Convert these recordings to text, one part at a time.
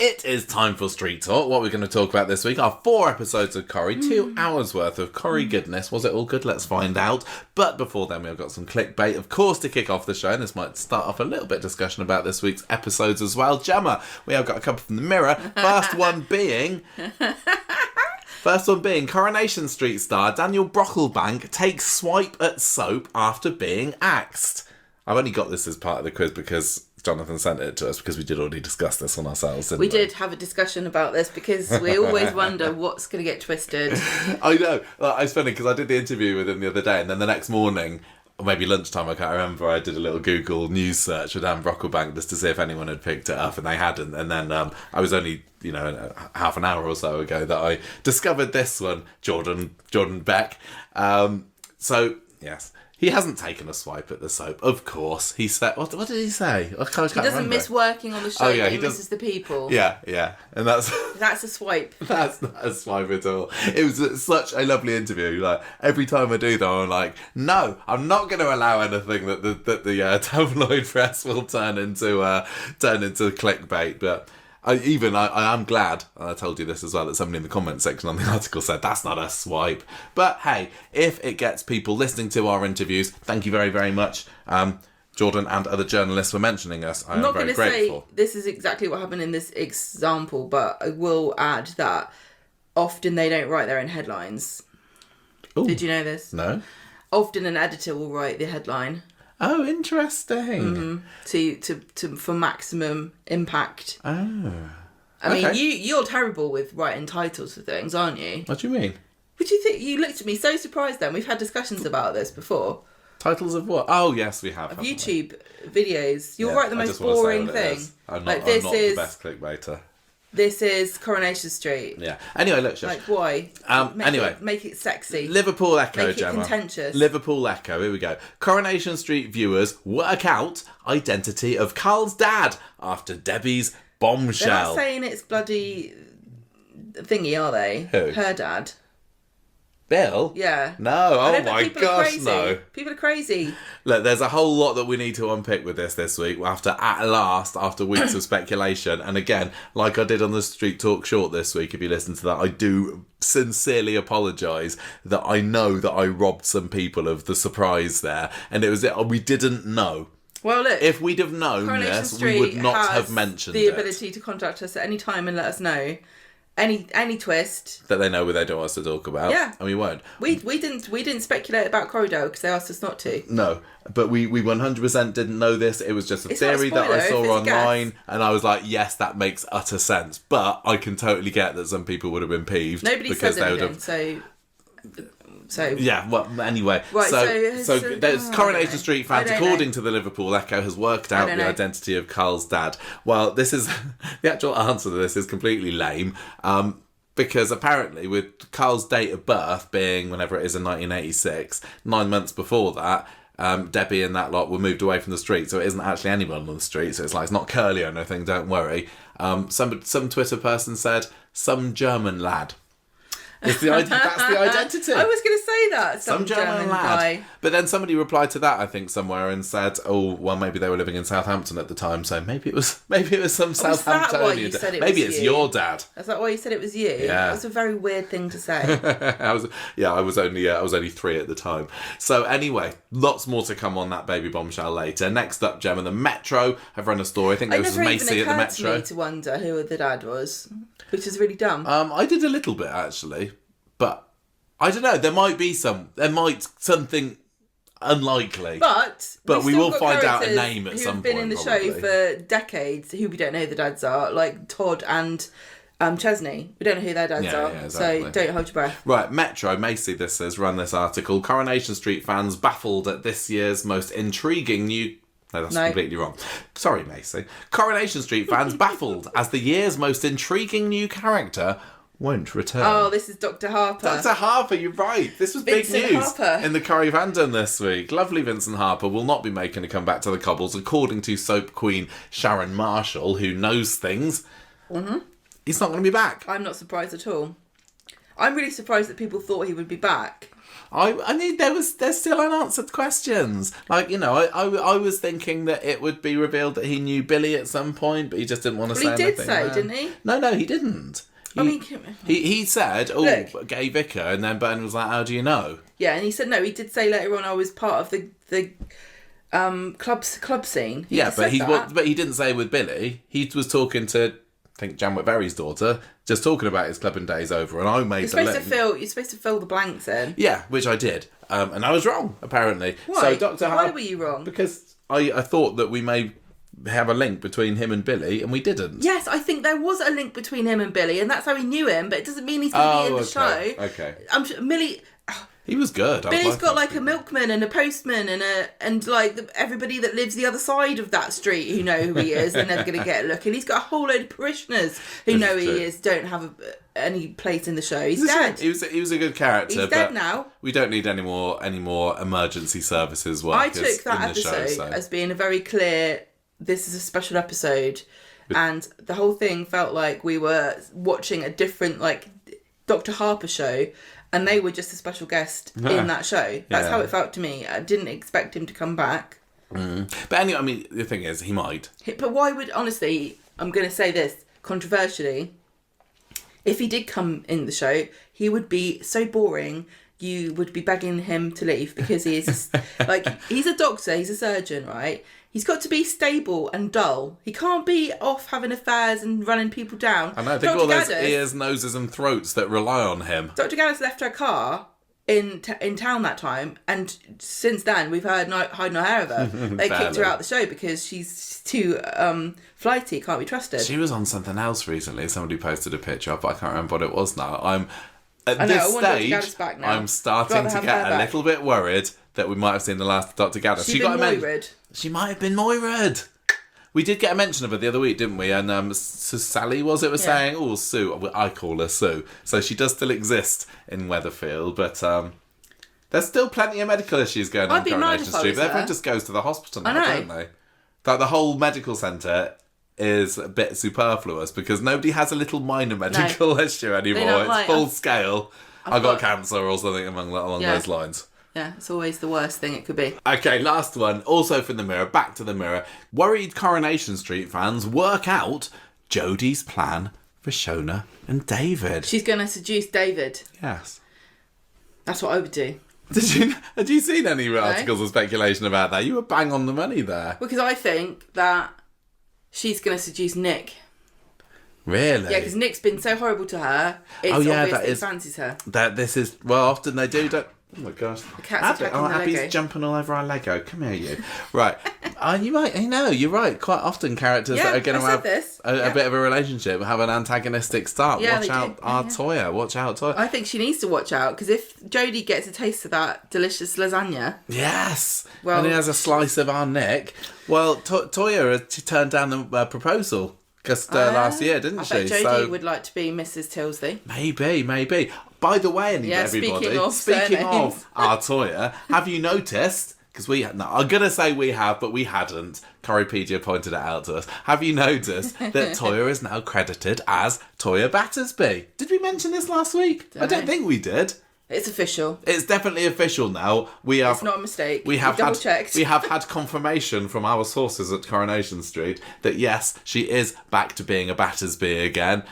It is time for Street Talk. What we're going to talk about this week are 4 episodes of Corrie, 2 hours worth of Corrie goodness. Was it all good? Let's find out. But before then, we've got some clickbait, of course, to kick off the show. And this might start off a little bit of discussion about this week's episodes as well. Gemma, we have got a couple from the Mirror. First one being Coronation Street star Daniel Brocklebank takes swipe at soap after being axed. I've only got this as part of the quiz because Jonathan sent it to us because we did already discuss this on ourselves, didn't we? We did have a discussion about this because we always wonder what's going to get twisted. I know. It's funny because I did the interview with him the other day and then the next morning, or maybe lunchtime, I can't remember, I did a little Google news search with Dan Brocklebank just to see if anyone had picked it up, and they hadn't. And then I was only, half an hour or so ago that I discovered this one, Jordan Beck. So, yes. He hasn't taken a swipe at the soap, of course. He said, what did he say? I can't he doesn't remember. miss working on the show, he misses the people. Yeah. And that's a swipe. That's not a swipe at all. It was such a lovely interview. Like, every time I do that, I'm like, no, I'm not going to allow anything that the tabloid press will turn into clickbait. But I am glad, and I told you this as well, that somebody in the comment section on the article said that's not a swipe. But hey, if it gets people listening to our interviews, thank you very, very much, Jordan and other journalists for mentioning us. I'm not very grateful. Say this is exactly what happened in this example, but I will add that often they don't write their own headlines. Ooh. Did you know this? No. Often an editor will write the headline. Oh, interesting. Mm-hmm. For maximum impact. Oh. I mean, you're terrible with writing titles for things, aren't you? What do you mean? What do you think? You looked at me so surprised then. We've had discussions about this before. Titles of what? Oh, yes, we have. Of YouTube videos. You'll write the most boring thing. I'm not the best clickbaiter. This is Coronation Street. Yeah. Anyway, look, Like, why? Make it sexy. Liverpool Echo, make it Gemma. Contentious. Liverpool Echo, here we go. Coronation Street viewers work out identity of Carl's dad after Debbie's bombshell. They're not saying it's bloody thingy, are they? Who? Her dad. Bill? Yeah. No, oh my gosh, no. People are crazy. Look, there's a whole lot that we need to unpick with this week after weeks of speculation. And again, like I did on the Street Talk short this week, if you listen to that, I do sincerely apologise that I know that I robbed some people of the surprise there. And we didn't know. Well, look. If we'd have known this, we would not have mentioned the ability to contact us at any time and let us know. Any twist that they know what they don't want us to talk about. Yeah, and we won't. We didn't speculate about Corridor because they asked us not to. No, but we 100% didn't know this. It was just a theory that I saw online, and I was like, yes, that makes utter sense. But I can totally get that some people would have been peeved. Nobody said anything, so yeah, well, anyway. Right, so there's Coronation Street fans, according to the Liverpool Echo, has worked out the identity of Carl's dad. Well, this is the actual answer to this is completely lame. Because apparently, with Carl's date of birth being whenever it is in 1986, 9 months before that, Debbie and that lot were moved away from the street, so it isn't actually anyone on the street. So it's not Curly or anything. Don't worry. Some Twitter person said some German lad. That's the identity. I was going to say that. Some German lad. Guy. But then somebody replied to that, I think, somewhere and said, "Oh, well, maybe they were living in Southampton at the time, so maybe it was some Southamptonian. Maybe it's your dad." Is that why you said it was you? Yeah, that's a very weird thing to say. I was only 3 at the time. So anyway, lots more to come on that baby bombshell later. Next up, Gemma, the Metro have run a story. I think there was Macy at the Metro. It never even occurred to me to wonder who the dad was, which is really dumb. I did a little bit actually. But I don't know. There might something unlikely. But we will find out a name at some point. Who've been in the show for decades, who we don't know who the dads are, like Todd and Chesney. We don't know who their dads are, exactly. So don't hold your breath. Right, Metro, Macy, this says, run this article. Coronation Street fans baffled at this year's most intriguing new... No, that's completely wrong. Sorry, Macy. Coronation Street fans baffled as the year's most intriguing new character won't return. Oh, this is Dr. Harper. Dr. Harper, you're right. This was Vincent big news Harper. in the Corrie fandom this week. Lovely Vincent Harper will not be making a comeback to the cobbles, according to soap queen Sharon Marshall, who knows things. Mm-hmm. He's not going to be back. I'm not surprised at all. I'm really surprised that people thought he would be back. I mean, there's still unanswered questions. Like, I was thinking that it would be revealed that he knew Billy at some point, but he just didn't want to say anything. He did say, didn't he? No, he didn't. He said, gay vicar, and then Bernard was like, how do you know? Yeah, and he said, no, he did say later on, I was part of the club scene. But he didn't say with Billy. He was talking to, I think, Janwit Berry's daughter, just talking about his clubbing days over, and I made the link. You're supposed to fill the blanks in. Yeah, which I did. And I was wrong, apparently. Why? So Why were you wrong? Because I thought that we may have a link between him and Billy, and we didn't. Yes, I think there was a link between him and Billy, and that's how he knew him, but it doesn't mean he's going to be in the show. Okay. I'm sure Millie... He was good. Billy's got like a milkman and a postman and everybody that lives the other side of that street who know who he is. They're never going to get a look. And he's got a whole load of parishioners who know who he is, don't have any place in the show. He's dead. He was a good character. He's dead now. We don't need any more emergency services workers. I took that episode as being a very clear, this is a special episode. And the whole thing felt like we were watching a different, like, Dr. Harper show. And they were just a special guest in that show. That's how it felt to me. I didn't expect him to come back. But anyway, I mean, the thing is, he might. But why would, honestly, I'm going to say this, controversially, if he did come in the show, he would be so boring, you would be begging him to leave because he is, he's a doctor, he's a surgeon, right? He's got to be stable and dull. He can't be off having affairs and running people down. I know, think of all those ears, noses and throats that rely on him. Dr. Gaddis left her car in town that time, and since then we've heard hide no hair of her. They kicked her out of the show because she's too flighty, can't be trusted. She was on something else recently. Somebody posted a picture up, but I can't remember what it was now. At this stage, I'm starting to get a little bit worried that we might have seen the last of Dr. Gaddis. She got Moired. She might have been Moired. We did get a mention of her the other week, didn't we? And Sally, was saying, oh, Sue. I call her Sue. So she does still exist in Weatherfield, but there's still plenty of medical issues going on Coronation Street. But everyone just goes to the hospital now, don't they? Like the whole medical centre is a bit superfluous because nobody has a little minor medical issue anymore. It's full scale. I got cancer or something along those lines. Yeah, it's always the worst thing it could be. Okay, last one. Also from the Mirror, back to the Mirror. Worried Coronation Street fans work out Jodie's plan for Shona and David. She's going to seduce David. Yes. That's what I would do. Had you seen any articles or speculation about that? You were bang on the money there. Because I think that she's going to seduce Nick. Really? Yeah, because Nick's been so horrible to her. It's obvious that he fancies her. Often they do. Oh my gosh. The cat's attacking the Lego. Abby's jumping all over our Lego. Come here, you. Right. You're right. Quite often characters that are going to have a bit of a relationship have an antagonistic start. Yeah, watch out, Toya. Watch out, Toya. I think she needs to watch out, because if Jodie gets a taste of that delicious lasagna... Yes. And he has a slice of our Nick. Well, Toya turned down the proposal just last year, didn't she? I bet Jodie would like to be Mrs. Tilsley. Maybe. By the way, everybody, speaking of our Toya, have you noticed, because I'm going to say we have, but we hadn't, Currypedia pointed it out to us, have you noticed that Toya is now credited as Toya Battersby? Did we mention this last week? I don't think we did. It's official. It's definitely official now. It's not a mistake. We have double-checked. We have had confirmation from our sources at Coronation Street that yes, she is back to being a Battersby again.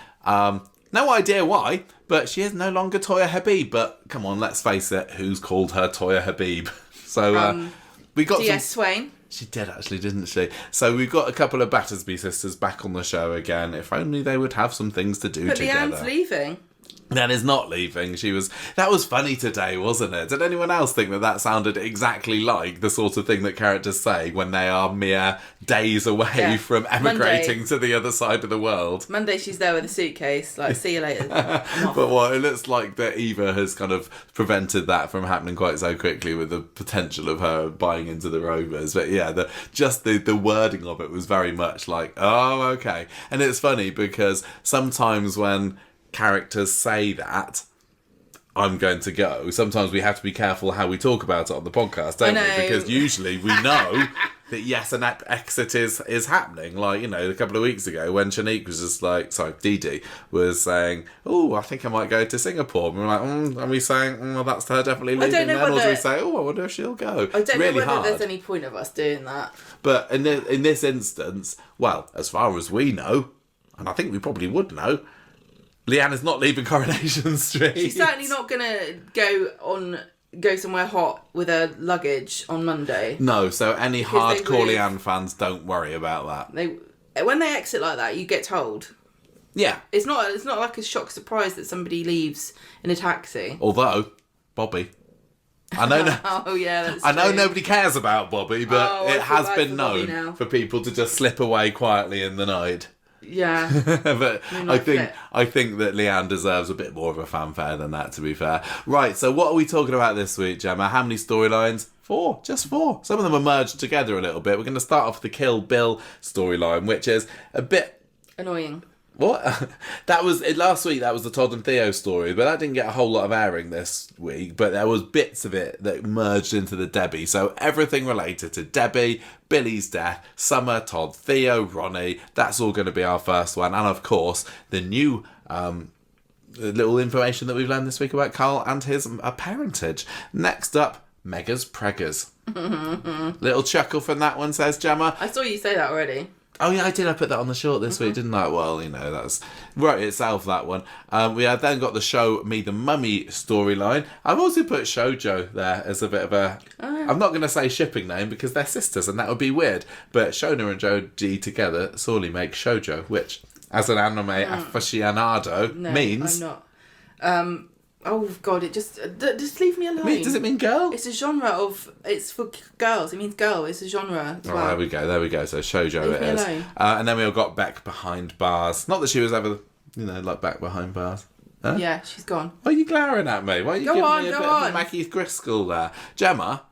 No idea why, but she is no longer Toya Habib. But come on, let's face it, who's called her Toya Habib? So we got D.S. Swain. She did actually, didn't she? So we've got a couple of Battersby sisters back on the show again. If only they would have some things to do together. But Leanne's leaving. Leanne is not leaving. That was funny today, wasn't it? Did anyone else think that sounded exactly like the sort of thing that characters say when they are mere days away from emigrating to the other side of the world? Monday she's there with a suitcase, like, see you later. But it looks like that Eva has kind of prevented that from happening quite so quickly with the potential of her buying into the Rovers. But yeah, the wording of it was very much like, oh, okay. And it's funny because sometimes when characters say that, I'm going to go, sometimes we have to be careful how we talk about it on the podcast, don't we? Because usually we know that yes, an exit is happening. Like, you know, a couple of weeks ago when Shanique was just like, sorry, Dee was saying, oh, I think I might go to Singapore. And we're like, and we saying, well, that's her definitely leaving. Then or do we say, oh, I wonder if she'll go? I don't know whether there's any point of us doing that. But in this instance, well, as far as we know, and I think we probably would know, Leanne is not leaving Coronation Street. She's certainly not going to go somewhere hot with her luggage on Monday. No, so any hardcore Leanne fans, don't worry about that. When they exit like that, you get told. Yeah. It's not like a shock surprise that somebody leaves in a taxi. Although, Bobby. I know. Oh yeah, that's I know true. Nobody cares about Bobby, but it has been known for people to just slip away quietly in the night. Yeah. But I think that Leanne deserves a bit more of a fanfare than that, to be fair. Right, so what are we talking about this week, Gemma? How many storylines? 4. Just 4. Some of them are merged together a little bit. We're going to start off with the Kill Bill storyline, which is a bit annoying. What? That was last week. That was the Todd and Theo story, but that didn't get a whole lot of airing this week. But there was bits of it that merged into the Debbie. So everything related to Debbie, Billy's death, Summer, Todd, Theo, Ronnie. That's all going to be our first one, and of course the new little information that we've learned this week about Carl and his parentage. Next up, Mega's Preggers. Little chuckle from that one, says Gemma. I saw you say that already. Oh yeah, I did. I put that on the short this week, didn't I? Well, you know, that's wrote itself, that one. We had then got the Show Me the Mummy storyline. I've also put Shoujo there as a bit of a... I'm not going to say shipping name because they're sisters and that would be weird. But Shona and Jodie together sorely make Shoujo, which, as an anime aficionado, means... I'm not. Oh God! It just leave me alone. Does it mean girl? It's a genre of. It's for girls. It means girl. It's a genre. Well. Oh, there we go. So shoujo it is. And then we all got Beck behind bars. Not that she was ever, like back behind bars. Huh? Yeah, she's gone. Why are you glaring at me? Why are you giving me a bit of a Maggie Driscoll there, Gemma?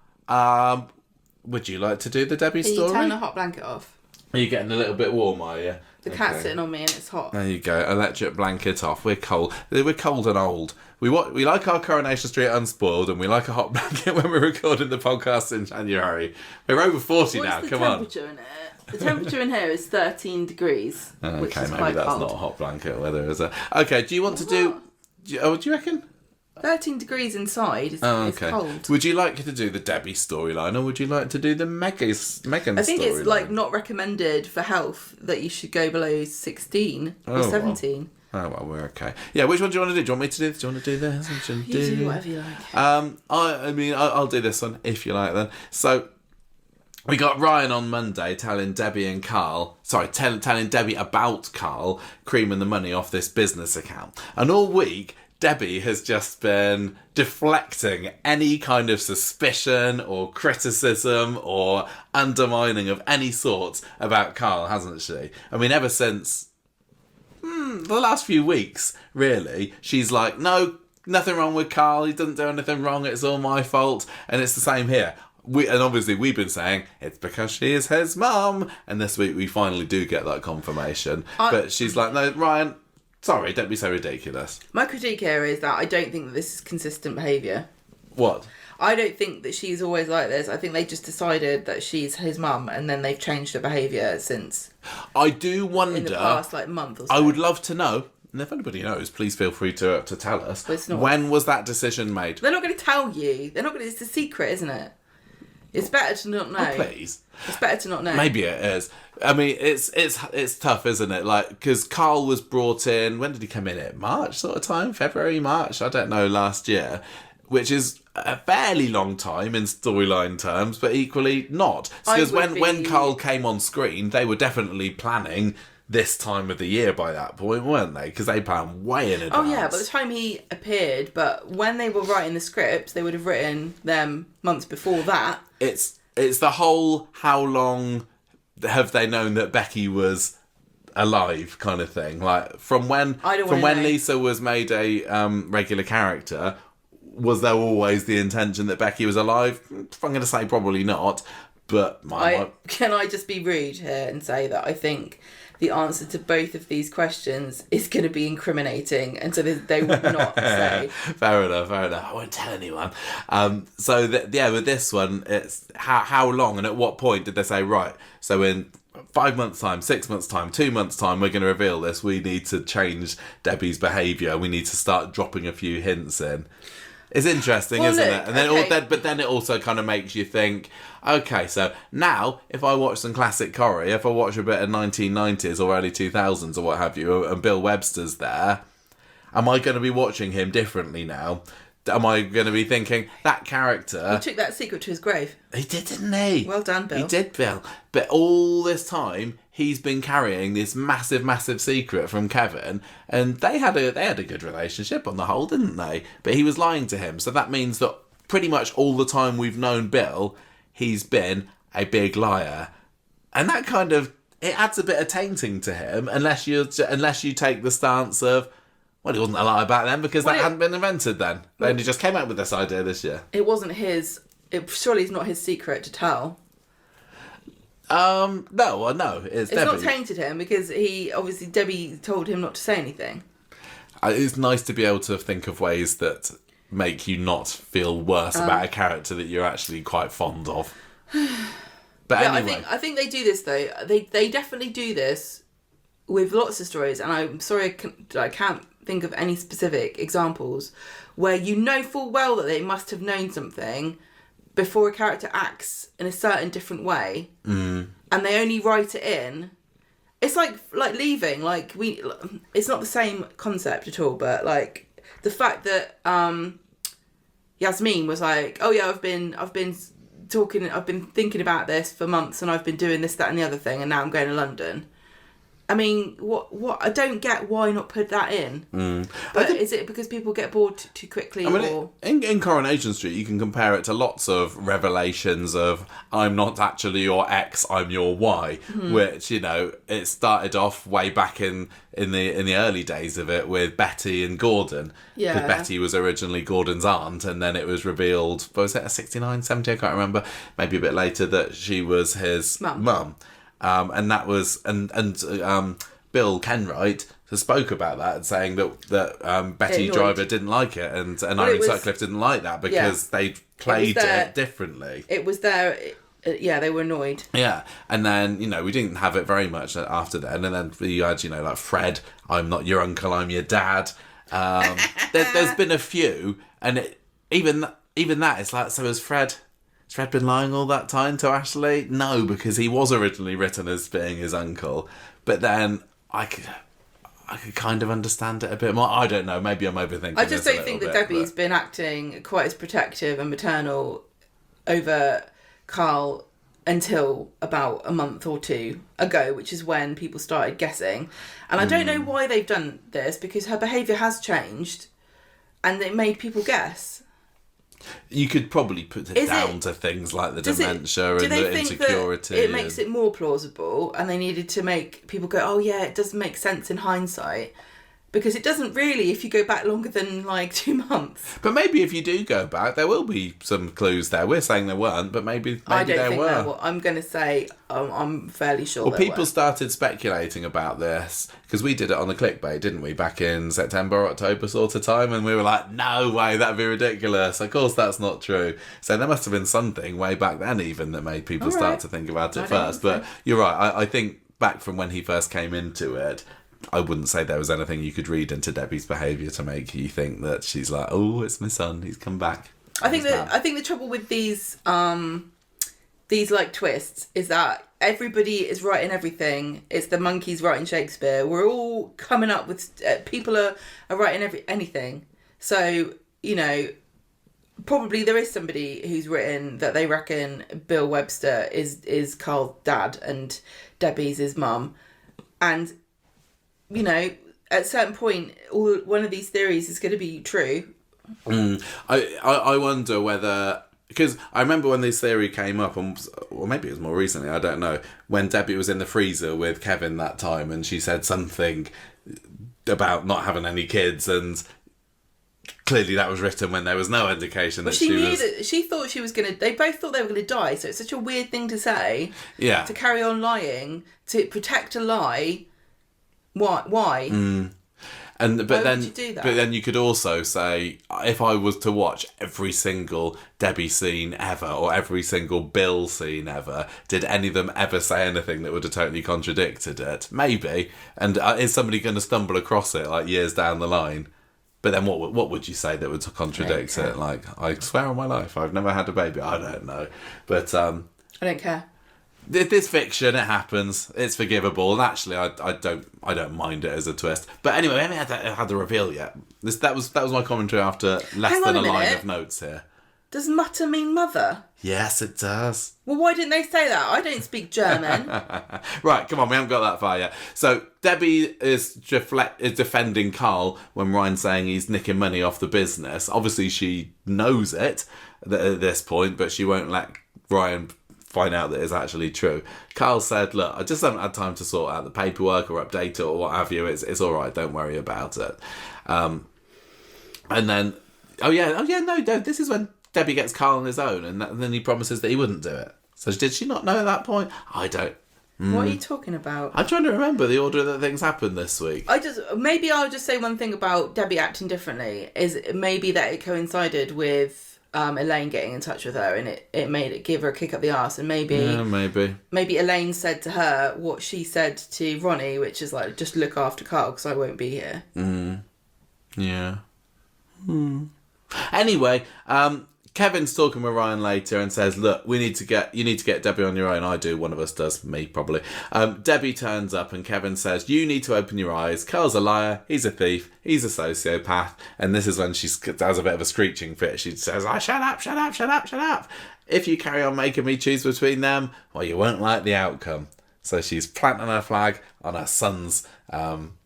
Would you like to do the Debbie story? You turn the hot blanket off. Are you getting a little bit warm? Are you? The cat's sitting on me and it's hot. There you go. Electric blanket off. We're cold. We're cold and old. We like our Coronation Street unspoiled, and we like a hot blanket when we're recording the podcast in January. We're over 40 now. Come on. What's the temperature in it? The temperature in here is 13 degrees. Which is maybe that's cold. not a hot blanket weather, is it? Okay. Do you want to do? Do you reckon? 13 degrees inside is cold. Would you like to do the Debbie storyline, or would you like to do the Megan storyline? I think it's not recommended for health that you should go below 16 or 17. Oh, well, we're okay. Yeah, which one do you want to do? Do you want me to do this? Do you want to do this? You do whatever you like. I'll do this one, if you like then. So, we got Ryan on Monday telling Debbie and Carl... Sorry, telling Debbie about Carl creaming the money off this business account. And all week... Debbie has just been deflecting any kind of suspicion or criticism or undermining of any sort about Carl, hasn't she? I mean, ever since the last few weeks, really, she's like, no, nothing wrong with Carl. He doesn't do anything wrong. It's all my fault. And it's the same here. And obviously we've been saying it's because she is his mum. And this week we finally do get that confirmation. But she's like, no, Ryan... Sorry, don't be so ridiculous. My critique here is that I don't think that this is consistent behaviour. What? I don't think that she's always like this. I think they just decided that she's his mum and then they've changed her behaviour since. I do wonder... In the past, month or so. I would love to know, and if anybody knows, please feel free to tell us. When was that decision made? They're not going to tell you. It's a secret, isn't it? It's better to not know. Oh, please. It's better to not know. Maybe it is. I mean, it's tough, isn't it? Like, because Carl was brought in, when did he come in? At March sort of time? February, March? I don't know, last year. Which is a fairly long time in storyline terms, but equally not. Because when Carl came on screen, they were definitely planning this time of the year by that point, weren't they? Because they planned way in advance. Oh yeah, by the time he appeared, but when they were writing the scripts, they would have written them months before that. It's the whole how long have they known that Becky was alive kind of thing. Like from when Lisa was made a regular character, was there always the intention that Becky was alive? I'm going to say probably not. But can I just be rude here and say that I think the answer to both of these questions is going to be incriminating, and so they would not say. Fair enough. I won't tell anyone. With this one, it's how long and at what point did they say, right, so in 5 months' time, 6 months' time, 2 months' time, we're going to reveal this. We need to change Debbie's behaviour. We need to start dropping a few hints in. It's interesting, isn't it? And then, but then it also kind of makes you think, okay, so now if I watch some classic Corrie, if I watch a bit of 1990s or early 2000s or what have you, and Bill Webster's there, am I going to be watching him differently now? Am I going to be thinking, that character... He took that secret to his grave. He did, didn't he? Well done, Bill. He did, Bill. But all this time, he's been carrying this massive, massive secret from Kevin, and they had a good relationship on the whole, didn't they? But he was lying to him, so that means that pretty much all the time we've known Bill, he's been a big liar. And that kind of... It adds a bit of tainting to him, unless you take the stance of... Well, he wasn't a liar back then because that hadn't been invented then. They only just came out with this idea this year. It wasn't his... surely it's not his secret to tell. No. It's Debbie. Not tainted him because Debbie told him not to say anything. It's nice to be able to think of ways that make you not feel worse about a character that you're actually quite fond of. But yeah, anyway. I think they do this though. They definitely do this with lots of stories, and I'm sorry I can't think of any specific examples where you know full well that they must have known something before a character acts in a certain different way, and they only write it in. It's like leaving. It's not the same concept at all, but like the fact that Yasmin was like, "Oh yeah, I've been thinking about this for months, and I've been doing this, that, and the other thing, and now I'm going to London." I mean, what? I don't get why not put that in. But is it because people get bored too quickly? In Coronation Street, you can compare it to lots of revelations of I'm not actually your X, I'm your Y, which it started off way back in the early days of it with Betty and Gordon. Yeah, because Betty was originally Gordon's aunt, and then it was revealed. Was it a 69, 70? I can't remember. Maybe a bit later that she was his mum. And that was Bill Kenwright spoke about that and saying that Betty Driver didn't like it and Irene Sutcliffe didn't like that because they played it differently. It was there. They were annoyed. Yeah, and then we didn't have it very much after that, and then you had like Fred, I'm not your uncle, I'm your dad. There's been a few, and even that it's like, so is Fred. Has Fred been lying all that time to Ashley? No, because he was originally written as being his uncle. But then I could kind of understand it a bit more. I don't know. Maybe I'm overthinking. I just don't think that Debbie's been acting quite as protective and maternal over Carl until about a month or two ago, which is when people started guessing. And I don't know why they've done this, because her behaviour has changed and it made people guess. You could probably put it down to things like the dementia and the insecurity. That it makes it more plausible, and they needed to make people go, "Oh yeah, it does make sense in hindsight," because it doesn't really if you go back longer than 2 months. But maybe if you do go back, there will be some clues there. We're saying there weren't, but maybe I don't there think were. There were. I'm going to say I'm fairly sure. Well, people started speculating about this because we did it on the clickbait, didn't we? Back in September or October sort of time, and we were like, "No way, that'd be ridiculous." Of course, that's not true. So there must have been something way back then, even that made people start to think about it first. But you're right. I think back from when he first came into it, I wouldn't say there was anything you could read into Debbie's behaviour to make you think that she's like, "Oh, it's my son, he's come back." I think the trouble with these twists is that everybody is writing everything. It's the monkeys writing Shakespeare. We're all coming up with people are writing anything. So probably there is somebody who's written that they reckon Bill Webster is Carl's dad and Debbie's his mum, and at a certain point, one of these theories is going to be true. I wonder whether... Because I remember when this theory came up, or maybe it was more recently, I don't know, when Debbie was in the freezer with Kevin that time and she said something about not having any kids, and clearly that was written when there was no indication that she was... She thought she was going to... They both thought they were going to die, so it's such a weird thing to say. Yeah. To carry on lying, to protect a lie... Why? But Why then, would you do that? but then you could also say, if I was to watch every single Debbie scene ever, or every single Bill scene ever, did any of them ever say anything that would have totally contradicted it? Maybe. And is somebody going to stumble across it like years down the line? But then what would you say that would contradict it? Like, I swear on my life, I've never had a baby. I don't know. But I don't care. This fiction, it happens. It's forgivable, and actually, I don't mind it as a twist. But anyway, we haven't had the reveal yet. That was my commentary after less than a line of notes here. Does mutter mean mother? Yes, it does. Well, why didn't they say that? I don't speak German. Right, come on, we haven't got that far yet. So Debbie is defending Carl when Ryan's saying he's nicking money off the business. Obviously, she knows it at this point, but she won't let Ryan find out that it's actually true. Carl said, look, I just haven't had time to sort out the paperwork or update it or what have you. It's all right, don't worry about it. And then, no, this is when Debbie gets Carl on his own, and then he promises that he wouldn't do it. So did she not know at that point? I don't. What are you talking about? I'm trying to remember the order that things happened this week. Maybe I'll just say one thing about Debbie acting differently, is maybe that it coincided with Elaine getting in touch with her, and it made it give her a kick up the arse, and maybe Elaine said to her what she said to Ronnie, which is like, just look after Carl because I won't be here. Yeah. Anyway, Kevin's talking with Ryan later and says, look, you need to get Debbie on your own. I do, one of us does, me probably. Debbie turns up and Kevin says, you need to open your eyes. Carl's a liar, he's a thief, he's a sociopath. And this is when she has a bit of a screeching fit. She says, shut up. If you carry on making me choose between them, well, you won't like the outcome. So she's planting her flag on her son's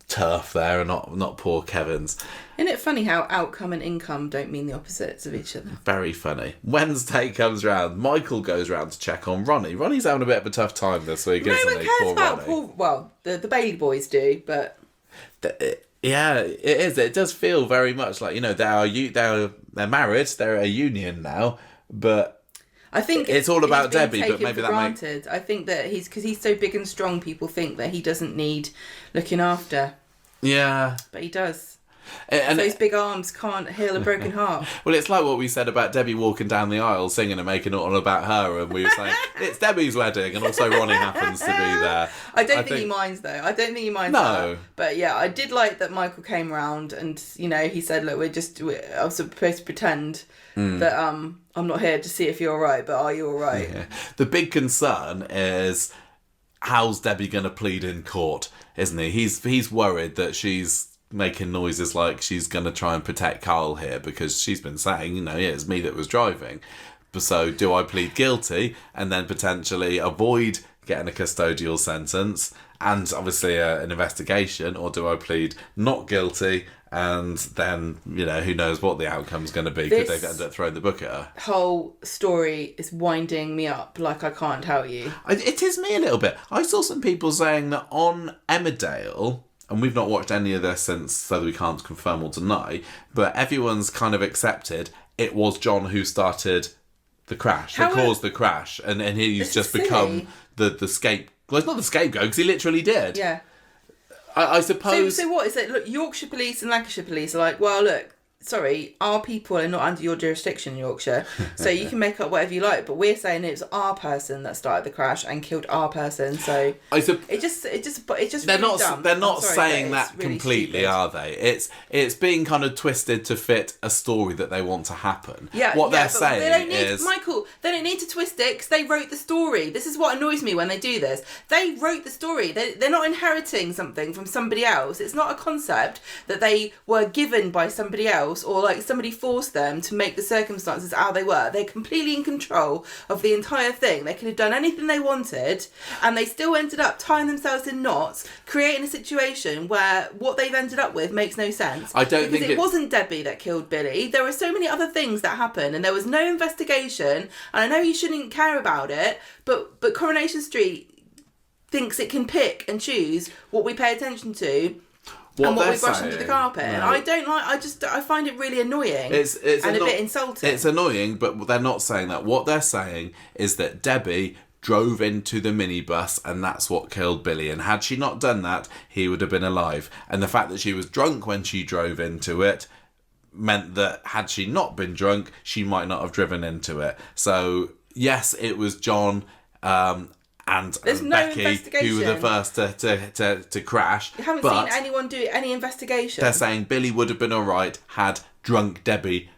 turf there, and not poor Kevin's. Isn't it funny how outcome and income don't mean the opposites of each other? Very funny. Wednesday comes round. Michael goes round to check on Ronnie. Ronnie's having a bit of a tough time this week, isn't he? No one cares about Ronnie. Well, the Bailey boys do, but... Yeah, it is. It does feel very much like, they're married, they're a union now, but... I think it's all about Debbie, but maybe that granted. I think that because he's so big and strong, people think that he doesn't need looking after. Yeah. But he does. And those big arms can't heal a broken heart. Well, it's like what we said about Debbie walking down the aisle singing and making it all about her, and we were saying, it's Debbie's wedding, and also Ronnie happens to be there. I don't think he minds, though. I don't think he minds that. But yeah, I did like that Michael came round and, he said, look, I was supposed to pretend that I'm not here to see if you're all right, but are you all right? Yeah. The big concern is, how's Debbie going to plead in court, isn't he? He's worried that she's making noises like she's going to try and protect Carl here, because she's been saying, it's me that was driving. So do I plead guilty and then potentially avoid getting a custodial sentence and obviously an investigation, or do I plead not guilty and then, who knows what the outcome's going to be? Could they end up throwing the book at her? Whole story is winding me up like I can't tell you. It is me a little bit. I saw some people saying that on Emmerdale, and we've not watched any of this since, so we can't confirm or deny, but everyone's kind of accepted it was John who started the crash, who caused the crash, and he's just become the scapegoat. Well, it's not the scapegoat, because he literally did. Yeah. I suppose... So what is it? Look, Yorkshire Police and Lancashire Police are like, well, look, sorry, our people are not under your jurisdiction, Yorkshire, so you can make up whatever you like, but we're saying it was our person that started the crash and killed our person, so it just they're really not dumb. they're not saying that really completely, stupid. are they? It's being kind of twisted to fit a story that they want to happen. Yeah, what they're saying is, Michael, they don't need to twist it because they wrote the story. This is what annoys me when they do this. They wrote the story. They're not inheriting something from somebody else. It's not a concept that they were given by somebody else, or like somebody forced them to make the circumstances how they were. They're completely in control of the entire thing. They could have done anything they wanted, and they still ended up tying themselves in knots, creating a situation where what they've ended up with makes no sense. I don't think it wasn't Debbie that killed Billy. There were so many other things that happened, and there was no investigation. And I know you shouldn't care about it, but Coronation Street thinks it can pick and choose what we pay attention to. And what we brush under the carpet. No. And I don't like, I find it really annoying. It's and a bit insulting. It's annoying, but they're not saying that. What they're saying is that Debbie drove into the minibus, and that's what killed Billy. And had she not done that, he would have been alive. And the fact that she was drunk when she drove into it meant that had she not been drunk, she might not have driven into it. So yes, it was John and Becky who were the first to crash. You haven't seen anyone do any investigation. They're saying Billy would have been all right had drunk Debbie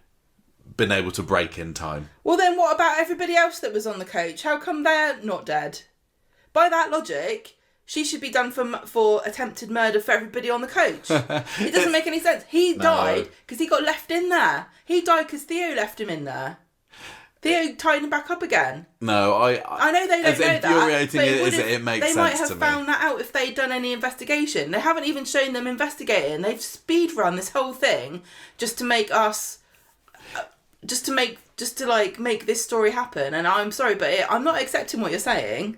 been able to brake in time. Well, then what about everybody else that was on the coach? How come they're not dead? By that logic, she should be done for attempted murder for everybody on the coach. It doesn't make any sense. He died because he got left in there. He died because Theo left him in there. Theo tied him back up again. No, I know they don't know that. Infuriating it makes sense to me. They might have found that out if they'd done any investigation. They haven't even shown them investigating. They've speed run this whole thing just to make us... Just to make this story happen, and I'm sorry, but I'm not accepting what you're saying.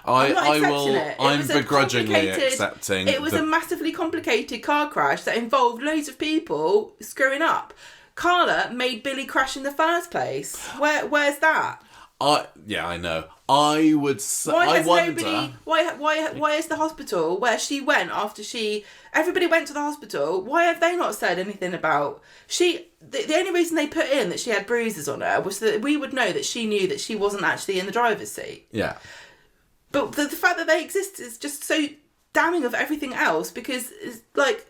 I'm begrudgingly accepting. It was a massively complicated car crash that involved loads of people screwing up. Carla made Billy crash in the first place. Where's that? I know. I would say. Why is the hospital where she went after everybody went to the hospital? Why have they not said anything about the only reason they put in that she had bruises on her was that we would know that she knew that she wasn't actually in the driver's seat. Yeah. But the fact that they exist is just so damning of everything else, because it's like...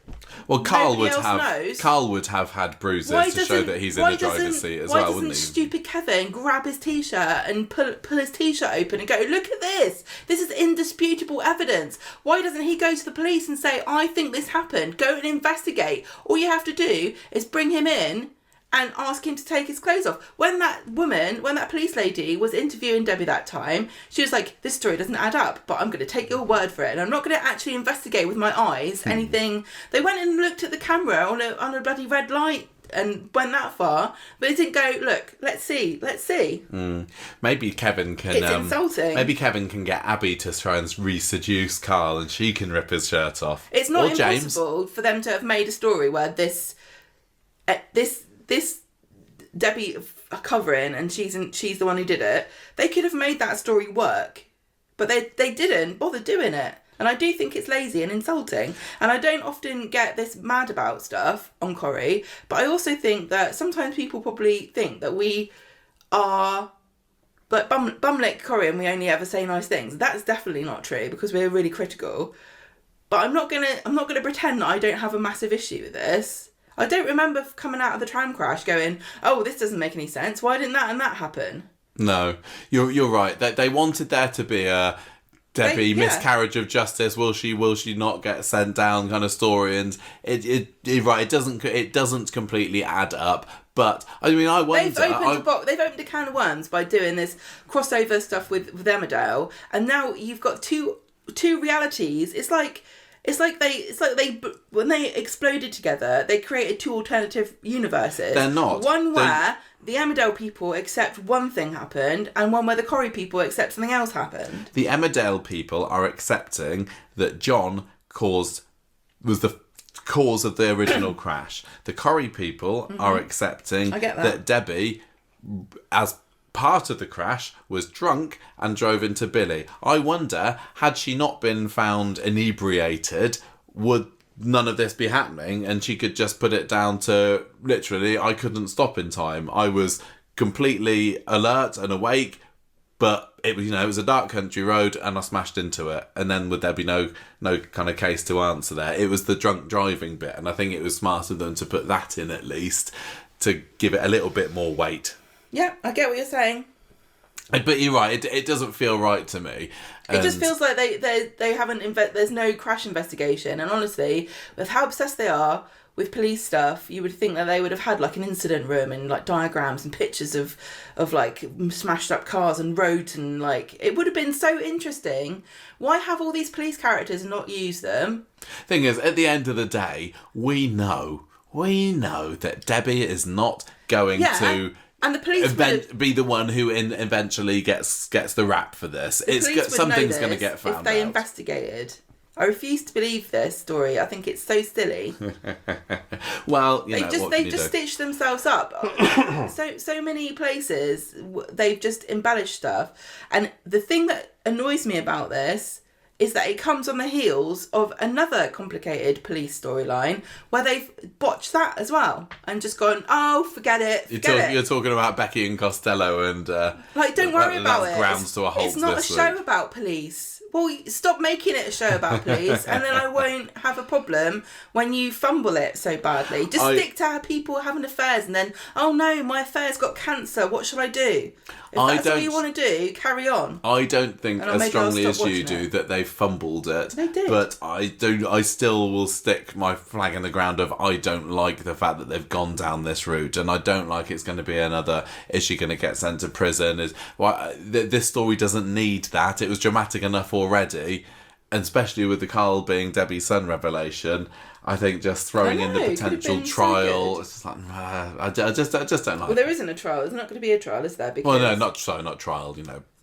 Well, Carl would have had bruises to show that he's in the driver's seat as well, wouldn't he? Why doesn't stupid Kevin grab his t-shirt and pull his t-shirt open and go, look at this! This is indisputable evidence. Why doesn't he go to the police and say, I think this happened, go and investigate? All you have to do is bring him in and ask him to take his clothes off. When that police lady was interviewing Debbie that time, she was like, this story doesn't add up, but I'm going to take your word for it, and I'm not going to actually investigate with my eyes anything. They went and looked at the camera on a bloody red light and went that far, but it didn't go, look, let's see. Maybe Kevin can... It's insulting. Maybe Kevin can get Abby to try and re-seduce Carl, and she can rip his shirt off. It's not impossible for them to have made a story where this Debbie covering, and she's the one who did it. They could have made that story work, but they didn't bother doing it. And I do think it's lazy and insulting. And I don't often get this mad about stuff on Corrie, but I also think that sometimes people probably think that we are like bumlick Corrie and we only ever say nice things. That's definitely not true, because we're really critical. But I'm not gonna pretend that I don't have a massive issue with this. I don't remember coming out of the tram crash going, oh, this doesn't make any sense. Why didn't that and that happen? No, you're right. They wanted there to be a Debbie miscarriage of justice. Will she not get sent down kind of story, and you're right. It doesn't completely add up. But I mean, I wonder. They've opened a can of worms by doing this crossover stuff with Emmerdale, and now you've got two realities. It's like they when they exploded together, they created two alternative universes. They're not. One where the Emmerdale people accept one thing happened, and one where the Corrie people accept something else happened. The Emmerdale people are accepting that John was the cause of the original crash. The Corrie people are accepting that Debbie, as part of the crash, was drunk and drove into Billy. I wonder, had she not been found inebriated, would none of this be happening, and she could just put it down to literally, I couldn't stop in time. I was completely alert and awake, but it was a dark country road and I smashed into it. And then would there be no kind of case to answer there? It was the drunk driving bit, and I think it was smart of them to put that in at least to give it a little bit more weight. Yeah, I get what you're saying. But you're right, it doesn't feel right to me. It just feels like they haven't... there's no crash investigation. And honestly, with how obsessed they are with police stuff, you would think that they would have had like an incident room and like diagrams and pictures of like smashed up cars and roads, and like it would have been so interesting. Why have all these police characters and not use them? Thing is, at the end of the day, we know that Debbie is not going to... And the police be the one who eventually gets the rap for this. Something's going to get found out. If they investigated. I refuse to believe this story. I think it's so silly. Well, they've just stitched themselves up. so many places they've just embellished stuff. And the thing that annoys me about this is that it comes on the heels of another complicated police storyline where they've botched that as well and just gone, oh, forget it. You're talking about Becky and Costello and don't worry about it. Grounds to a halt. It's not a show about police. Well, stop making it a show about police, and then I won't have a problem when you fumble it so badly. Just stick to people having affairs, and then, oh no, my affair's got cancer. What should I do? If that's all you want to do, carry on. I don't think as strongly as you do that they've fumbled it. They did. But I still will stick my flag in the ground of I don't like the fact that they've gone down this route, and I don't like it's going to be another, is she going to get sent to prison? This story doesn't need that. It was dramatic enough already, and especially with the Carl being Debbie's son revelation. I think just throwing in the potential trial, it's just like I just don't like. Well, there isn't a trial. There's not going to be a trial, is there? Because... Well, no, not trial.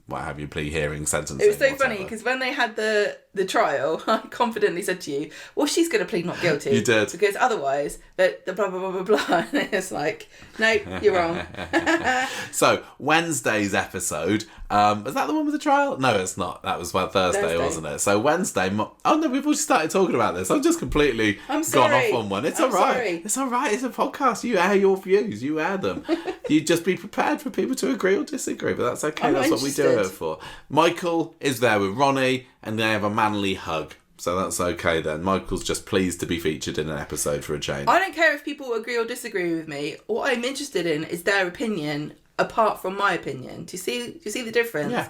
What have you, plea hearing, sentencing. It was so funny because when they had the trial, I confidently said to you, well, she's going to plead not guilty. You did. Because otherwise, the blah, blah, blah, blah, blah. And it's like, no, you're wrong. So, Wednesday's episode, was that the one with the trial? No, it's not. That was Thursday, wasn't it? So, Wednesday... Oh, no, we've already started talking about this. I've just completely gone off on one. It's all right. Sorry. It's all right. It's a podcast. You air your views. You air them. You just be prepared for people to agree or disagree, but that's okay. That's what we do it for. Michael is there with Ronnie, and they have a manly hug. So that's okay then. Michael's just pleased to be featured in an episode for a change. I don't care if people agree or disagree with me. What I'm interested in is their opinion apart from my opinion. Do you see the difference? Yeah.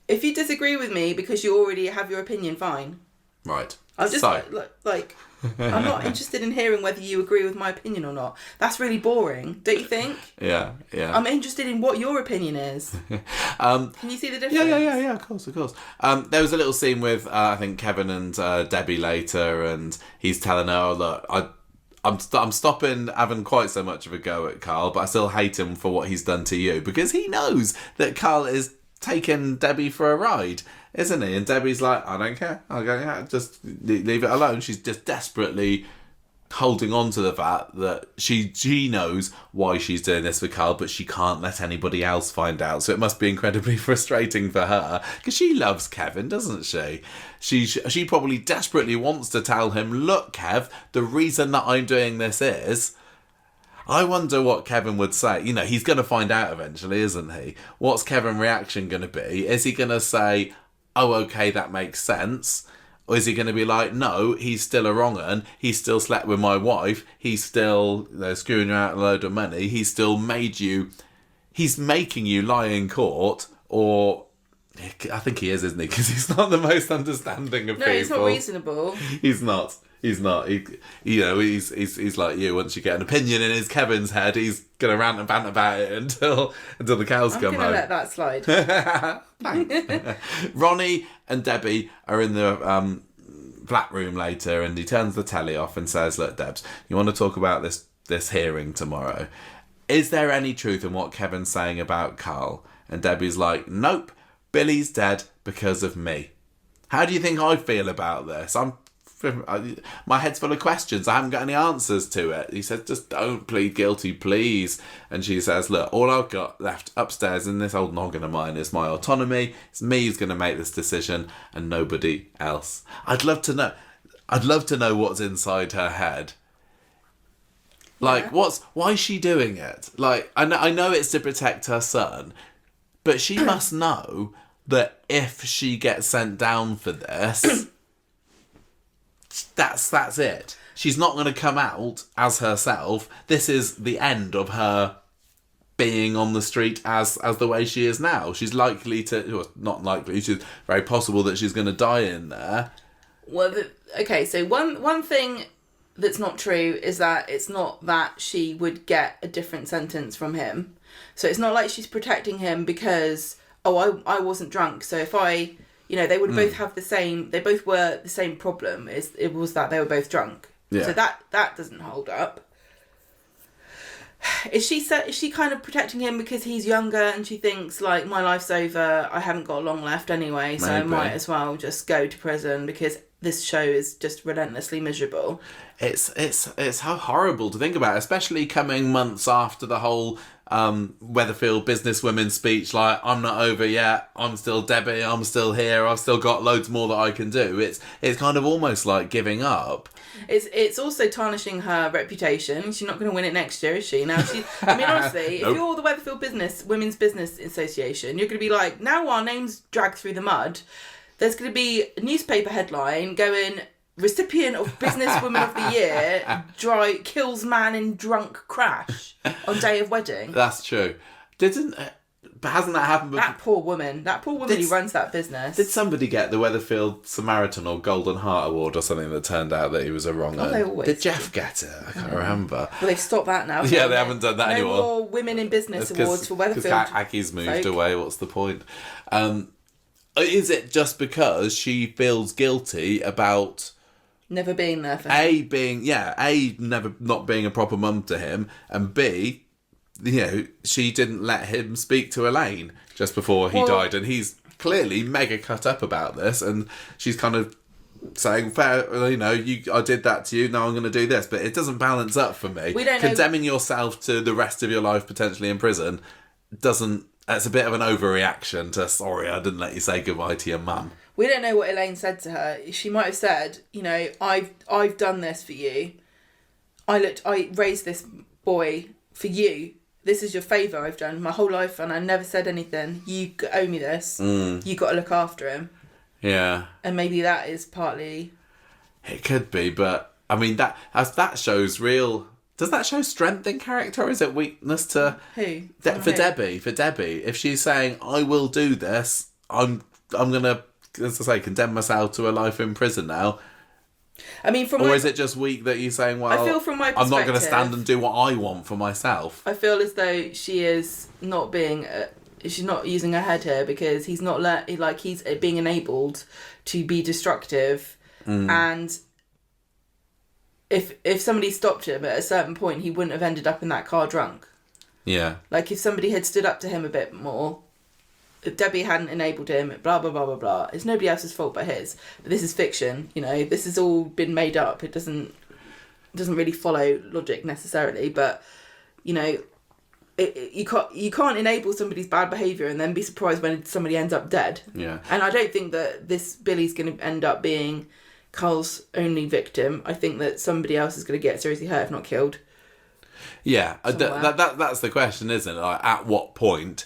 If you disagree with me because you already have your opinion, fine. Right. I'm just I'm not interested in hearing whether you agree with my opinion or not. That's really boring, don't you think? Yeah. I'm interested in what your opinion is. Can you see the difference? Yeah, of course. There was a little scene with, I think, Kevin and Debbie later, and he's telling her, oh, look, I'm stopping having quite so much of a go at Carl, but I still hate him for what he's done to you, because he knows that Carl is taking Debbie for a ride, isn't he? And Debbie's like, I don't care. I'll go, yeah, just leave it alone. She's just desperately holding on to the fact that she knows why she's doing this for Carl, but she can't let anybody else find out. So it must be incredibly frustrating for her, because she loves Kevin, doesn't she? She probably desperately wants to tell him, look, Kev, the reason that I'm doing this is... I wonder what Kevin would say. He's going to find out eventually, isn't he? What's Kevin's reaction going to be? Is he going to say, oh, okay, that makes sense? Or is he going to be like, no, he's still a wrong 'un. He still slept with my wife. He's still screwing you out a load of money. He's still he's making you lie in court. Or I think he is, isn't he? Because he's not the most understanding of people. No, he's not reasonable. He's not. He's not. He's like you. Once you get an opinion in Kevin's head, he's gonna rant and bant about it until the cows come home. I'm gonna let that slide. Thanks. Ronnie and Debbie are in the flat room later, and he turns the telly off and says, "Look, Debs, you want to talk about this hearing tomorrow? Is there any truth in what Kevin's saying about Carl?" And Debbie's like, "Nope. Billy's dead because of me. How do you think I feel about this? My head's full of questions. I haven't got any answers to it." He says, "Just don't plead guilty, please." And she says, "Look, all I've got left upstairs in this old noggin of mine is my autonomy. It's me who's going to make this decision and nobody else." I'd love to know what's inside her head. Like, why is she doing it? Like, I know it's to protect her son, but she must know that if she gets sent down for this... That's it. She's not going to come out as herself. This is the end of her being on the street as the way she is now. She's likely to... Well, not likely. She's very possible that she's going to die in there. Well, okay, so one thing that's not true is that it's not that she would get a different sentence from him. So it's not like she's protecting him because, I wasn't drunk, so if I... they would both have the same... They both were the same problem. It was that they were both drunk. Yeah. So that doesn't hold up. Is she kind of protecting him because he's younger and she thinks, like, my life's over, I haven't got long left anyway, so I might as well just go to prison because this show is just relentlessly miserable. It's how horrible to think about, especially coming months after the whole Weatherfield businesswomen speech, like, I'm not over yet, I'm still Debbie, I'm still here, I've still got loads more that I can do. It's kind of almost like giving up. It's also tarnishing her reputation. She's not going to win it next year, is she? Now, I mean, honestly, Nope. If you're the Weatherfield Women's Business Association, you're going to be like, now our name's dragged through the mud, there's going to be a newspaper headline going, recipient of Businesswoman of the Year, kills man in drunk crash on day of wedding. That's true. But hasn't that happened before? That poor woman who runs that business. Did somebody get the Weatherfield Samaritan or Golden Heart Award or something that turned out that he was a wrong they always Did Jeff get it? I can't remember. Well, they've stopped that now. Yeah, they haven't done that anymore. No more Women in Business Awards for Weatherfield. Because Aki's moved away, what's the point? Is it just because she feels guilty about... never being there for him? never not being a proper mum to him, and B, she didn't let him speak to Elaine just before he died, and he's clearly mega cut up about this, and she's kind of saying, fair, I did that to you, now I'm going to do this, but it doesn't balance up for me. We don't Condemning yourself to the rest of your life potentially in prison doesn't... It's a bit of an overreaction to, sorry, I didn't let you say goodbye to your mum. We don't know what Elaine said to her. She might have said, I've done this for you. I raised this boy for you. This is your favour I've done my whole life, and I never said anything. You owe me this. You got to look after him. Yeah. And maybe that is partly... It could be, but, I mean, that shows real... Does that show strength in character, or is it weakness to... Who? For Debbie. If she's saying, I will do this, I'm going to, as I say, condemn myself to a life in prison now. I mean, is it just weak that you're saying, well, I feel from my I'm not going to stand and do what I want for myself? I feel as though she is not being... she's not using her head here, because he's not he's being enabled to be destructive, and... If somebody stopped him at a certain point, he wouldn't have ended up in that car drunk. Yeah. Like, if somebody had stood up to him a bit more, if Debbie hadn't enabled him, blah, blah, blah, blah, blah. It's nobody else's fault but his. But this is fiction, This has all been made up. It doesn't really follow logic necessarily, but, you can't enable somebody's bad behaviour and then be surprised when somebody ends up dead. Yeah. And I don't think that this Billy's going to end up being... Carl's only victim. I think that somebody else is going to get seriously hurt, if not killed. Yeah, that's the question, isn't it? Like, at what point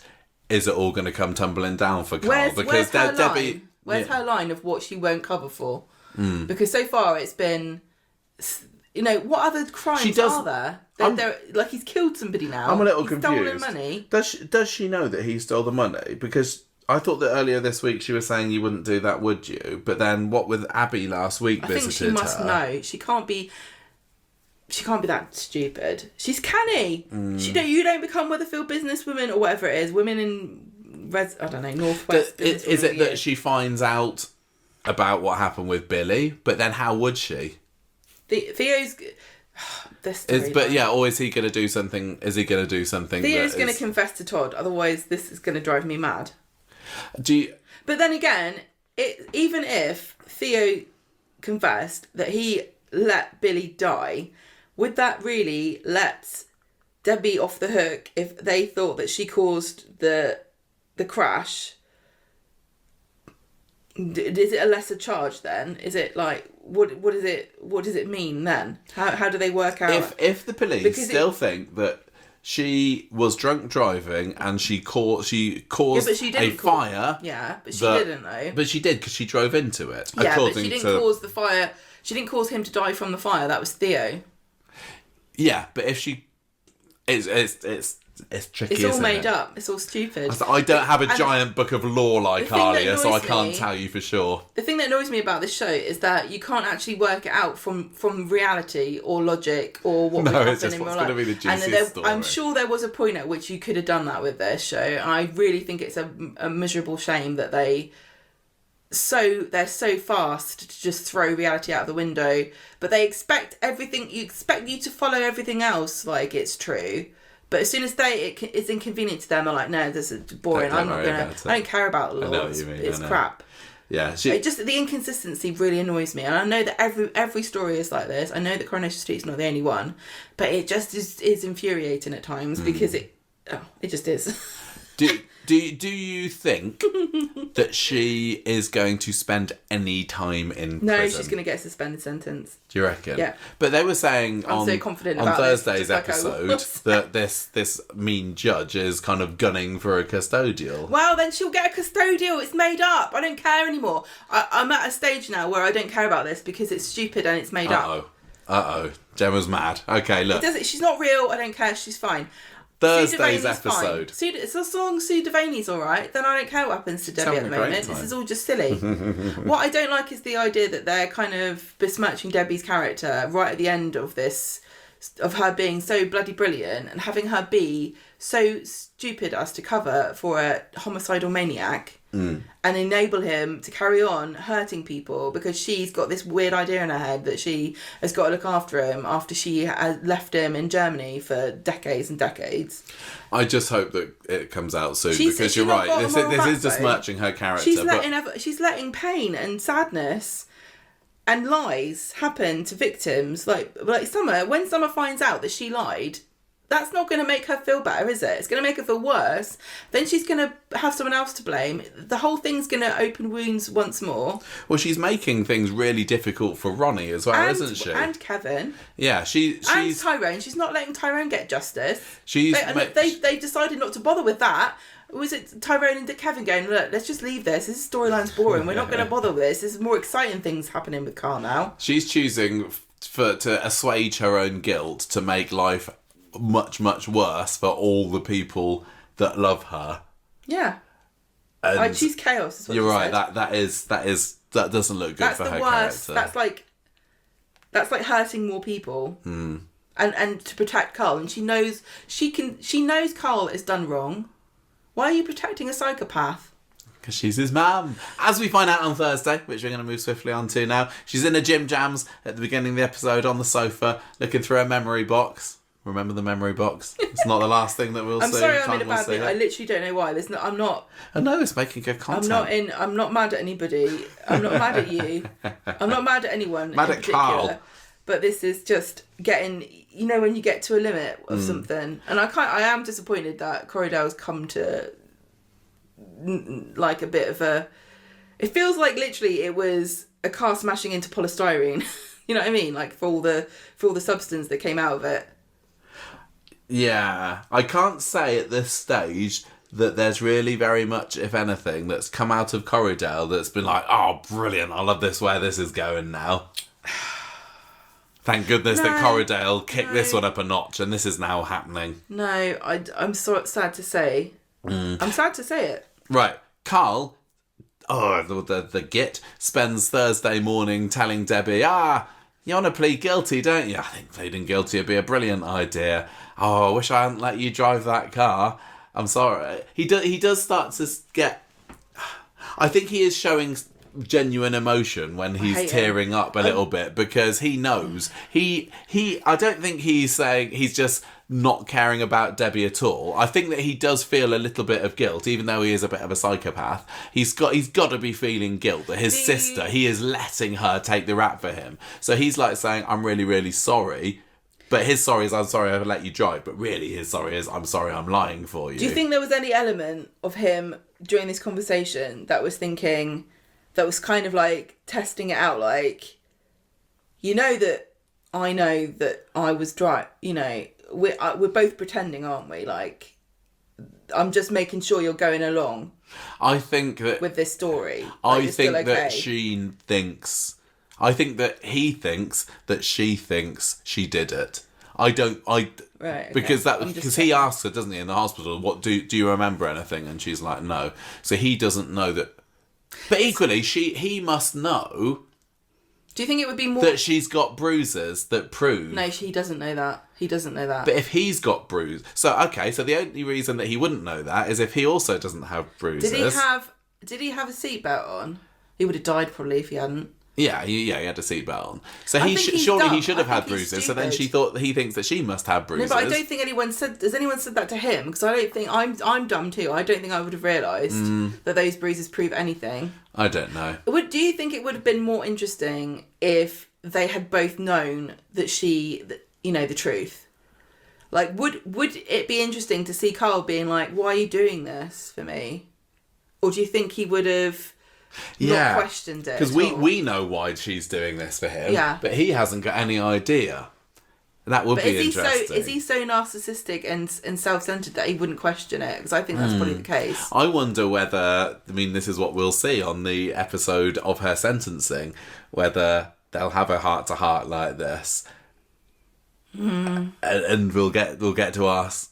is it all going to come tumbling down for Carl? Where's her line of what she won't cover for? Because so far it's been, what other crimes are there? They're like, he's killed somebody now. I'm a little confused. Stolen money. Does she know that he stole the money? Because I thought that earlier this week she was saying you wouldn't do that, would you? But then what with Abby last week visited her? I think she must know. She can't be that stupid. She's canny. You don't become Weatherfield businesswomen or whatever it is. Women in I don't know, Northwest. Is it that she finds out about what happened with Billy? But then how would she? Theo's. Or is he going to do something? Is he going to do something? Theo's going to confess to Todd. Otherwise, this is going to drive me mad. But then again, even if Theo confessed that he let Billy die, would that really let Debbie off the hook if they thought that she caused the crash? Is it a lesser charge then? Is it like what does it mean then? How do they work out? If the police think that she was drunk driving and she caused a fire. Yeah, but she didn't though. But she did, because she drove into it. Yeah, but she didn't cause the fire. She didn't cause him to die from the fire. That was Theo. Yeah, but if she, it's tricky. It's all made up. It's all stupid. I don't have a giant book of law like Alia, so I can't tell you for sure. The thing that annoys me about this show is that you can't actually work it out from reality or logic or what would happen in real life. Be the juicy story. I'm sure there was a point at which you could have done that with this show, and I really think it's a miserable shame that they're so fast to just throw reality out the window, but they expect everything. You expect you to follow everything else like it's true. But as soon as it's inconvenient to them, they're like, no, this is boring. I don't care about the law. It's crap. Yeah, the inconsistency really annoys me, and I know that every story is like this. I know that Coronation Street's not the only one, but it just is infuriating at times because it just is. Do you think that she is going to spend any time in prison? No, she's going to get a suspended sentence. Do you reckon? Yeah. But they were saying on Thursday's episode that this mean judge is kind of gunning for a custodial. Well, then she'll get a custodial. It's made up. I don't care anymore. I'm at a stage now where I don't care about this because it's stupid and it's made up. Gemma's mad. Okay, look. She's not real. I don't care. She's fine. Thursday's episode. It's as long as Sue Devaney's alright, then I don't care what happens to Debbie at the moment. This is all just silly. What I don't like is the idea that they're kind of besmirching Debbie's character right at the end of this, of her being so bloody brilliant and having her be so stupid as to cover for a homicidal maniac and enable him to carry on hurting people because she's got this weird idea in her head that she has got to look after him after she has left him in Germany for decades and decades. I just hope that it comes out soon because you're right. This is just besmirching her character. She's letting pain and sadness and lies happen to victims. Like Summer, when Summer finds out that she lied, that's not going to make her feel better, is it? It's going to make her feel worse. Then she's going to have someone else to blame. The whole thing's going to open wounds once more. Well, she's making things really difficult for Ronnie as well, isn't she? And Kevin. Yeah, she's... And Tyrone. She's not letting Tyrone get justice. They decided not to bother with that. Was it Tyrone and Kevin going, look, let's just leave this. This storyline's boring. We're not going to bother with this. There's more exciting things happening with Carl now. She's choosing to assuage her own guilt to make life much, much worse for all the people that love her. Yeah. I choose chaos. Is what you're right. That doesn't look good for her character. That's like hurting more people. And to protect Carl, and she knows Carl has done wrong. Why are you protecting a psychopath? Because she's his mum. As we find out on Thursday, which we're going to move swiftly on to now, she's in a Jim Jams at the beginning of the episode on the sofa, looking through her memory box. Remember the memory box? It's not the last thing that we'll see. I'm sorry I'm in a bad mood. I literally don't know why. I'm not... I know, it's making good content. I'm not mad at anybody. I'm not mad at you. I'm not mad at anyone mad at Carl. But this is just getting... You know when you get to a limit of something. And I am disappointed that Corridor's come to... like a bit of a... It feels like literally it was a car smashing into polystyrene. You know what I mean? Like for all the substance that came out of it. Yeah, I can't say at this stage that there's really very much, if anything, that's come out of Corridor that's been like, oh, brilliant, I love this, where this is going now. Thank goodness that Corridor kicked this one up a notch and this is now happening. No, I'm so sad to say. I'm sad to say it. Right, Carl, the git, spends Thursday morning telling Debbie, you want to plead guilty, don't you? I think pleading guilty would be a brilliant idea. Oh, I wish I hadn't let you drive that car. I'm sorry. He does start to get... I think he is showing genuine emotion when he's tearing up a little bit because he knows. I don't think he's saying he's just not caring about Debbie at all. I think that he does feel a little bit of guilt, even though he is a bit of a psychopath. He's got to be feeling guilt that his sister, he is letting her take the rap for him. So he's like saying, I'm really, really sorry. But his sorry is, I'm sorry I let you drive. But really his sorry is, I'm sorry I'm lying for you. Do you think there was any element of him during this conversation that was thinking, that was kind of like testing it out, like, you know that I was dry, you know, we're both pretending, aren't we? Like, I'm just making sure you're going along. I think that with this story, I think that she thinks. I think that he thinks that she thinks she did it. Right, okay. Because he asks her, doesn't he, in the hospital, what do you remember anything? And she's like, no. So he doesn't know that. But equally, he must know. Do you think it would be more that she's got bruises that prove? No, he doesn't know that. He doesn't know that. But if he's got bruises, so the only reason that he wouldn't know that is if he also doesn't have bruises. Did he have a seatbelt on? He would have died probably if he hadn't. Yeah, he had a seatbelt on. So I he think he's surely dumb. he should have I had think he's bruises. So then stupid. he thinks that she must have bruises. No, but I don't think has anyone said that to him? Because I don't think I'm dumb too. I don't think I would have realised that those bruises prove anything. I don't know. Do you think it would have been more interesting if they had both known that the truth? Like, would it be interesting to see Carl being like, "Why are you doing this for me?" Or do you think he would have not questioned it? Because we know why she's doing this for him. Yeah. But he hasn't got any idea. That would be interesting. Is he so narcissistic and self-centered that he wouldn't question it? Because I think that's probably the case. I wonder whether, this is what we'll see on the episode of her sentencing, whether they'll have a heart-to-heart like this. And we'll get to ask,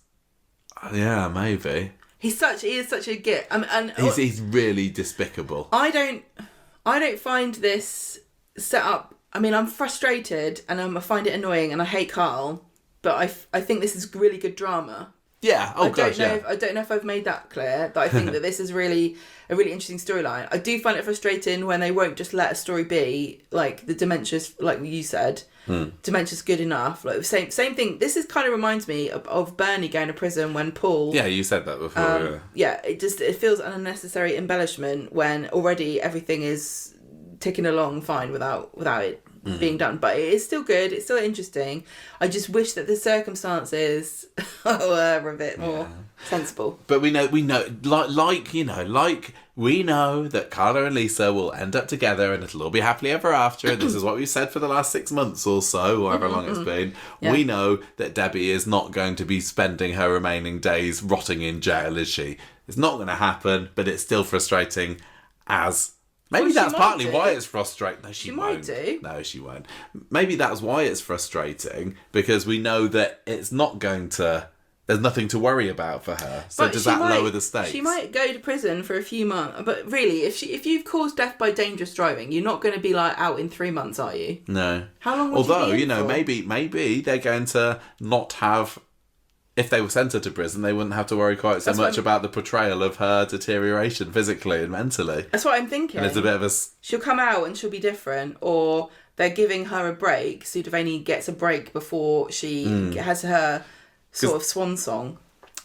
yeah, maybe. He is such a git. He's really despicable. I don't find this set up. I'm frustrated and I find it annoying and I hate Carl, but I think this is really good drama. Yeah. I don't know if I've made that clear, that I think that this is really a really interesting storyline. I do find it frustrating when they won't just let a story be, like the dementia's, like you said, dementia's good enough. Like same thing. This kind of reminds me of Bernie going to prison when Paul. Yeah, you said that before. It feels an unnecessary embellishment when already everything is ticking along fine without it being done. But it is still good. It's still interesting. I just wish that the circumstances were a bit more sensible. But we know, like we know that Carla and Lisa will end up together and it'll all be happily ever after. And this is what we've said for the last 6 months or so, however long it's been. Yeah. We know that Debbie is not going to be spending her remaining days rotting in jail, is she? It's not going to happen, but it's still frustrating as... Maybe that's partly why it's frustrating. No, she won't. Might do. No, she won't. Maybe that's why it's frustrating, because we know that it's not going to... There's nothing to worry about for her. So does that lower the stakes? She might go to prison for a few months. But really, if you've caused death by dangerous driving, you're not going to be out in 3 months, are you? No. How long would you be in for? maybe they're going to not have... If they were sent her to prison, they wouldn't have to worry quite so much about the portrayal of her deterioration physically and mentally. That's what I'm thinking. And it's a bit of a... She'll come out and she'll be different, or they're giving her a break. Sudavani gets a break before she has her sort of swan song.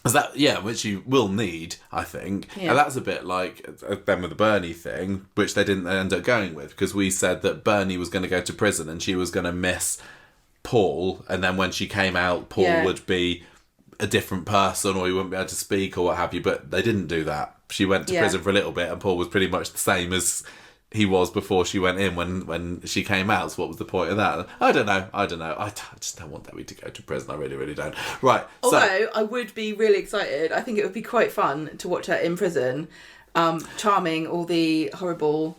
Which you will need, I think. Yeah. And that's a bit like them with the Bernie thing, which they didn't end up going with, because we said that Bernie was going to go to prison and she was going to miss Paul, and then when she came out, Paul would be a different person, or he wouldn't be able to speak or what have you, but they didn't do that. She went to prison for a little bit and Paul was pretty much the same as he was before she went in when she came out. So what was the point of that? I don't know. I just don't want Debbie to go to prison. I really, really don't. Right. Although I would be really excited. I think it would be quite fun to watch her in prison, charming all the horrible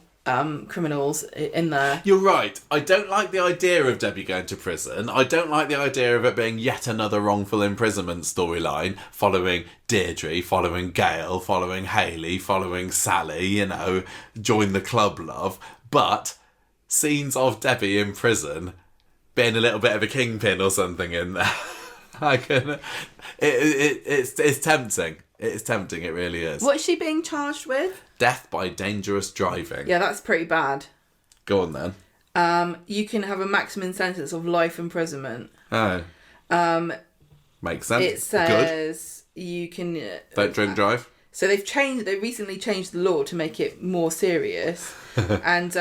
criminals in there. You're right. I don't like the idea of Debbie going to prison. I don't like the idea of it being yet another wrongful imprisonment storyline following Deirdre, following Gail, following Hayley, following Sally, join the club love. But scenes of Debbie in prison being a little bit of a kingpin or something in there. It's tempting. It's tempting, it really is. What is she being charged with? Death by dangerous driving. Yeah, that's pretty bad. Go on then. You can have a maximum sentence of life imprisonment. Oh. Makes sense. It says you can... Don't drink drive. So they recently changed the law to make it more serious. And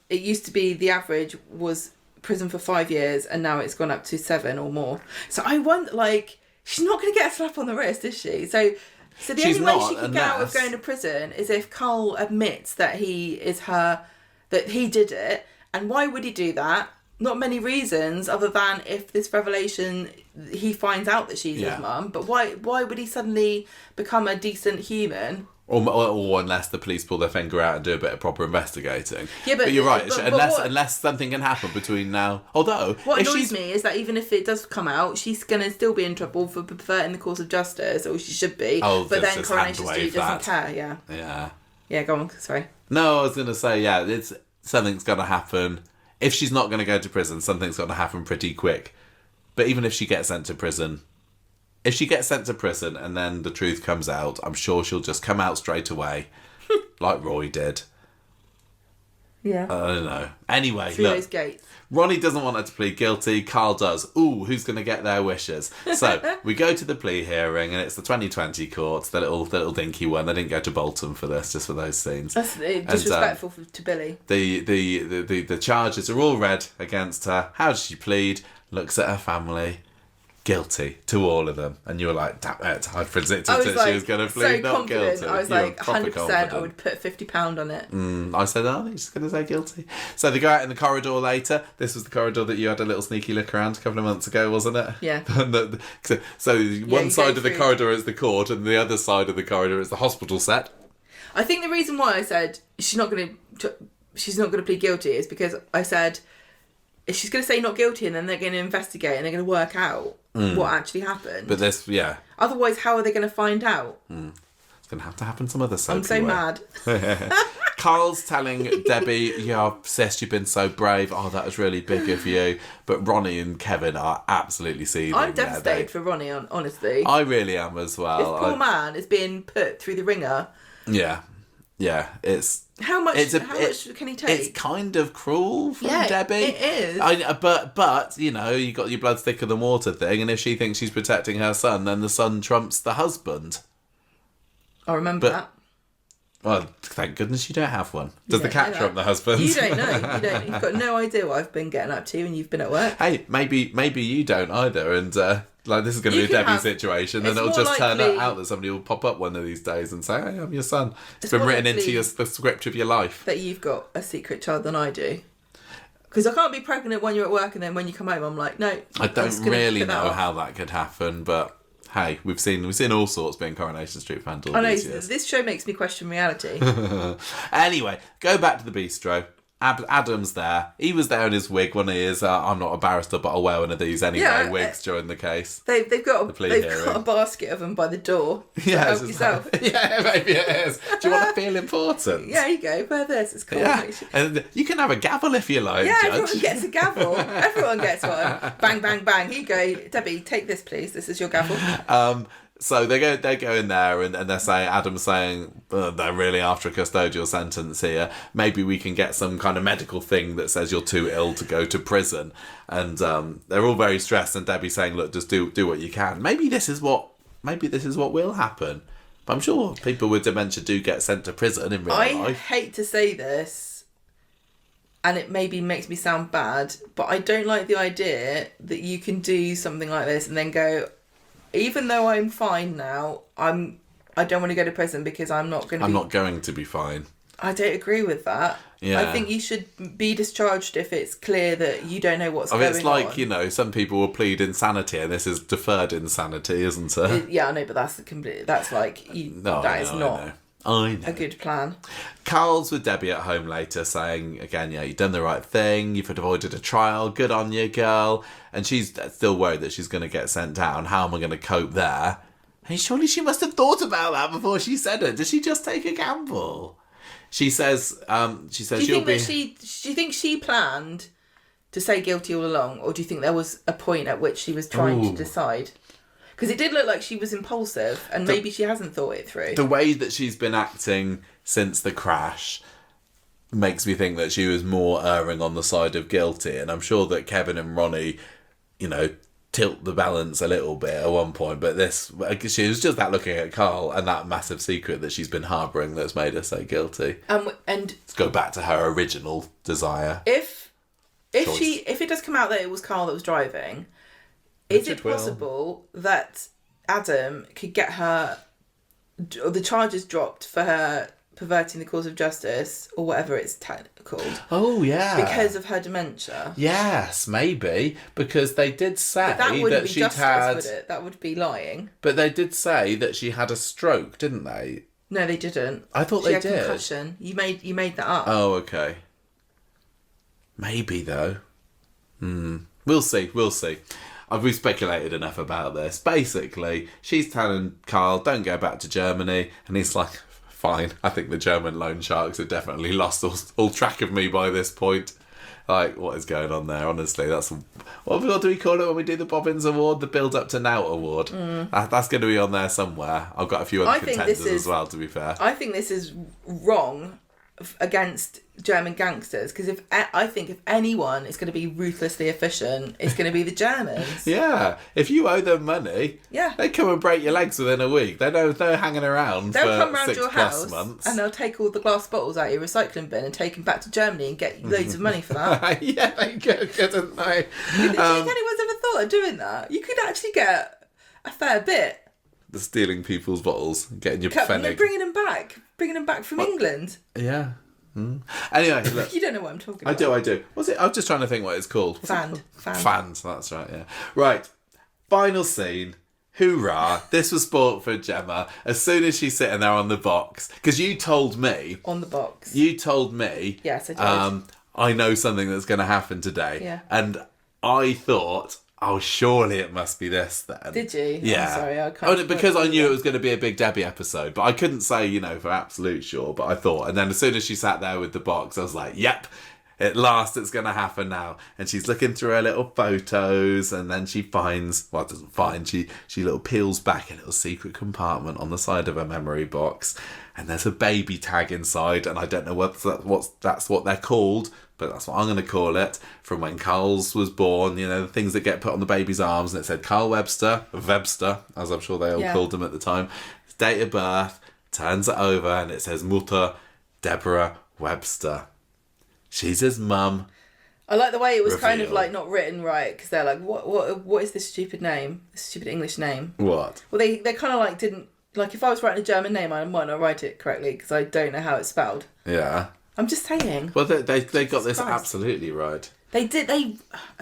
it used to be the average was prison for 5 years, and now it's gone up to 7 or more. So I wonder, she's not going to get a slap on the wrist, is she? So the only way she can get out of going to prison is if Carl admits that that he did it. And why would he do that? Not many reasons other than if this revelation, he finds out that she's his mum. But why would he suddenly become a decent human? Or unless the police pull their finger out and do a bit of proper investigating. Yeah, but you're right. Unless something can happen between now. Although, what annoys me is that even if it does come out, she's going to still be in trouble for perverting the course of justice, or she should be. Oh, but then Coronation Street doesn't care. Yeah. Yeah. Yeah. Go on. Sorry. No, I was going to say it's something's going to happen. If she's not going to go to prison, something's going to happen pretty quick. But even if she gets sent to prison. If she gets sent to prison and then the truth comes out, I'm sure she'll just come out straight away, like Roy did. Yeah. I don't know. Anyway, Through those gates. Ronnie doesn't want her to plead guilty. Carl does. Ooh, who's going to get their wishes? So we go to the plea hearing, and it's the 2020 court, the little dinky one. They didn't go to Bolton for this, just for those scenes. That's disrespectful to Billy. The charges are all read against her. How does she plead? Looks at her family. Guilty to all of them. And you were like, damn it, I predicted that she was going to plead not guilty. I was like, 100%, I would put £50 on it. I said, I think she's going to say guilty. So they go out in the corridor later. This was the corridor that you had a little sneaky look around a couple of months ago, wasn't it? Yeah. So one side of the corridor is the court, and the other side of the corridor is the hospital set. I think the reason why I said she's not going to plead guilty is because I said, if she's going to say not guilty and then they're going to investigate and they're going to work out what actually happened. But this, yeah. Otherwise, how are they going to find out? It's going to have to happen some other I'm so mad. Carl's telling Debbie, yeah, I'm obsessed, you've been so brave. Oh, that was really big of you. But Ronnie and Kevin are absolutely seething. I'm devastated for Ronnie, honestly. I really am as well. This poor man is being put through the ringer. Yeah. Yeah, it's... How much can he take? It's kind of cruel from Debbie. It is. But you know, you got your blood's thicker than water thing, and if she thinks she's protecting her son, then the son trumps the husband. I remember that. Well, thank goodness you don't have one. Does the cat trump the husband? You don't know. You've got no idea what I've been getting up to when you've been at work. Hey, maybe you don't either, and this is going to be a Debbie situation, and it'll just turn out that somebody will pop up one of these days and say, "Hey, I'm your son." It's been written into the script of your life. That you've got a secret child than I do. Because I can't be pregnant when you're at work, and then when you come home, I'm like, no. I don't really know how that could happen, but. Hey, we've seen all sorts being Coronation Street fans all these years. This show makes me question reality. Anyway, go back to the bistro. Adam's there. He was there in his wig. One of his, I'm not a barrister, but I'll wear one of these anyway, wigs during the case. They've got a basket of them by the door. Yeah, help yourself. Yeah, maybe it is. Do you want to feel important? Yeah, you go. Wear this. It's cool. Yeah. And you can have a gavel if you like, yeah, Judge. Everyone gets a gavel. Everyone gets one. Bang, bang, bang. Here you go. Debbie, take this, please. This is your gavel. So they go in there and they're saying, Adam's saying, they're really after a custodial sentence here. Maybe we can get some kind of medical thing that says you're too ill to go to prison. And they're all very stressed. And Debbie's saying, look, just do what you can. Maybe this is what will happen. But I'm sure people with dementia do get sent to prison in real life. I hate to say this, and it maybe makes me sound bad, but I don't like the idea that you can do something like this and then go, even though I'm fine now, I don't want to go to prison because I'm not going to be fine. I don't agree with that. Yeah. I think you should be discharged if it's clear that you don't know what's going on. It's like, some people will plead insanity, and this is deferred insanity, isn't it? Yeah, I know, but that's not a good plan. Carl's with Debbie at home later saying, again, yeah, you've done the right thing, you've avoided a trial, good on you, girl. And she's still worried that she's going to get sent down. How am I going to cope there? And surely she must have thought about that before she said it. Did she just take a gamble? She says, do you think she planned to say guilty all along, or do you think there was a point at which she was trying to decide? Because it did look like she was impulsive, and maybe she hasn't thought it through. The way that she's been acting since the crash makes me think that she was more erring on the side of guilty, and I'm sure that Kevin and Ronnie, tilt the balance a little bit at one point, but she was just that looking at Carl and that massive secret that she's been harbouring that's made her so guilty. And let's go back to her original desire. If it does come out that it was Carl that was driving, is it possible that Adam could get her, or the charges dropped for her perverting the course of justice, or whatever it's called? Oh, yeah. Because of her dementia. Yes, maybe. Because they did say that wouldn't be she'd justice, had... would it? That would be lying. But they did say that she had a stroke, didn't they? No, they didn't. I thought she they had did. Concussion. You made that up. Oh, okay. Maybe, though. We'll see. We've speculated enough about this. Basically, she's telling Carl, don't go back to Germany. And he's like, fine. I think the German loan sharks have definitely lost all track of me by this point. Like, what is going on there? Honestly, that's... What do we call it when we do the Bobbins Award? The Build Up to Now Award. That's going to be on there somewhere. I've got a few other contenders as well, to be fair. I think this is wrong against German gangsters, because I think if anyone is going to be ruthlessly efficient, it's going to be the Germans. Yeah, if you owe them money, yeah, they come and break your legs within a week. They're hanging around. They'll for come round 6 your house months. and they'll take all the glass bottles out of your recycling bin and take them back to Germany and get loads of money for that. Yeah, they could, couldn't they? Do you think anyone's ever thought of doing that? You could actually get a fair bit. The stealing people's bottles, getting your pfennig. Bringing them back from England. Yeah. Anyway, look. You don't know what I'm talking about. I do. What's it? I'm just trying to think what it's called. Fans. That's right, yeah. Right. Final scene. Hoorah. This was sport for Gemma. As soon as she's sitting there on the box. Because you told me... On the box. You told me... Yes, I did. I know something that's going to happen today. Yeah. And I thought... Oh, surely it must be this then. Did you? Yeah. I'm sorry, I can't. Because I knew it was going to be a Big Debbie episode, but I couldn't say, for absolute sure, but I thought. And then as soon as she sat there with the box, I was like, yep, at last it's going to happen now. And she's looking through her little photos, and then she finds, well, doesn't find, she little peels back a little secret compartment on the side of her memory box, and there's a baby tag inside, and I don't know that's what they're called, but that's what I'm going to call it, from when Carl's was born, the things that get put on the baby's arms, and it said Carl Webster, as I'm sure they all called him at the time, his date of birth, turns it over, and it says Mutter Deborah Webster. She's his mum. I like the way it was kind of like not written right, because they're like, what is this stupid name? This stupid English name? What? Well, they kind of like didn't, like if I was writing a German name, I might not write it correctly, because I don't know how it's spelled. Yeah. I'm just saying. Well, they got this absolutely right. They did.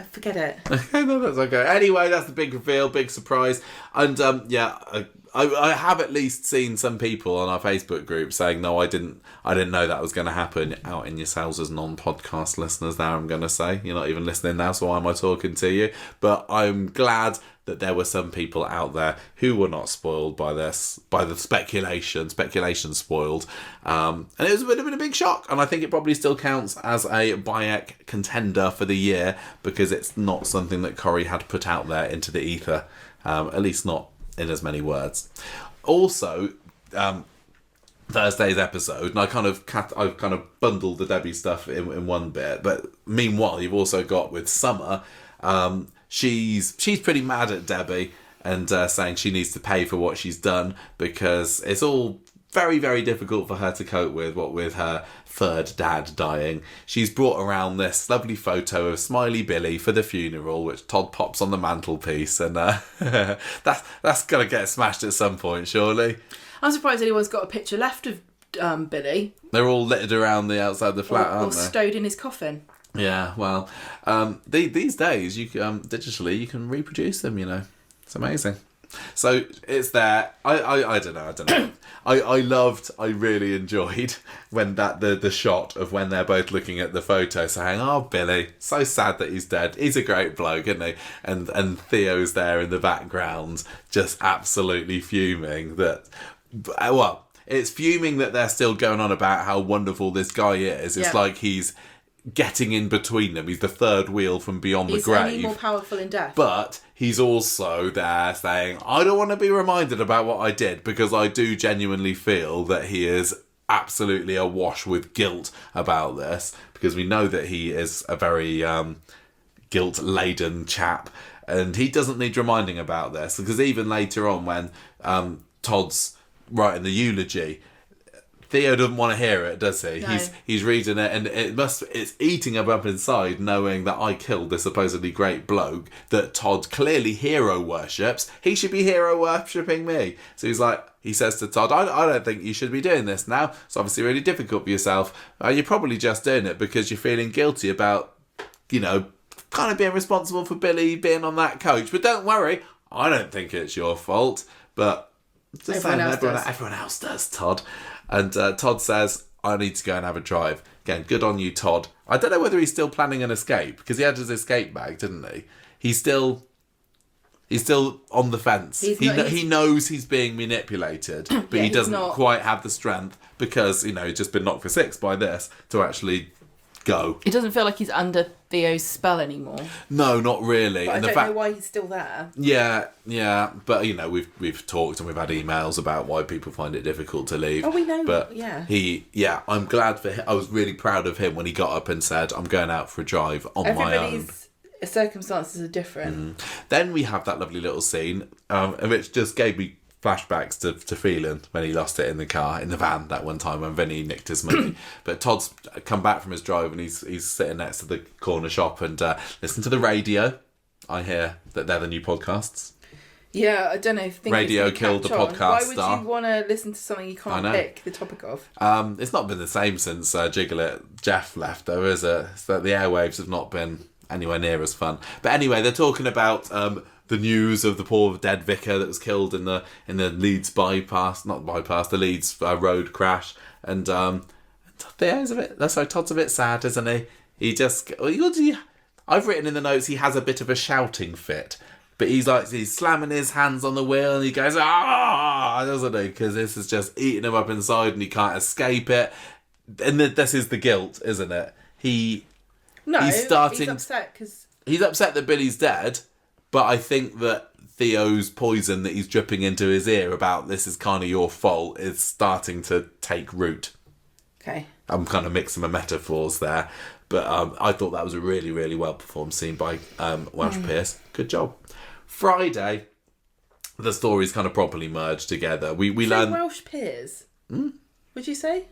Forget it. No, that's okay. Anyway, that's the big reveal, big surprise. And I have at least seen some people on our Facebook group saying, no, I didn't know that was going to happen. Out in yourselves as non-podcast listeners now, I'm going to say. You're not even listening now, so why am I talking to you? But I'm glad that there were some people out there who were not spoiled by this, by the speculation spoiled. And it was a bit of a big shock, and I think it probably still counts as a Bayek contender for the year, because it's not something that Corrie had put out there into the ether, at least not in as many words. Also, Thursday's episode, and I've kind of bundled the Debbie stuff in one bit, but meanwhile you've also got with Summer, she's pretty mad at Debbie and saying she needs to pay for what she's done, because it's all very, very difficult for her to cope with her third dad dying. She's brought around this lovely photo of Smiley Billy for the funeral, which Todd pops on the mantelpiece, and that's gonna get smashed at some point, surely. I'm surprised anyone's got a picture left of Billy. They're all littered around the outside the flat, aren't they? Or stowed in his coffin. Yeah, well, these days you can, digitally you can reproduce them. It's amazing. So it's there. I don't know. I really enjoyed when the shot of when they're both looking at the photo saying, "Oh, Billy, so sad that he's dead. He's a great bloke, isn't he?" And Theo's there in the background, just absolutely fuming that. Well, it's fuming that they're still going on about how wonderful this guy is. It's like he's getting in between them. He's the third wheel from beyond the grave. He's only more powerful in death. But he's also there saying, I don't want to be reminded about what I did, because I do genuinely feel that he is absolutely awash with guilt about this, because we know that he is a very guilt-laden chap, and he doesn't need reminding about this, because even later on when Todd's writing the eulogy, Theo doesn't want to hear it, does he? No. He's reading it, and it's eating him up inside, knowing that I killed this supposedly great bloke that Todd clearly hero worships. He should be hero worshipping me. So he says to Todd, I don't think you should be doing this now. It's obviously really difficult for yourself. You're probably just doing it because you're feeling guilty about, kind of being responsible for Billy being on that coach. But don't worry, I don't think it's your fault. But just everyone else does, Todd. And Todd says, I need to go and have a drive. Again, good on you, Todd. I don't know whether he's still planning an escape, because he had his escape bag, didn't he? He's still on the fence. He knows he's being manipulated, but he doesn't quite have the strength, because, he's just been knocked for six by this, to actually go. It doesn't feel like he's under Theo's spell anymore. No, not really. But and I don't know why he's still there. Yeah. But, we've talked and we've had emails about why people find it difficult to leave. Oh, we know. But I'm glad for him. I was really proud of him when he got up and said, I'm going out for a drive on my own. Everybody's circumstances are different. Then we have that lovely little scene, which just gave me flashbacks to Phelan when he lost it in the van that one time when Vinny nicked his money. But Todd's come back from his drive and he's sitting next to the corner shop and listen to the radio. I hear that they're the new podcasts. Yeah, I don't know. Radio killed the podcast star. Why would you want to listen to something you can't pick the topic of? It's not been the same since Jiggle It Jeff left, though, is it? So the airwaves have not been anywhere near as fun. But anyway, they're talking about the news of the poor dead vicar that was killed in the Leeds the Leeds road crash, and Todd's a bit sad, isn't he? I've written in the notes he has a bit of a shouting fit, but he's slamming his hands on the wheel and he goes doesn't he? Because this is just eating him up inside and he can't escape it, and this is the guilt, isn't it? He's upset because he's upset that Billy's dead, but I think that Theo's poison that he's dripping into his ear about this is kind of your fault is starting to take root. Okay. I'm kind of mixing my metaphors there, but I thought that was a really, really well performed scene by Welsh Pierce. Good job. Friday, the stories kind of properly merged together. We learn Welsh Pierce. Would you say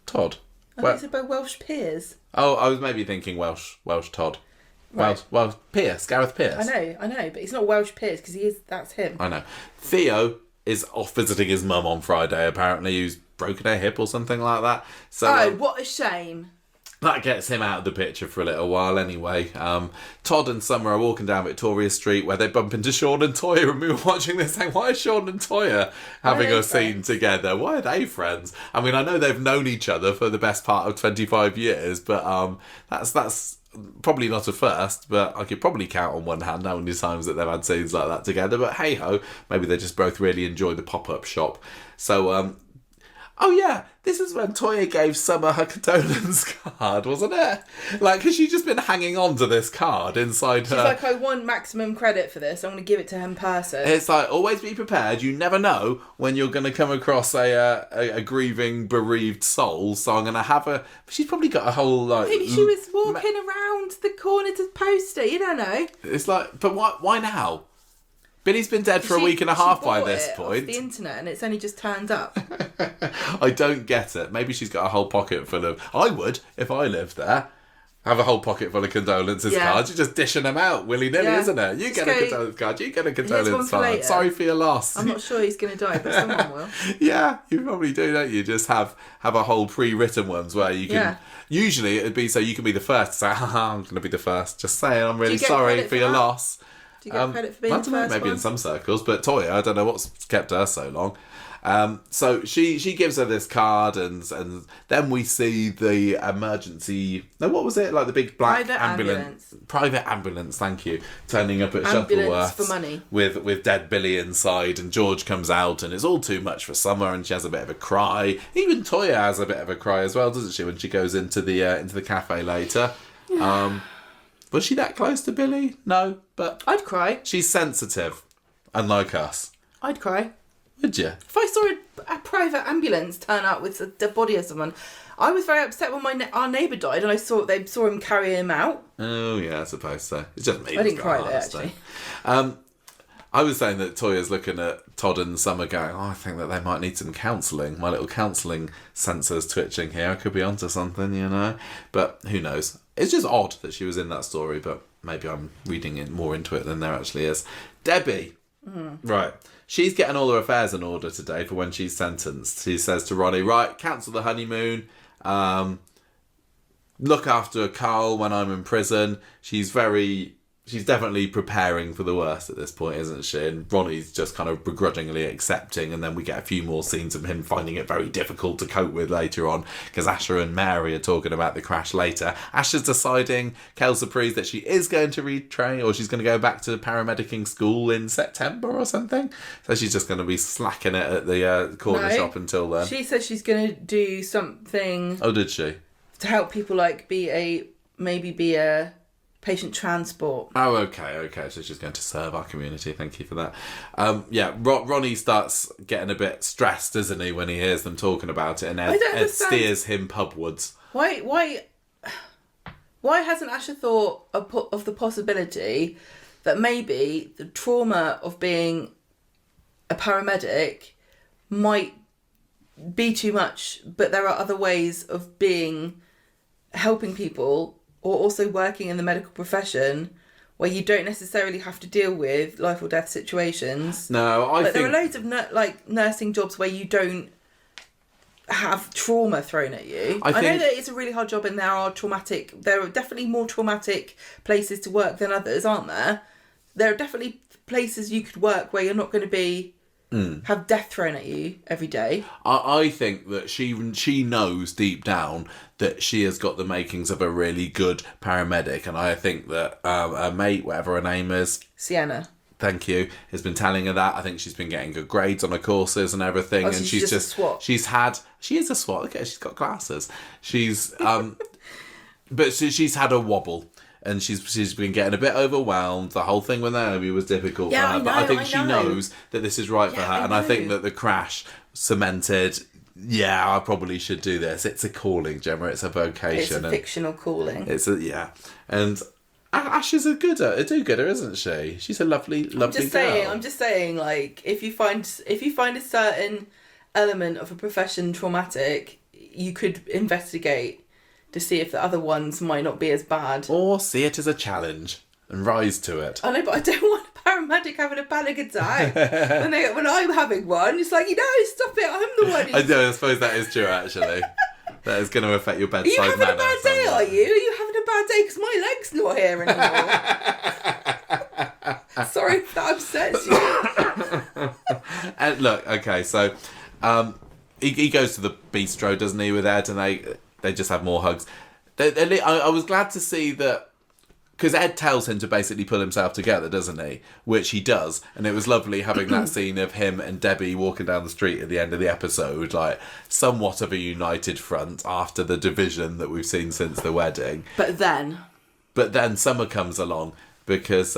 Todd? I think it's about Welsh Pierce. Oh, I was maybe thinking Welsh Todd. Right. Welsh Pierce, Gareth Pierce. I know, but he's not Welsh Pierce because that's him. I know. Theo is off visiting his mum on Friday, apparently, who's broken her hip or something like that. So, what a shame. That gets him out of the picture for a little while anyway. Todd and Summer are walking down Victoria Street where they bump into Sean and Toya, and we were watching this saying, why is Sean and Toya having a scene together? Why are they friends? I mean, I know they've known each other for the best part of 25 years, but that's probably not a first, but I could probably count on one hand how many times that they've had scenes like that together. But hey-ho, maybe they just both really enjoy the pop-up shop. So, this is when Toya gave Summer her condolence card, wasn't it? Because she'd just been hanging on to this card inside her. She's like, I want maximum credit for this. I'm going to give it to him in person. It's like, always be prepared. You never know when you're going to come across a grieving, bereaved soul. So I'm going to have a... She's probably got a whole, Maybe she was walking around the corner to post it. You don't know. It's like, but why now? Billy's been dead for a week and a half by this point. Off the internet, and it's only just turned up. I don't get it. Maybe she's got a whole pocket full of... I would, if I lived there, have a whole pocket full of condolences cards. You're just dishing them out willy-nilly, isn't it? You get a condolence card, you get a condolence card. Sorry for your loss. I'm not sure he's going to die, but someone will. Yeah, you probably do, don't you? Just have a whole pre-written ones where you can... Yeah. Usually it'd be so you can be the first to say, I'm going to be the first. Just saying, I'm really sorry for your loss. Do you get credit for being the first one? Maybe in some circles, but Toya, I don't know what's kept her so long. So she gives her this card, and then we see the emergency... No, what was it? Like the big black ambulance. Private ambulance, thank you. Turning up at ambulance Shuttleworth for money. With dead Billy inside, and George comes out, and it's all too much for Summer, and she has a bit of a cry. Even Toya has a bit of a cry as well, doesn't she, when she goes into the cafe later. Was she that close to Billy? No, but... I'd cry. She's sensitive, unlike us. I'd cry. Would you? If I saw a private ambulance turn up with the body of someone, I was very upset when our neighbour died and they saw him carry him out. Oh, yeah, I suppose so. It's just me. I didn't cry there, actually. I was saying that Toya's looking at Todd and Summer going, I think that they might need some counselling. My little counselling sensor's twitching here. I could be onto something, you know. But who knows? It's just odd that she was in that story, but maybe I'm reading it more into it than there actually is. Debbie. Right. She's getting all her affairs in order today for when she's sentenced. She says to Ronnie, right, cancel the honeymoon. Look after Carl when I'm in prison. She's definitely preparing for the worst at this point, isn't she? And Ronnie's just kind of begrudgingly accepting, and then we get a few more scenes of him finding it very difficult to cope with later on, because Asher and Mary are talking about the crash later. Asher's deciding, Kel Surprise, that she is going to retrain, or she's going to go back to paramedicing school in September or something. So she's just going to be slacking it at the corner shop until then. She says she's going to do something... Oh, did she? to help people like be a patient transport. Oh, okay. So she's going to serve our community. Thank you for that. Ronnie starts getting a bit stressed, isn't he, when he hears them talking about it, and Ed steers him pubwards. Why hasn't Asher thought of the possibility that maybe the trauma of being a paramedic might be too much, but there are other ways of helping people, or also working in the medical profession where you don't necessarily have to deal with life or death situations. No, I think... there are loads of nursing jobs where you don't have trauma thrown at you. I know that it's a really hard job, and there are definitely more traumatic places to work than others, aren't there? There are definitely places you could work where you're not going to have death thrown at you every day. I think that she knows deep down that she has got the makings of a really good paramedic, and I think that her mate, whatever her name is, Sienna, thank you, has been telling her that. I think she's been getting good grades on her courses and everything, and she's just a SWAT. She is a SWAT. Okay, she's got glasses. She's but she's had a wobble. And she's been getting a bit overwhelmed. The whole thing with Naomi was difficult for her. But I think she knows that this is right for her. And I think that the crash cemented, I probably should do this. It's a calling, Gemma. It's a vocation. It's a fictional calling. And Ash is a do-gooder, isn't she? She's a lovely girl. I'm just saying, like, if you find a certain element of a profession traumatic, you could investigate to see if the other ones might not be as bad. Or see it as a challenge and rise to it. I know, but I don't want a paramedic having a panic attack when I'm having one. It's like, stop it, I'm the one I know, I suppose that is true, actually. That is going to affect your bedside manner. Are you having a bad day, are you? Are you having a bad day? Because my leg's not here anymore. Sorry if that upsets you. And look, okay, so he goes to the bistro, doesn't he, with Ed, and they just have more hugs. I was glad to see that, because Ed tells him to basically pull himself together, doesn't he? Which he does. And it was lovely having that scene of him and Debbie walking down the street at the end of the episode, like somewhat of a united front after the division that we've seen since the wedding. But then Summer comes along, because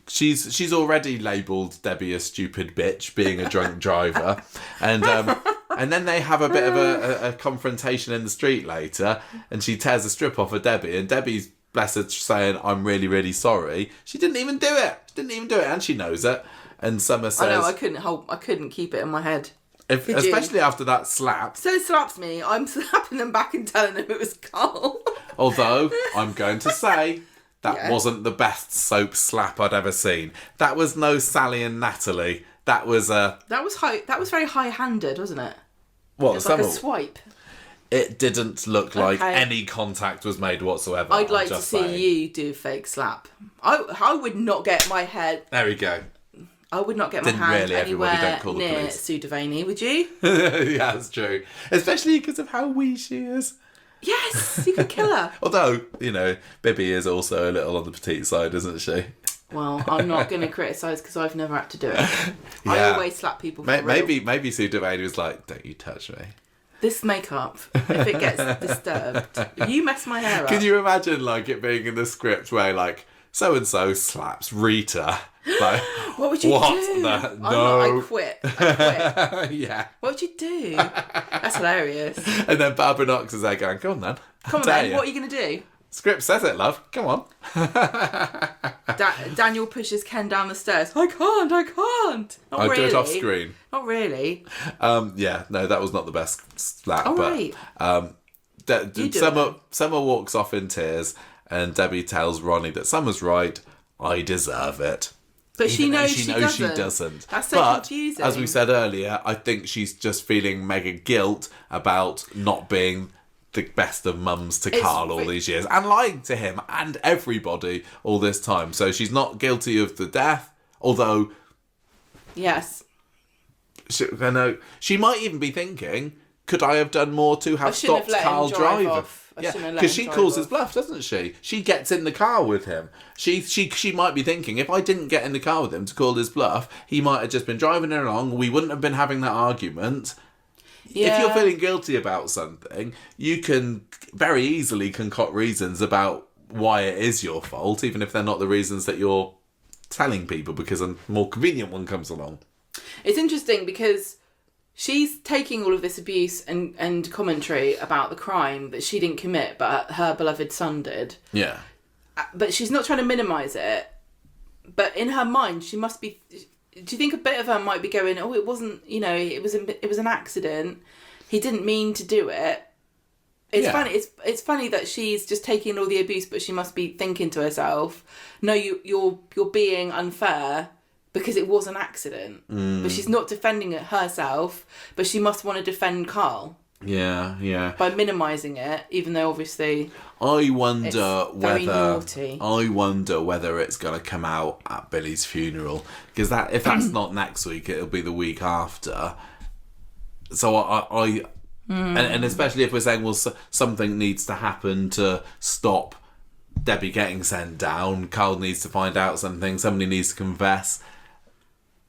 she's already labelled Debbie a stupid bitch, being a drunk driver. And then they have a bit of a confrontation in the street later, and she tears a strip off of Debbie, and Debbie's, bless her, saying, I'm really, really sorry. She didn't even do it, and she knows it. And Summer says... I know, I couldn't keep it in my head. Especially after that slap. So it slaps me, I'm slapping them back and telling them it was Carl. Although, I'm going to say... That wasn't the best soap slap I'd ever seen. That was no Sally and Natalie. That was very high-handed, wasn't it? What? It was like a swipe. It didn't look like any contact was made whatsoever. I'd like to see you do a fake slap. I would not get my head... There we go. I would not get my hand anywhere near Sue Devaney, would you? Yeah, that's true. Especially because of how wee she is. Yes, you could kill her. Although, Bibby is also a little on the petite side, isn't she? Well, I'm not going to criticise because I've never had to do it. Yeah. I always slap people for Maybe Sue Devaney was like, don't you touch me. This makeup, if it gets disturbed, you mess my hair up. Can you imagine, it being in the script where, so-and-so slaps Rita? What would you do? No. I quit. Yeah. What would you do? That's hilarious. And then Barbara Knox is there going, come on then. Come on then, what are you going to do? Script says it, love. Come on. Daniel pushes Ken down the stairs. I can't. I'll do it off screen. Not really. Yeah, no, that was not the best slap. All right. Summer walks off in tears, and Debbie tells Ronnie that Summer's right. I deserve it. But she knows she doesn't. That's so confusing. As we said earlier, I think she's just feeling mega guilt about not being the best of mums to Carl all these years, and lying to him and everybody all this time. So she's not guilty of the death, although... Yes. She might even be thinking, could I have done more to have stopped Carl driving? Yeah, because she calls his bluff, doesn't she? She gets in the car with him. She might be thinking, if I didn't get in the car with him to call his bluff, he might have just been driving her along. We wouldn't have been having that argument. if you're feeling guilty about something, you can very easily concoct reasons about why it is your fault, even if they're not the reasons that you're telling people, because a more convenient one comes along. It's interesting because she's taking all of this abuse and commentary about the crime that she didn't commit, but her beloved son did. Yeah. But she's not trying to minimise it. But in her mind, she must be... Do you think a bit of her might be going, oh, it wasn't, it was an accident. He didn't mean to do it. It's funny. It's funny that she's just taking all the abuse, but she must be thinking to herself, no, you're being unfair because it was an accident. But she's not defending it herself, but she must want to defend Carl. Yeah. By minimising it, even though obviously I wonder very naughty. I wonder whether it's going to come out at Billy's funeral, because if that's not next week, it'll be the week after. So and especially if we're saying, well, something needs to happen to stop Debbie getting sent down. Carl needs to find out something. Somebody needs to confess.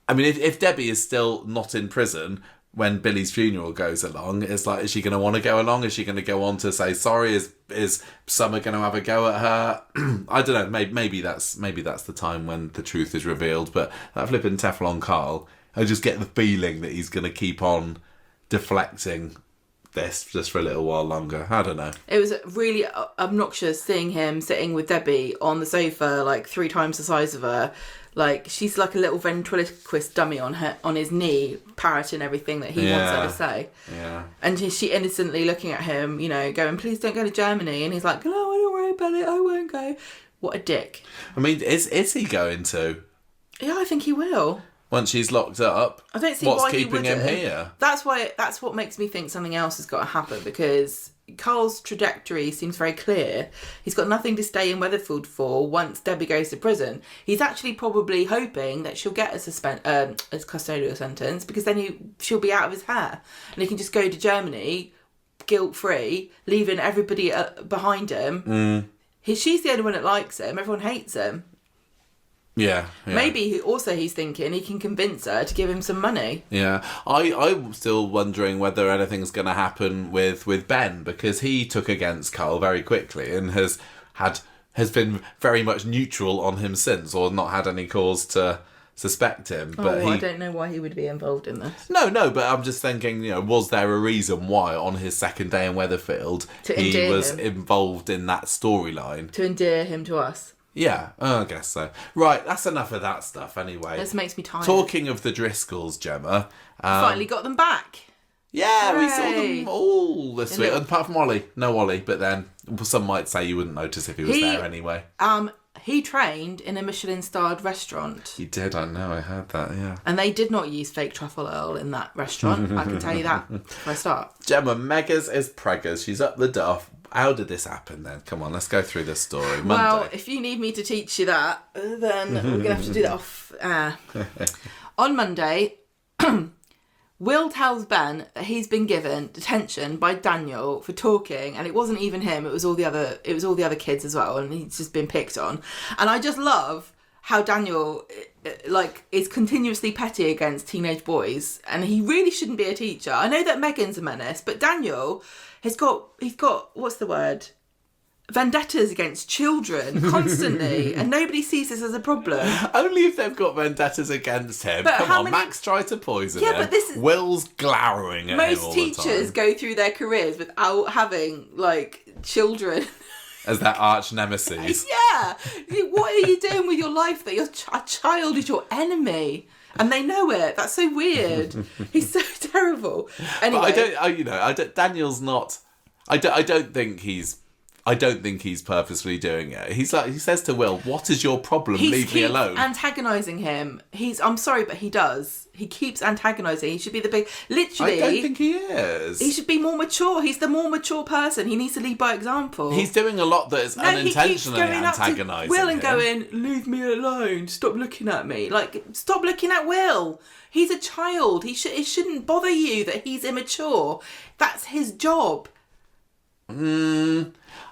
I mean, if Debbie is still not in prison when Billy's funeral goes along, it's like, is she going to want to go along? Is she going to go on to say sorry? Is Summer going to have a go at her? I don't know. Maybe that's the time when the truth is revealed. But that flipping Teflon Carl, I just get the feeling that he's going to keep on deflecting this just for a little while longer. I don't know. It was really obnoxious seeing him sitting with Debbie on the sofa, like 3 times the size of her. Like, she's like a little ventriloquist dummy on his knee, parroting everything that he wants her to say. Yeah. And she innocently looking at him, going, please don't go to Germany. And he's like, no, don't worry about it, I won't go. What a dick. I mean, is he going to? Yeah, I think he will. Once she's locked up, I don't see what's why keeping he him here? That's what makes me think something else has got to happen, because Carl's trajectory seems very clear. He's got nothing to stay in Weatherfield for once Debbie goes to prison. He's actually probably hoping that she'll get a custodial sentence, because then she'll be out of his hair and he can just go to Germany guilt-free, leaving everybody behind him. She's the only one that likes him. Everyone hates him. Yeah. Maybe he's thinking he can convince her to give him some money. Yeah. I'm still wondering whether anything's going to happen with Ben, because he took against Carl very quickly and has been very much neutral on him since, or not had any cause to suspect him. But I don't know why he would be involved in this. No, but I'm just thinking, was there a reason why on his second day in Weatherfield he was involved in that storyline? To endear him to us. Yeah, I guess so. Right, that's enough of that stuff anyway. This makes me tired. Talking of the Driscolls, Gemma. Finally got them back. Yeah, hooray. We saw them all this week. Apart from Ollie. No Ollie, but then some might say you wouldn't notice if he was there anyway. He trained in a Michelin-starred restaurant. He did, I know, I heard that, yeah. And they did not use fake truffle oil in that restaurant, I can tell you that before I start. Gemma, Megas is preggers. She's up the duff. How did this happen then? Come on, let's go through this story. Monday. Well, if you need me to teach you that, then we're going to have to do that off. On Monday, Will tells Ben that he's been given detention by Daniel for talking, and it wasn't even him, it was all the other kids as well, and he's just been picked on. And I just love how Daniel is continuously petty against teenage boys, and he really shouldn't be a teacher. I know that Megan's a menace, but Daniel he's got what's the word? Vendettas against children constantly, and nobody sees this as a problem. Only if they've got vendettas against him. But Come on, Max tried to poison him. But this is... Will's glowering at him all the time. Most teachers go through their careers without having, children as their arch nemesis. Yeah! What are you doing with your life that a child is your enemy? And they know it. That's so weird. He's so terrible. Anyway, but Daniel's not. I don't think he's purposefully doing it. He says to Will, "What is your problem? Leave me alone." Antagonising him. I'm sorry, but he does. He keeps antagonising. He should be the big. Literally, I don't think he is. He should be more mature. He's the more mature person. He needs to lead by example. He's doing a lot that is unintentionally antagonising Will and going, "Leave me alone. Stop looking at me." Stop looking at Will. He's a child. It shouldn't bother you that he's immature. That's his job.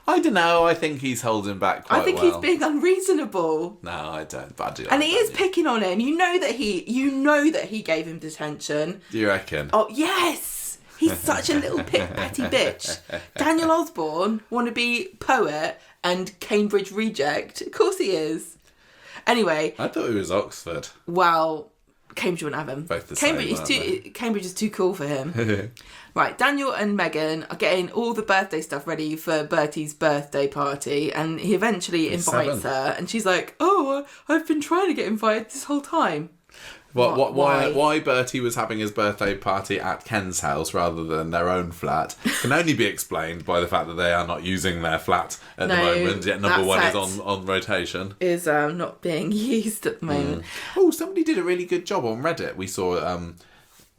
I don't know. I think he's holding back quite well. I think he's being unreasonable. No, I don't. But I do. And he is picking on him. You know that he gave him detention. Do you reckon? Oh, yes. He's such a little petty bitch. Daniel Osborne, wannabe poet and Cambridge reject. Of course he is. Anyway. I thought he was Oxford. Well, Cambridge wouldn't have him. Both the Cambridge same, Cambridge is too cool for him. Right, Daniel and Megan are getting all the birthday stuff ready for Bertie's birthday party, and he eventually invites her, and she's like, "Oh, I've been trying to get invited this whole time." Why Bertie was having his birthday party at Ken's house rather than their own flat can only be explained by the fact that they are not using their flat at the moment, yet number one is on rotation. Is not being used at the moment. Oh, somebody did a really good job on Reddit. We saw,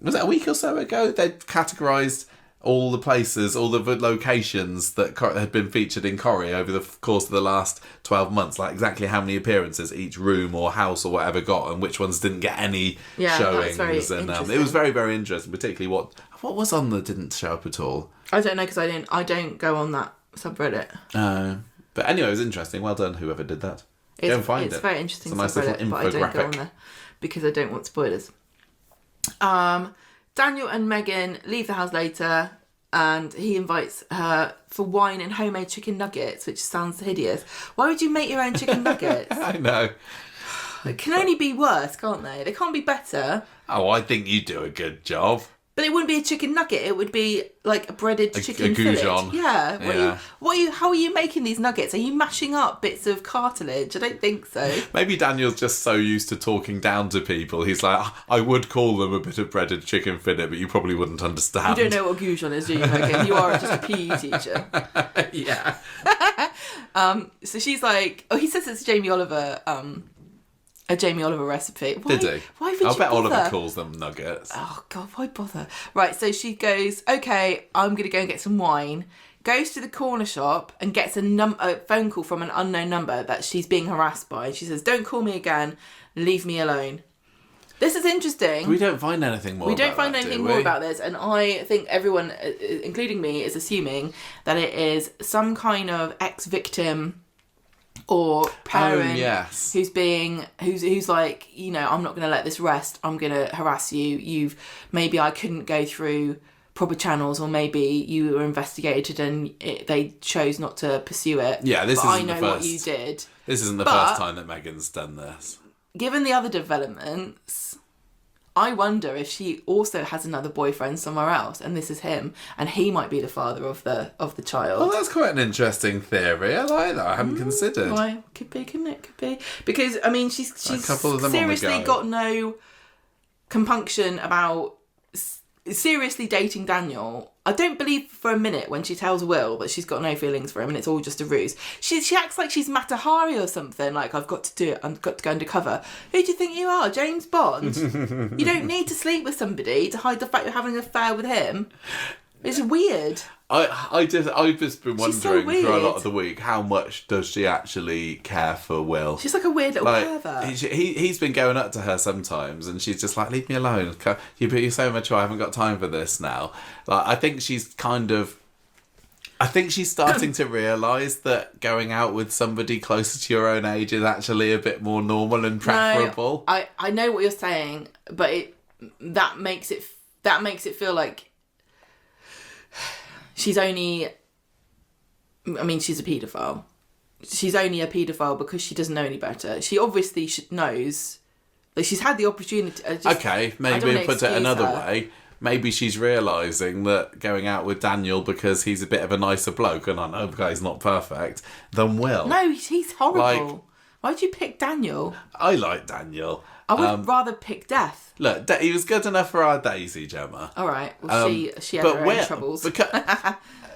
was it a week or so ago? They'd categorised all the places, all the locations that had been featured in Corrie over the course of the last 12 months, like exactly how many appearances each room or house or whatever got, and which ones didn't get any showings. That's very and it was very, very interesting, particularly what was on that didn't show up at all. I don't know, because I don't go on that subreddit. But anyway, it was interesting. Well done, whoever did that. Go and find it. It's very interesting, it's a nice little subreddit, but I don't go on there because I don't want spoilers. Daniel and Megan leave the house later, and he invites her for wine and homemade chicken nuggets, which sounds hideous. Why would you make your own chicken nuggets? I know. It can only be worse, can't they? They can't be better. Oh, I think you do a good job. But it wouldn't be a chicken nugget. It would be like a breaded chicken fillet. Goujon. Yeah. How are you making these nuggets? Are you mashing up bits of cartilage? I don't think so. Maybe Daniel's just so used to talking down to people. He's like, I would call them a bit of breaded chicken fillet, but you probably wouldn't understand. You don't know what goujon is, do you, Megan? You are just a PE teacher. Yeah. So she's like, he says it's Jamie Oliver. A Jamie Oliver recipe. Did he? Why would you bet bother? Oliver calls them nuggets. Oh, God, why bother? Right, so she goes, okay, I'm going to go and get some wine. Goes to the corner shop and gets a phone call from an unknown number that she's being harassed by. She says, don't call me again. Leave me alone. This is interesting. We don't find anything more about this. And I think everyone, including me, is assuming that it is some kind of ex-victim or parent who's like, you know, I'm not going to let this rest. I'm going to harass you. Maybe I couldn't go through proper channels, or maybe you were investigated and they chose not to pursue it. Yeah, I know what you did. This isn't the first time that Megan's done this. Given the other developments, I wonder if she also has another boyfriend somewhere else, and this is him, and he might be the father of the child. Well, that's quite an interesting theory. I like that. I hadn't considered. Why? Could be, couldn't it? Could be. Because, I mean, she's seriously got no compunction about seriously dating Daniel. I don't believe for a minute when she tells Will that she's got no feelings for him and it's all just a ruse. She acts like she's Mata Hari or something, like, I've got to do it, I've got to go undercover. Who do you think you are, James Bond? You don't need to sleep with somebody to hide the fact you're having an affair with him. It's weird. I've just been wondering for a lot of the week, how much does she actually care for Will? She's like a weird little pervert. He's been going up to her sometimes, and she's just like, leave me alone. You're so mature, I haven't got time for this now. Like, I think she's starting to realise that going out with somebody closer to your own age is actually a bit more normal and preferable. No, I know what you're saying, but that makes it feel like she's only... I mean, she's a paedophile. She's only a paedophile because she doesn't know any better. She obviously knows. Like, she's had the opportunity... Okay, maybe put it another way. Maybe she's realising that going out with Daniel because he's a bit of a nicer bloke, and I know the guy's not perfect, than Will. No, he's horrible. Why'd you pick Daniel? I like Daniel. I would rather pick Death. Look, he was good enough for our Daisy, Gemma. All right. Well, she had her own troubles. Because,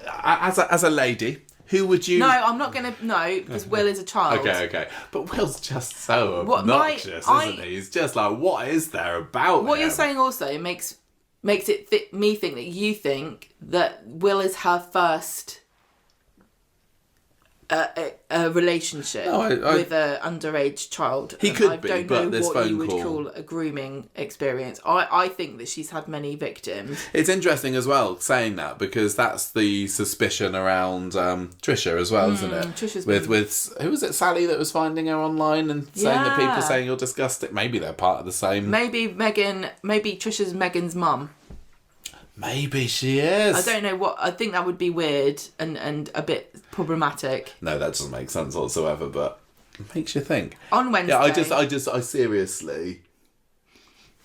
as a lady, who would you... No, I'm not going to... No, because Will is a child. Okay. But Will's just so obnoxious, isn't he? He's just like, what is there about him? What you're saying also makes it me think that you think that Will is her first... a relationship with an underage child. He could be, but this phone call... I don't know what you would call a grooming experience. I think that she's had many victims. It's interesting as well, saying that, because that's the suspicion around Trisha as well, isn't it? Trisha's with who was it, Sally, that was finding her online and saying that people saying you're disgusting? Maybe they're part of the same... Maybe Trisha's Megan's mum. Maybe she is. I don't know what. I think that would be weird and a bit problematic. No, that doesn't make sense whatsoever, but it makes you think. On Wednesday. Yeah, I seriously...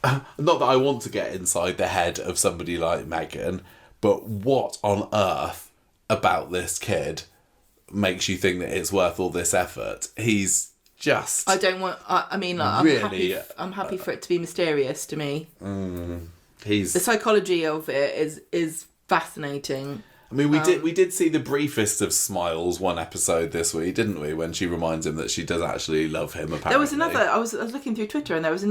Not that I want to get inside the head of somebody like Meghan, but what on earth about this kid makes you think that it's worth all this effort? He's just... I don't want... I mean, like, really, I'm happy for it to be mysterious to me. The psychology of it is fascinating. I mean, we did see the briefest of smiles one episode this week, didn't we? When she reminds him that she does actually love him, apparently. There was another... I was looking through Twitter and there was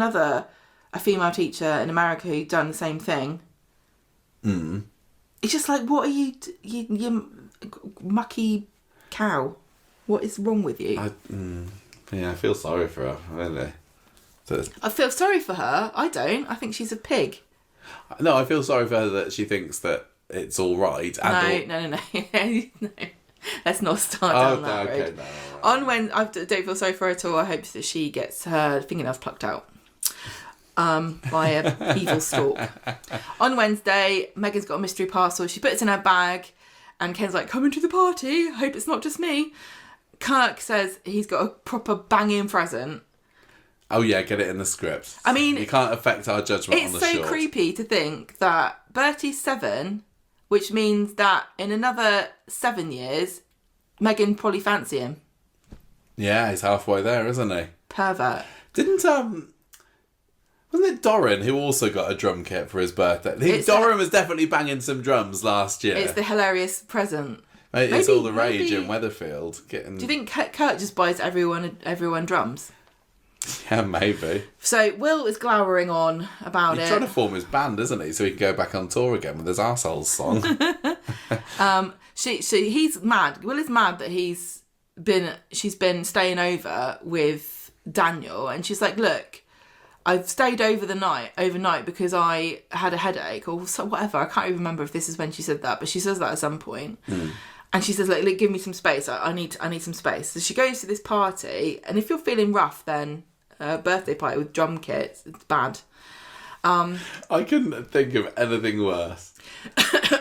a female teacher in America who'd done the same thing. It's just like, what are you mucky cow? What is wrong with you? I feel sorry for her, really. I feel sorry for her. I don't. I think she's a pig. No, I feel sorry for her that she thinks that it's all right. No. No. Let's not start down that road. No. On when I don't feel sorry for her at all. I hope that she gets her fingernails plucked out by a evil stork. On Wednesday, Meghan's got a mystery parcel. She puts it in her bag, and Ken's like, "Coming to the party. Hope it's not just me." Kirk says he's got a proper banging present. Oh yeah, get it in the script. I mean, you can't affect our judgment on the short. It's so creepy to think that Bertie's 7, which means that in another 7 years, Meghan probably fancy him. Yeah, he's halfway there, isn't he? Pervert. Wasn't it Doran who also got a drum kit for his birthday? Doran was definitely banging some drums last year. It's the hilarious present. It's all the rage in Weatherfield. Do you think Kurt just buys everyone drums? Yeah, maybe. So Will is glowering on about He's trying to form his band, isn't he? So he can go back on tour again with his Arseholes song. He's mad. Will is mad that she's been staying over with Daniel, and she's like, "Look, I've stayed overnight because I had a headache or so whatever." I can't even remember if this is when she said that, but she says that at some point. And she says, "Like, give me some space. I need some space." So she goes to this party, and if you're feeling rough, then a birthday party with drum kits, it's bad. I couldn't think of anything worse.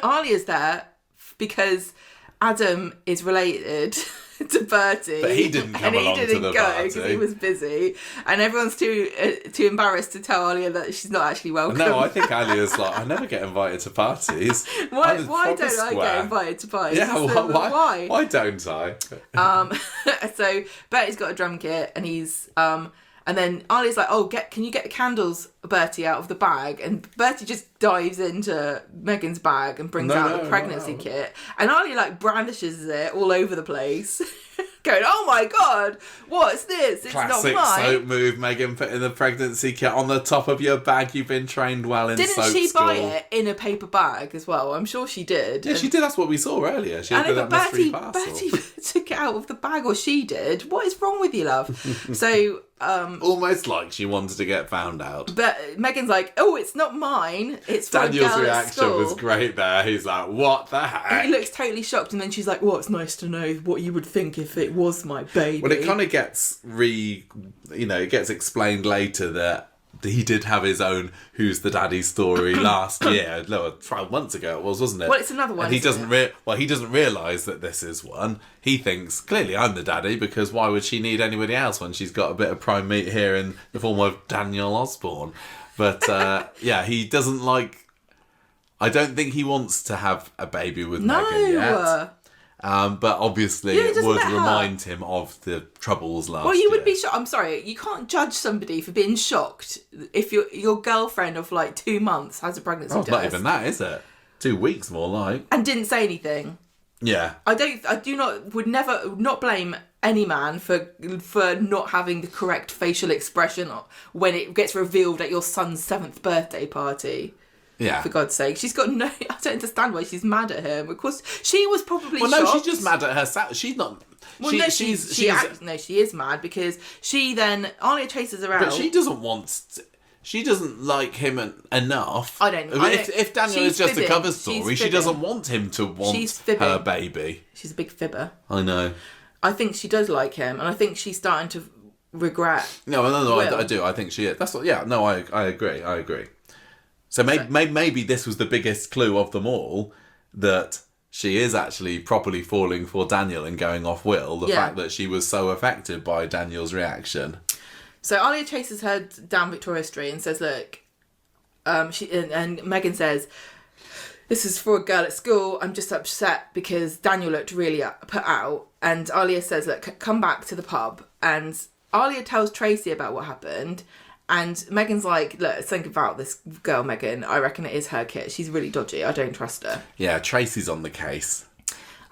Alia's there because Adam is related to Bertie, but he didn't come along to the party because he was busy, and everyone's too embarrassed to tell Alia that she's not actually welcome. No, I think Alia's like, I never get invited to parties. Why don't I get invited to parties? Yeah, why? Why don't I? So Bertie's got a drum kit, and he's and then Alia's like, "Oh, can you get the candles, Bertie, out of the bag?" And Bertie just dives into Meghan's bag and brings out the pregnancy kit. And Alia like brandishes it all over the place, going, "Oh my God, what's this? It's Classic not mine." soap move, Meghan, putting the pregnancy kit on the top of your bag. You've been trained well in soap school. Didn't she buy it in a paper bag as well? I'm sure she did. Yeah, she did. That's what we saw earlier. She had that mystery parcel. Bertie took it out of the bag, or she did. What is wrong with you, love? So... almost like she wanted to get found out. But Meghan's like, "Oh, it's not mine. It's for Daniel's a girl reaction at school." was great there. He's like, "What the heck?" He looks totally shocked, and then she's like, "Well, it's nice to know what you would think if it was my baby." Well, it kind of gets it gets explained later that he did have his own "Who's the Daddy" story last year. No, 12 months ago it was, wasn't it? Well, it's another one. And he doesn't realise that this is one. He thinks, clearly I'm the daddy, because why would she need anybody else when she's got a bit of prime meat here in the form of Daniel Osborne? But he doesn't like... I don't think he wants to have a baby with Meghan yet. But obviously it would remind him of the troubles last year. Well, you would be shocked. I'm sorry, you can't judge somebody for being shocked if your girlfriend of like 2 months has a pregnancy test. Not even that, is it? 2 weeks more like. And didn't say anything. Yeah. Would never not blame any man for not having the correct facial expression when it gets revealed at your son's 7th birthday party. Yeah. For God's sake. She's got I don't understand why she's mad at him. Because she was probably shocked. Well, no, she's just mad at herself. She's not... Well, she is mad because she then... Alia chases her out. But she doesn't want... She doesn't like him enough. I don't know. If Daniel is just a cover story, she doesn't want him to want her baby. She's a big fibber. I know. I think she does like him, and I think she's starting to regret... No, I do. I think she is. That's what... Yeah, no, I agree. So maybe this was the biggest clue of them all, that she is actually properly falling for Daniel and going off Will. The fact that she was so affected by Daniel's reaction. So Alia chases her down Victoria Street and says, look, and Megan says, this is for a girl at school. I'm just upset because Daniel looked really put out. And Alia says, look, come back to the pub. And Alia tells Tracy about what happened. And Megan's like, look, think about this girl, Megan. I reckon it is her kit. She's really dodgy. I don't trust her. Yeah, Tracy's on the case.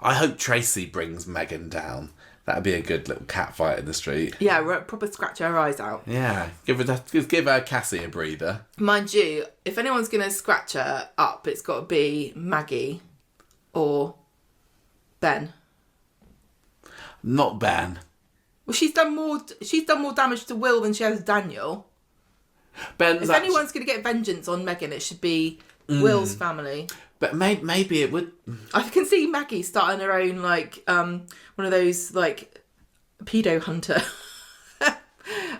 I hope Tracy brings Megan down. That'd be a good little cat fight in the street. Yeah, proper scratch her eyes out. Yeah, give her Cassie a breather. Mind you, if anyone's going to scratch her up, it's got to be Maggie or Ben. Not Ben. Well, she's done more damage to Will than she has Daniel. If anyone's going to get vengeance on Megan, it should be Will's family. But maybe it would. I can see Maggie starting her own one of those pedo hunter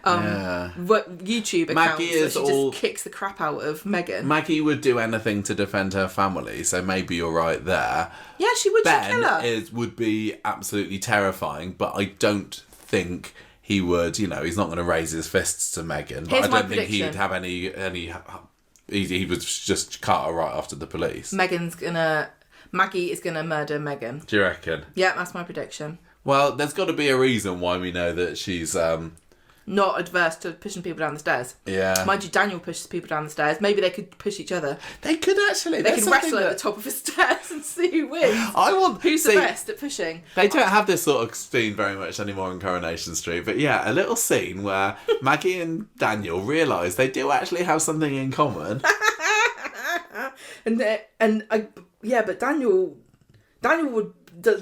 YouTube accounts. Maggie just kicks the crap out of Megan. Maggie would do anything to defend her family, so maybe you're right there. Yeah, she would. Ben kill her. Would be absolutely terrifying, but I don't think he would. He's not going to raise his fists to Megan. But I don't think he would have any. He would just cut her right after the police. Maggie is gonna murder Megan. Do you reckon? Yeah, that's my prediction. Well, there's got to be a reason why we know that she's not adverse to pushing people down the stairs. Yeah. Mind you, Daniel pushes people down the stairs. Maybe they could push each other. They could actually. They could wrestle at the top of the stairs and see who wins. Who's the best at pushing? They don't have this sort of scene very much anymore in Coronation Street, but yeah, a little scene where Maggie and Daniel realise they do actually have something in common. But Daniel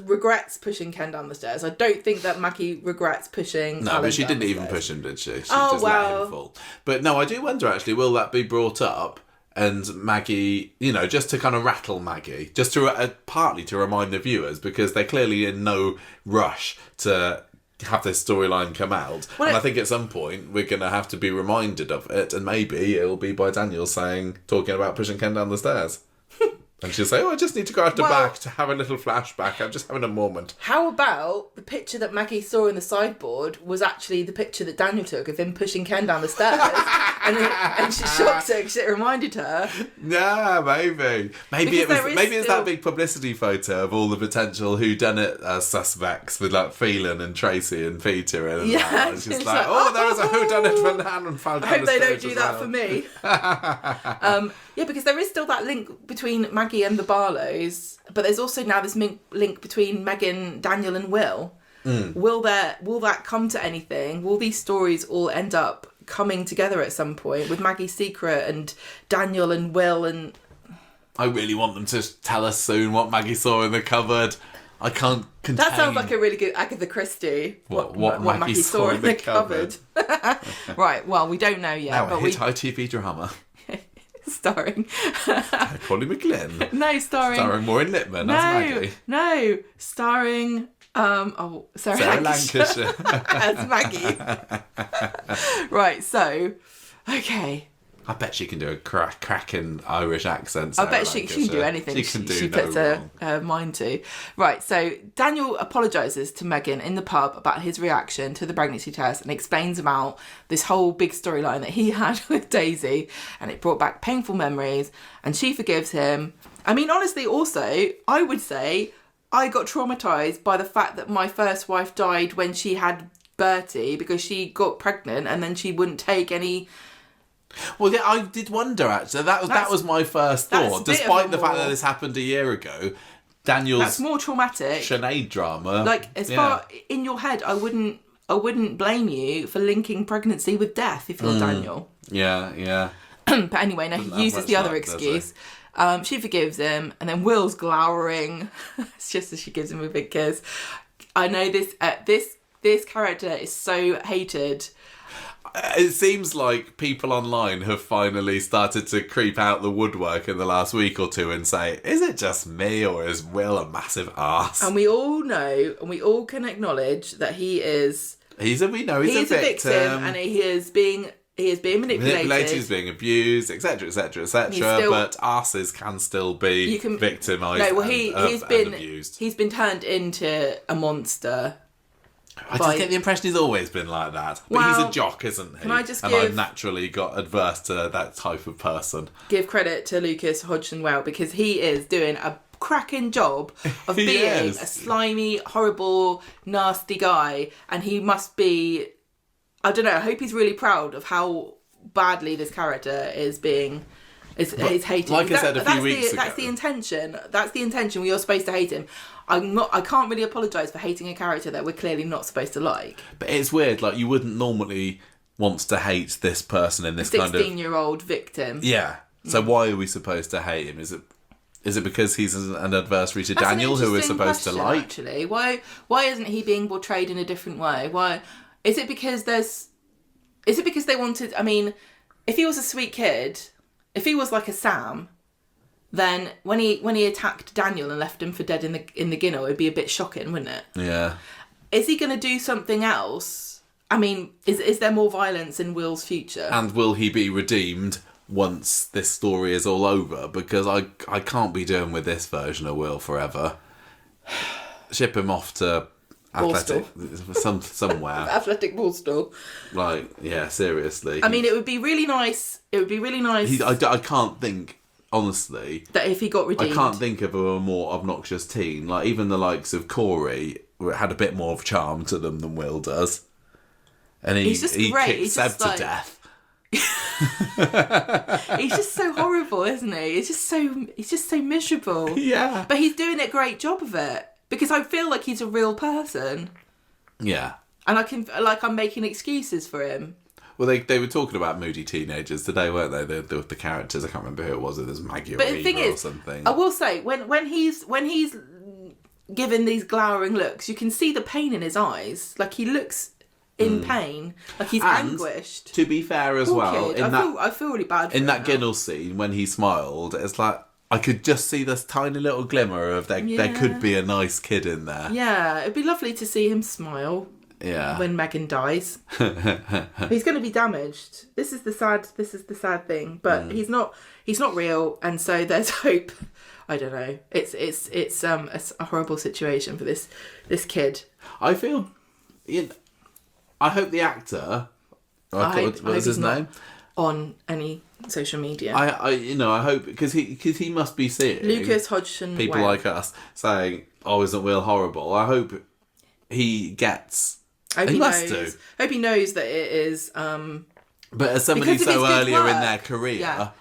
regrets pushing Ken down the stairs. I don't think that Maggie regrets pushing. No, Alan but she didn't even push him, did she? She just let him fall. But no, I do wonder actually, will that be brought up? And Maggie, just to kind of rattle Maggie, just to partly to remind the viewers, because they're clearly in no rush to have this storyline come out. And I think at some point we're going to have to be reminded of it, and maybe it'll be by Daniel talking about pushing Ken down the stairs. And she'll say, I just need to go out the back to have a little flashback. I'm just having a moment. How about the picture that Maggie saw in the sideboard was actually the picture that Daniel took of him pushing Ken down the stairs? and she shocked her because it reminded her. Yeah, maybe. Maybe it's that big publicity photo of all the potential whodunit suspects with Phelan and Tracy and Peter. And it's just there was a whodunit for Nan and Fal. I hope they don't do that for me. Yeah, because there is still that link between Maggie and the Barlows, but there's also now this link between Megan, Daniel and Will. Will that come to anything? Will these stories all end up coming together at some point with Maggie's secret and Daniel and Will? And I really want them to tell us soon what Maggie saw in the cupboard. I can't contain... That sounds like a really good Agatha Christie. What Maggie saw in the cupboard. Right, well, we don't know yet. Now a hit ITV drama. Starring Polly McGlynn. No, starring Maureen Lipman as Maggie. No, starring Sarah Lancashire as Maggie. Right, so okay. I bet she can do a cracking Irish accent. I bet she can do anything she puts her mind to. Right, so Daniel apologises to Megan in the pub about his reaction to the pregnancy test and explains about this whole big storyline that he had with Daisy, and it brought back painful memories, and she forgives him. I mean, honestly, also, I would say I got traumatised by the fact that my first wife died when she had Bertie because she got pregnant and then she wouldn't take any... Well, yeah, I did wonder, actually. That was my first thought. Despite the fact that this happened a year ago, Daniel's... That's more traumatic. Sinead drama. Far in your head, I wouldn't blame you for linking pregnancy with death if you're Daniel. Yeah. But anyway, now he uses the other excuse. She forgives him, and then Will's glowering. It's just as she gives him a big kiss. I know this character is so hated. It seems like people online have finally started to creep out the woodwork in the last week or two and say, is it just me or is Will a massive arse? And we all know, and we all can acknowledge that he is... He's a victim. And he is being He is being manipulated. He's being abused, etc., etc., etc. But asses can still be victimised and abused. He's been turned into a monster. I just get the impression he's always been like that. But he's a jock, isn't he? I've naturally got adverse to that type of person. Give credit to Lucas Hodgson because he is doing a cracking job of being a slimy, horrible, nasty guy, and he must be. I don't know. I hope he's really proud of how badly this character is hated. Like I said a few weeks ago, that's the intention. That's the intention. You're supposed to hate him. I can't really apologise for hating a character that we're clearly not supposed to like. But it's weird. Like, you wouldn't normally want to hate this person in this kind of 16-year-old victim. Yeah. So why are we supposed to hate him? Is it because he's an adversary to Daniel, who we're supposed to like? Actually, why isn't he being portrayed in a different way? Why? Is it because they wanted... I mean, if he was a sweet kid, if he was like a Sam, then when he attacked Daniel and left him for dead in the Guinness, it'd be a bit shocking, wouldn't it? Yeah. Is he going to do something else? I mean, is there more violence in Will's future? And will he be redeemed once this story is all over? Because I can't be doing with this version of Will forever. Ship him off to... Athletic, somewhere. Athletic Borstal. Like, yeah, seriously. I mean, it would be really nice. I can't think, honestly, that if he got redeemed. I can't think of a more obnoxious teen. Like, even the likes of Corey had a bit more of charm to them than Will does. And he kicked Seb to death. He's just so horrible, isn't he? He's just so miserable. Yeah. But he's doing a great job of it. Because I feel like he's a real person. Yeah. And I'm making excuses for him. Well, they were talking about moody teenagers today, weren't they? The characters, I can't remember who it was. It was Maggie or something. I will say, when he's given these glowering looks, you can see the pain in his eyes. Like, he looks in pain. Like, he's anguished. To be fair as well, kid. I feel really bad for him. In that Ginnell scene, when he smiled, it's like... I could just see this tiny little glimmer of there could be a nice kid in there. Yeah, it'd be lovely to see him smile. Yeah. When Megan dies, he's going to be damaged. This is the sad thing. But he's not real, and so there's hope. I don't know. It's a horrible situation for this kid. I feel. I hope the actor. What was his name? On any social media. I hope because he must be seeing Lucas Hodgson people like us saying, "Oh, isn't Will horrible?" I hope he gets. Hope he knows that it is. But as somebody so earlier in their career,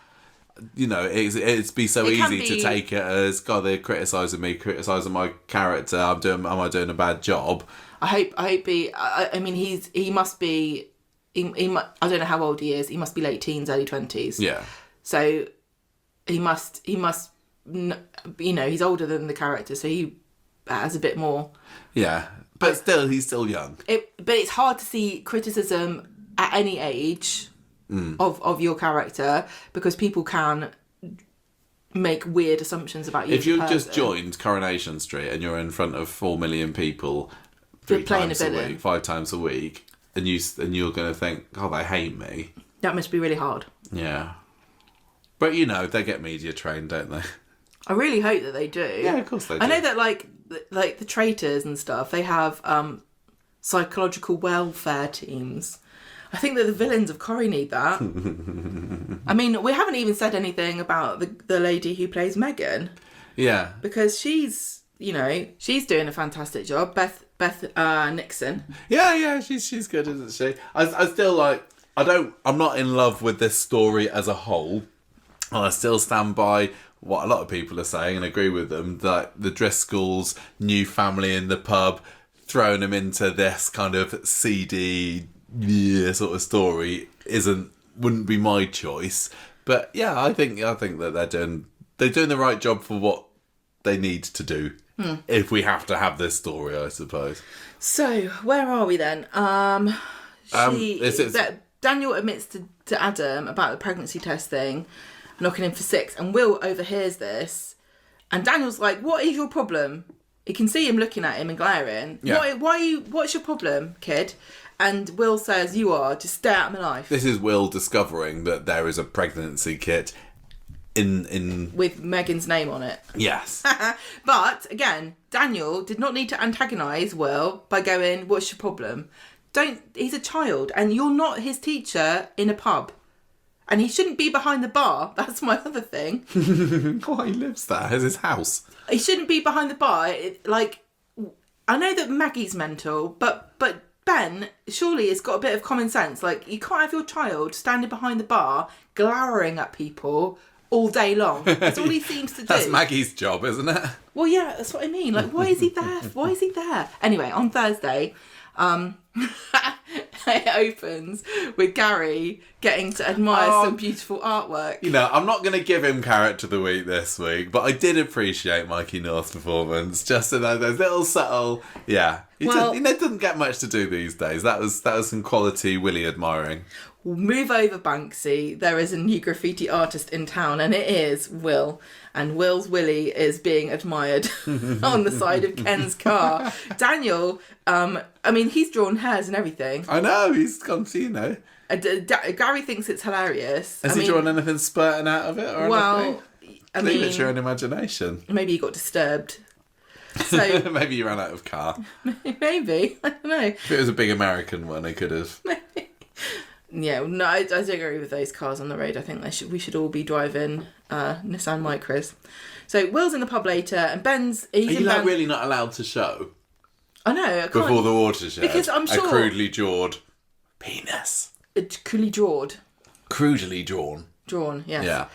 it'd be so easy to take it as, God, they're criticising me, criticising my character. Am I doing a bad job? I hope he. I mean, he must be. I don't know how old he is. He must be late teens, early 20s. Yeah. So he must. He's older than the character, so he has a bit more. Yeah, but still, he's still young. But it's hard to see criticism at any age of your character because people can make weird assumptions about you. If you just joined Coronation Street and you're in front of 4 million people 5 times a week. And you're going to think, oh, they hate me. That must be really hard. Yeah. But, they get media trained, don't they? I really hope that they do. Yeah, of course they do. I know that, like the traitors and stuff, they have psychological welfare teams. I think that the villains of Corrie need that. I mean, we haven't even said anything about the lady who plays Megan. Yeah. Because she's doing a fantastic job. Beth Nixon. Yeah, she's good, isn't she? I still I'm not in love with this story as a whole. I still stand by what a lot of people are saying and agree with them, that the Driscolls' new family in the pub, throwing them into this kind of seedy sort of story wouldn't be my choice. But yeah, I think that they're doing the right job for what they need to do. If we have to have this story, I suppose. So, where are we then? Daniel admits to Adam about the pregnancy test thing, knocking him for 6, and Will overhears this, and Daniel's like, "What is your problem?" He can see him looking at him and glaring. Yeah. What's your problem, kid? And Will says, "You are. Just stay out of my life." This is Will discovering that there is a pregnancy kit in with Megan's name on it. Yes. But again, Daniel did not need to antagonise Will by going, "What's your problem?" He's a child, and you're not his teacher in a pub. And he shouldn't be behind the bar. That's my other thing. Oh, he lives there. It's his house. He shouldn't be behind the bar. I know that Maggie's mental, but Ben surely has got a bit of common sense. Like, you can't have your child standing behind the bar glowering at people all day long. That's all he seems to do. That's Maggie's job, isn't it? Well, yeah, that's what I mean. Like, why is he there? Why is he there? Anyway, on Thursday, it opens with Gary getting to admire some beautiful artwork. You know, I'm not going to give him Character of the Week this week, but I did appreciate Mikey North's performance. Just to know those little subtle, yeah. He doesn't get much to do these days. That was some quality Willie admiring. We'll move over Banksy. There is a new graffiti artist in town, and it is Will. And Will's Willie is being admired on the side of Ken's car. Daniel, he's drawn hairs and everything. I know, he's gone to, you know. Gary thinks it's hilarious. Has he drawn anything spurting out of it or anything? Leave it to your own imagination. Maybe he got disturbed. So maybe he ran out of car. Maybe. I don't know. If it was a big American one, he could have. Yeah, no, I don't agree with those cars on the road. I think we should all be driving Nissan Micras. So Will's in the pub later, and Ben's... Are you really not allowed to show? I know, I can't. Before the watershed. Because I'm sure... A crudely jawed penis. Crudely jawed. Crudely drawn. Drawn, yes. Yeah.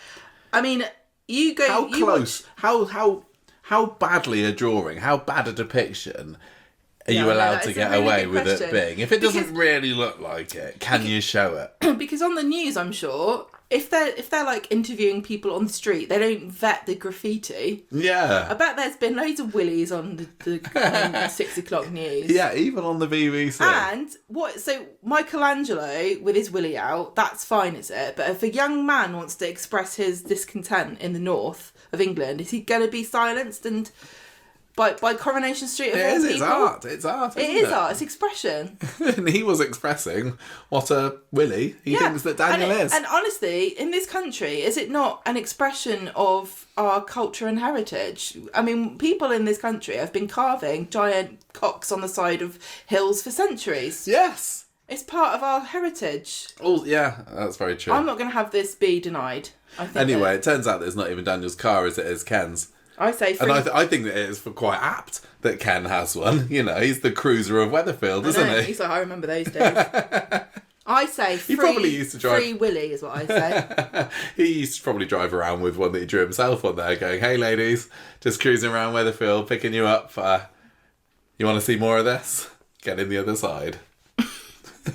I mean, you go... How close? How badly a drawing? How bad a depiction... Are you allowed to get away with it being? If it doesn't really look like it, can you show it? Because on the news, I'm sure, if they're like interviewing people on the street, they don't vet the graffiti. Yeah. I bet there's been loads of willies on the 6 o'clock news. Yeah, even on the BBC. And so Michelangelo with his willy out, that's fine, is it? But if a young man wants to express his discontent in the north of England, is he going to be silenced and... By Coronation Street of all people? It's art. It's art, isn't it? It is art. It's expression. And he was expressing what a Willie he thinks that Daniel is. And honestly, in this country, is it not an expression of our culture and heritage? I mean, people in this country have been carving giant cocks on the side of hills for centuries. Yes. It's part of our heritage. Oh, yeah, that's very true. I'm not going to have this be denied. Anyway, it turns out that it's not even Daniel's car as it is Ken's. I say and I think that it is quite apt that Ken has one. You know, he's the cruiser of Weatherfield, isn't he? He's like, I remember those days. I say free, he probably used to drive... free Willie is what I say. He used to probably drive around with one that he drew himself on there, going, "Hey ladies, just cruising around Weatherfield, picking you up. You want to see more of this? Get in the other side."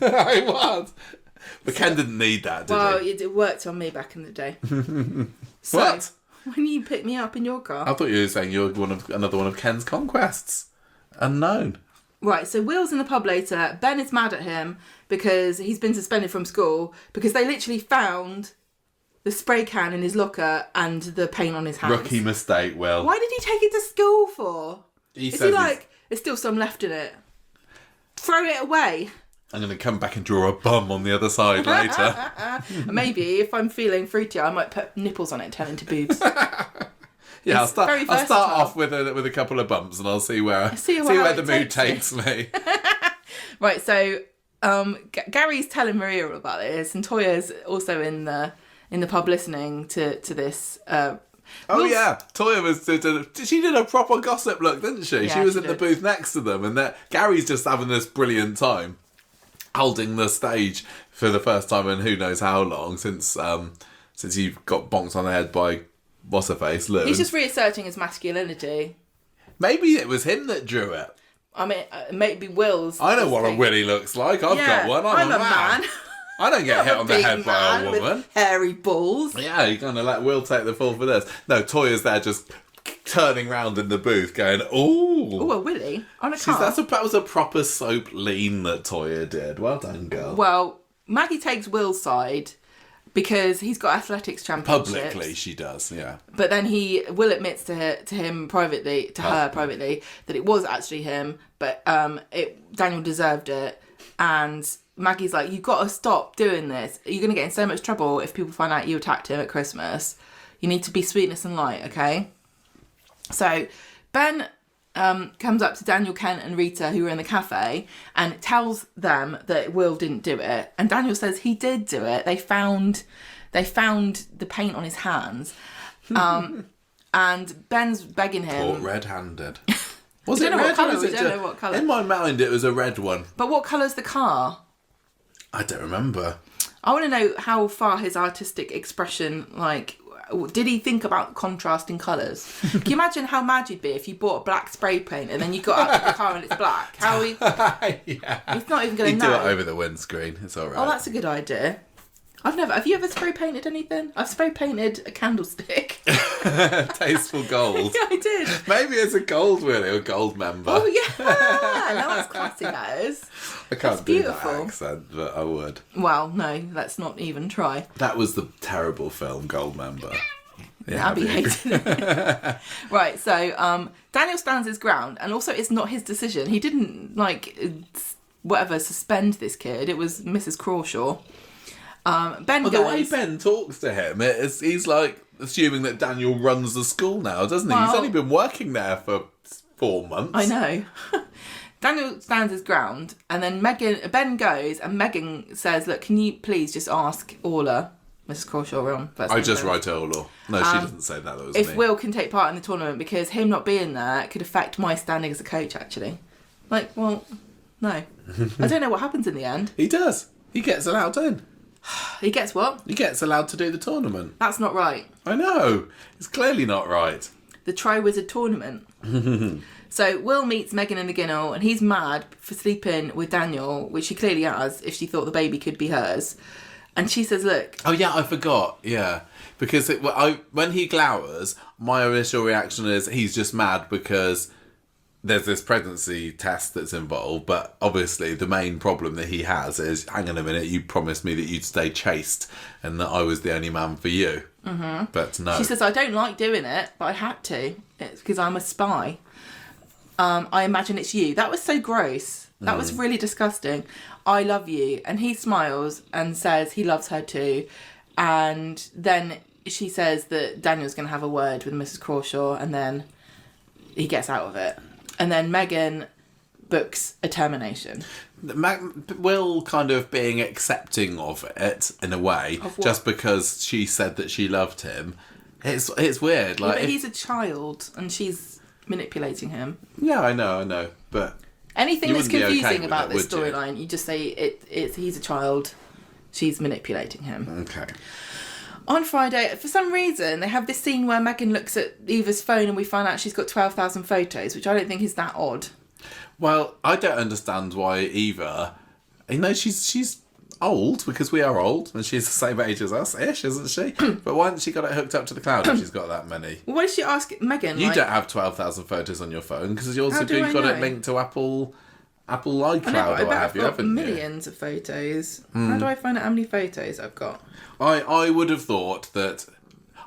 I was. But Ken didn't need that, did he? Well, it worked on me back in the day. What? When you picked me up in your car. I thought you were saying you're another one of Ken's conquests. Unknown. Right, so Will's in the pub later. Ben is mad at him because he's been suspended from school because they literally found the spray can in his locker and the paint on his hands. Rookie mistake, Will. Why did he take it to school for? Is he like, there's still some left in it? Throw it away. I'm going to come back and draw a bum on the other side later. Maybe, if I'm feeling fruity, I might put nipples on it and turn into boobs. Yeah, I'll start off with a couple of bumps and I'll see where the mood takes me. Right, so Gary's telling Maria about this, and Toya's also in the pub listening to this. Yeah, Toya she did a proper gossip look, didn't she? Yeah, she was in the booth next to them, and Gary's just having this brilliant time, holding the stage for the first time in who knows how long since he got bonked on the head by what's her face, Lou. He's just reasserting his masculinity. Maybe it was him that drew it. I mean, maybe Will's. I know what a Willie looks like. I've got one. I'm a man. I don't get hit on the head by a woman. With hairy balls. Yeah, you're going to let Will take the fall for this. No, Toya's there just turning round in the booth going, "Ooh." Oh, a Willie on a car. That was a proper soap lean that Toya did. Well done, girl. Well, Maggie takes Will's side because he's got athletics championships. Publicly, she does, yeah. But then Will admits to her privately, that it was actually him, but Daniel deserved it. And Maggie's like, you've got to stop doing this. You're going to get in so much trouble if people find out you attacked him at Christmas. You need to be sweetness and light, okay? So Ben comes up to Daniel, Kent and Rita, who were in the cafe, and tells them that Will didn't do it. And Daniel says he did do it. They found the paint on his hands. And Ben's begging him. Caught red-handed. Was it red? What colour? We don't know what colour. In my mind, it was a red one. But what colour's the car? I don't remember. I want to know how far his artistic expression, like, did he think about contrasting colours? Can you imagine how mad you'd be if you bought a black spray paint and then you got out of the car and it's black? How he? Yeah. He's not even going He'd to know. do it over the windscreen. It's all right. Oh, that's a good idea. Have you ever spray painted anything? I've spray painted a candlestick. Tasteful gold. Yeah, I did. Maybe it's a gold wheel or a gold member. Oh, yeah. No, that's classy, that is. I can't That's do that beautiful. accent, but I would. Well, no, let's not even try. That was the terrible film, Gold Member. Yeah, Abby hated it. Right, so Daniel stands his ground, and also it's not his decision. He didn't, suspend this kid. It was Mrs. Crawshaw. Ben goes... The way Ben talks to him, he's like assuming that Daniel runs the school now, doesn't he? Well, He's only been working there for 4 months. I know. Daniel stands his ground, and then Ben goes, and Megan says, look, can you please just ask Orla, Mrs. Crawshaw, on first I name just basis, writ Orla. No, she doesn't say that. That was if me. Will can take part in the tournament, because him not being there could affect my standing as a coach, actually. Like, well, no. I don't know what happens in the end. He does. He gets allowed in. He gets what? He gets allowed to do the tournament. That's not right. I know. It's clearly not right. The Tri-Wizard tournament. So Will meets Megan in the Ginnell, and he's mad for sleeping with Daniel, which she clearly has, if she thought the baby could be hers. And she says, look... Oh, yeah, I forgot. Yeah. Because when he glowers, my initial reaction is he's just mad because there's this pregnancy test that's involved, but obviously the main problem that he has is, hang on a minute, you promised me that you'd stay chaste and that I was the only man for you. Mm-hmm. But no. She says, I don't like doing it, but I had to. It's because I'm a spy. I imagine it's you. That was so gross. That was really disgusting. I love you. And he smiles and says he loves her too. And then she says that Daniel's going to have a word with Mrs. Crawshaw, and then he gets out of it. And then Megan books a termination. Will kind of being accepting of it in a way, just because she said that she loved him. It's weird. Like, but he's a child and she's manipulating him. Yeah, I know. But anything that's confusing about this would you? storyline, you just say he's a child, she's manipulating him. Okay. On Friday, for some reason, they have this scene where Megan looks at Eva's phone and we find out she's got 12,000 photos, which I don't think is that odd. Well, I don't understand why Eva... she's old, because we are old, and she's the same age as us-ish, isn't she? But why hasn't she got it hooked up to the cloud if she's got that many? Well, why did she ask Megan? You don't have 12,000 photos on your phone, because you've got it linked to Apple iCloud, or what have you, haven't you? Millions of photos. How do I find out how many photos I've got? I would have thought that...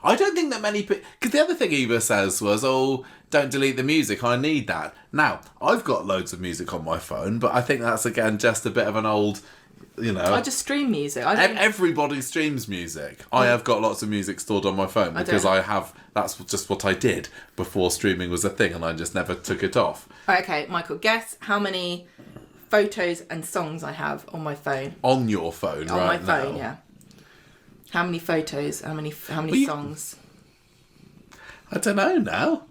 I don't think that many people... Because the other thing Eva says was, don't delete the music, I need that. Now, I've got loads of music on my phone, but I think that's, again, just a bit of an old... I just stream music. Everybody streams music. I have got lots of music stored on my phone because that's just what I did before streaming was a thing, and I just never took it off. Okay, Michael, guess how many photos and songs I have on my phone. On your phone, on right now? On my phone, yeah. How many photos? How many songs? I don't know now.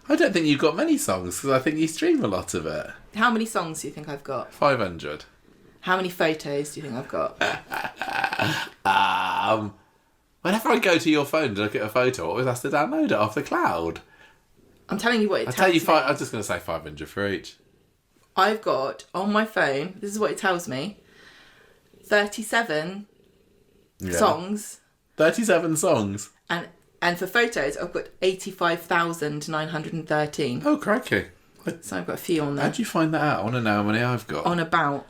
I don't think you've got many songs because I think you stream a lot of it. How many songs do you think I've got? 500. How many photos do you think I've got? Whenever I go to your phone to look at a photo, I always have to download it off the cloud. I'm telling you what it tells me. I'm just going to say 500 for each. I've got, on my phone, this is what it tells me, 37 songs. 37 songs? And for photos, I've got 85,913. Oh, crikey. So I've got a few on there. How'd you find that out? I want to know how many I've got. On about.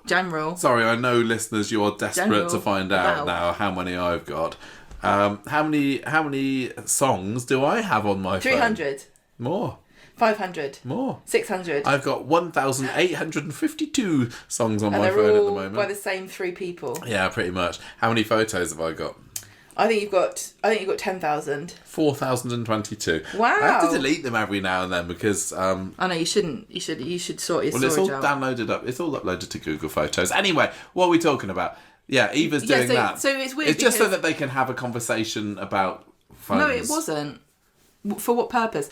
General. Sorry, I know listeners, you are desperate to find out now how many I've got. How many songs do I have on my phone? 300. More. 500. More. 600. I've got 1,852 songs on my they're phone at the all moment. by the same 3 people. Yeah, pretty much. How many photos have I got? I think you've got 10,000. 4,022. Wow. I have to delete them every now and then because I know you shouldn't. You should sort your storage it's all out. downloaded up. It's all uploaded to Google Photos. Anyway, what are we talking about? Yeah, Eva's doing that. So it's weird. It's just so that they can have a conversation about phones. No, it wasn't. For what purpose?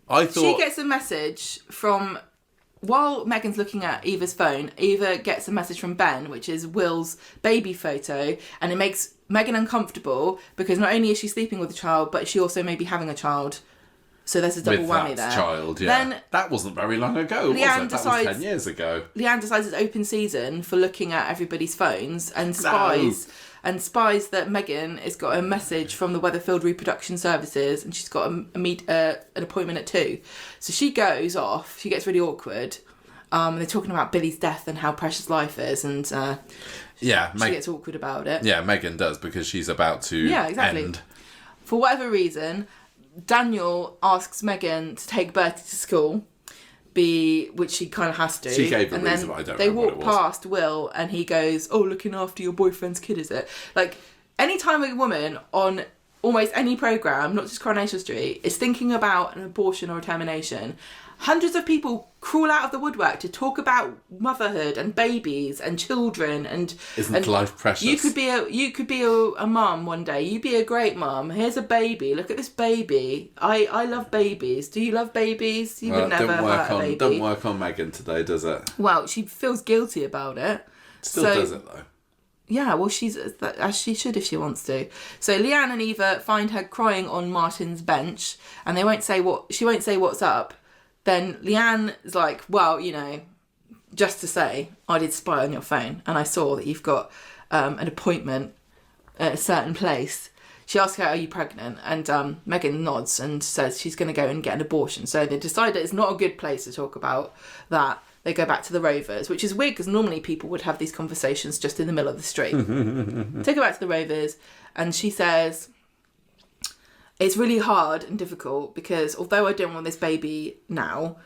I thought She gets a message from... While Megan's looking at Eva's phone, Eva gets a message from Ben, which is Will's baby photo, and it makes Megan uncomfortable because not only is she sleeping with a child, but she also may be having a child. So there's a double with whammy that there. child, yeah. Then that wasn't very long ago, was it? That was 10 years ago. Leanne decides it's open season for looking at everybody's phones and spies that Megan has got a message from the Weatherfield Reproduction Services, and she's got an appointment at 2. So she goes off. She gets really awkward. They're talking about Billy's death and how precious life is, and she gets awkward about it. Yeah, Megan does because she's about to end. For whatever reason, Daniel asks Megan to take Bertie to school. Which she kind of has to. She gave a reason, but I don't they remember walk what it was. past Will, and he goes, "Oh, looking after your boyfriend's kid, is it?" Like, anytime a woman on almost any programme, not just Coronation Street, is thinking about an abortion or a termination, hundreds of people crawl out of the woodwork to talk about motherhood and babies and children and life precious? You could be a mum one day. You'd be a great mum. Here's a baby. Look at this baby. I love babies. Do you love babies? You would never hurt a baby. Don't work on Megan today, does it? Well, she feels guilty about it. Still does it though. Yeah, well, she's as she should if she wants to. So Leanne and Eva find her crying on Martin's bench, and she won't say what's up. Then Leanne is like, well, just to say, I did spy on your phone, and I saw that you've got an appointment at a certain place. She asks her, are you pregnant? And Megan nods and says she's going to go and get an abortion. So they decide that it's not a good place to talk about that. They go back to the Rovers, which is weird because normally people would have these conversations just in the middle of the street. They go back to the Rovers, and she says... It's really hard and difficult because although I don't want this baby now,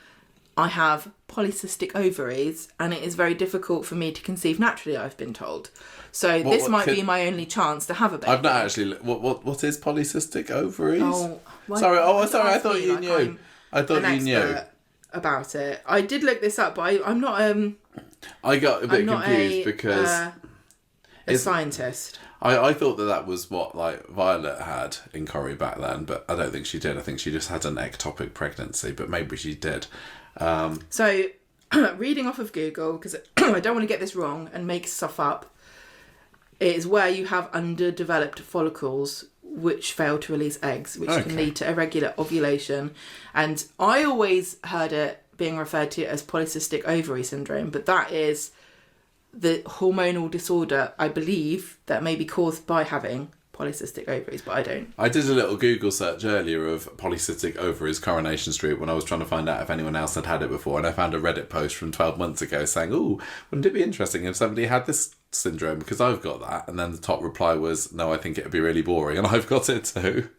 I have polycystic ovaries and it is very difficult for me to conceive naturally, I've been told. So this might be my only chance to have a baby. I've not actually... What is polycystic ovaries? Oh, sorry, I thought you knew. I thought you knew about it. I did look this up, but I'm not... I got a bit confused because... a scientist. I thought that was what Violet had in Corrie back then, but I don't think she did. I think she just had an ectopic pregnancy, but maybe she did. So, reading off of Google, because I don't want to get this wrong and make stuff up, it is where you have underdeveloped follicles which fail to release eggs, which can lead to irregular ovulation. And I always heard it being referred to as polycystic ovary syndrome, but that is... the hormonal disorder, I believe, that may be caused by having polycystic ovaries, but I don't. I did a little Google search earlier of polycystic ovaries Coronation Street when I was trying to find out if anyone else had it before, and I found a Reddit post from 12 months ago saying, "Oh, wouldn't it be interesting if somebody had this syndrome, because I've got that?" And then the top reply was, "No, I think it'd be really boring, and I've got it too."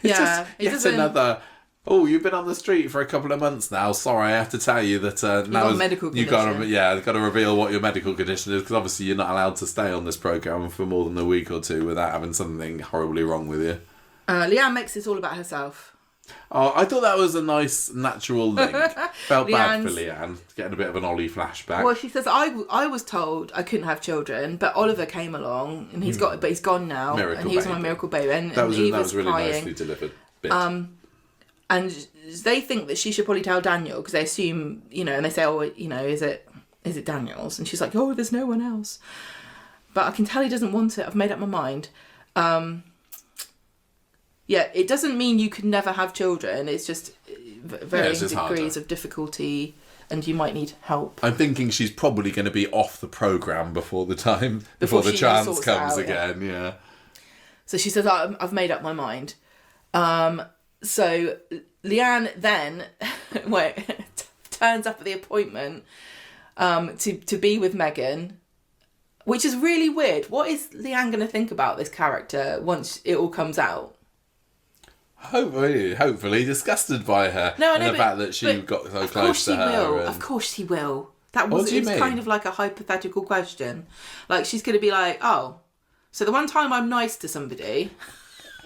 It's just yet another... Oh, you've been on the street for a couple of months now. Sorry, I have to tell you that now you've got to reveal what your medical condition is, because obviously you're not allowed to stay on this programme for more than a week or two without having something horribly wrong with you. Leanne makes this all about herself. Oh, I thought that was a nice natural link. Felt bad for Leanne, getting a bit of an Ollie flashback. Well, she says, I was told I couldn't have children, but Oliver came along and he's gone now. Miracle and he was baby. my miracle baby. And that was really crying. Nicely delivered bit. And they think that she should probably tell Daniel because they assume, and they say, oh, is it Daniel's? And she's like, oh, there's no one else. But I can tell he doesn't want it. I've made up my mind. It doesn't mean you could never have children. It's just varying degrees of difficulty, and you might need help. I'm thinking she's probably going to be off the programme before the chance comes again. Yeah. So she says, I've made up my mind. So Leanne then turns up at the appointment to be with Megan, which is really weird. What is Leanne going to think about this character once it all comes out? hopefully disgusted by her. No, I and know, the fact that she got so close to her. Of course he will. That What was do you it's mean? kind of like a hypothetical question. Like she's going to be like, oh, so the one time I'm nice to somebody,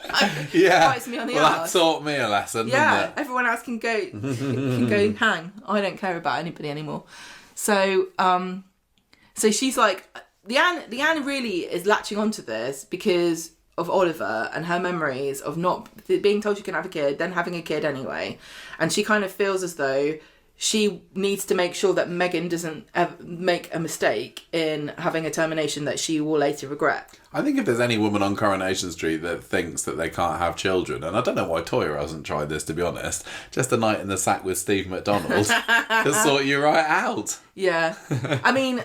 bites me on the That arse. taught me a lesson. Yeah, Didn't it? everyone else can go hang. I don't care about anybody anymore. So so she's like, Leanne really is latching onto this because of Oliver and her memories of not being told she can have a kid, then having a kid anyway, and she kind of feels as though she needs to make sure that Megan doesn't ever make a mistake in having a termination that she will later regret. I think if there's any woman on Coronation Street that thinks that they can't have children, and I don't know why Toya hasn't tried this, to be honest, just a night in the sack with Steve McDonald to sort you right out. Yeah. I mean,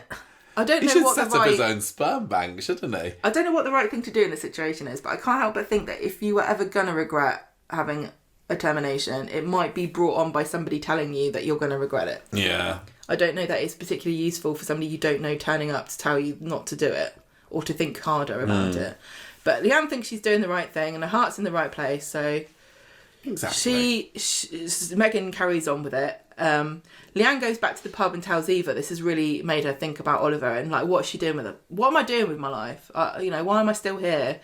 I don't He know should what set up his own sperm bank, shouldn't he? I don't know what the right thing to do in this situation is, but I can't help but think that if you were ever going to regret having a termination, it might be brought on by somebody telling you that you're going to regret it. Yeah. I don't know that it's particularly useful for somebody you don't know turning up to tell you not to do it or to think harder about it. But Leanne thinks she's doing the right thing and her heart's in the right place, so Exactly. Megan carries on with it. Leanne goes back to the pub and tells Eva this has really made her think about Oliver and like, what's she doing with it? What am I doing with my life? Why am I still here?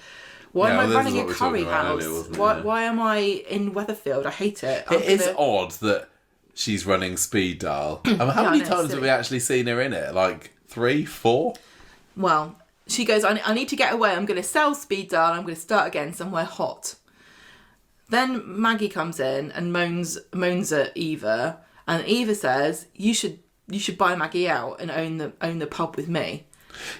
Why am I running a curry house? Why am I in Weatherfield? I hate it. It is odd that she's running Speed Dial. How many times have we actually seen her in it? Like 3, 4? Well, she goes, I need to get away. I'm going to sell Speed Dial. I'm going to start again somewhere hot. Then Maggie comes in and moans at Eva, and Eva says, "You should buy Maggie out and own the pub with me."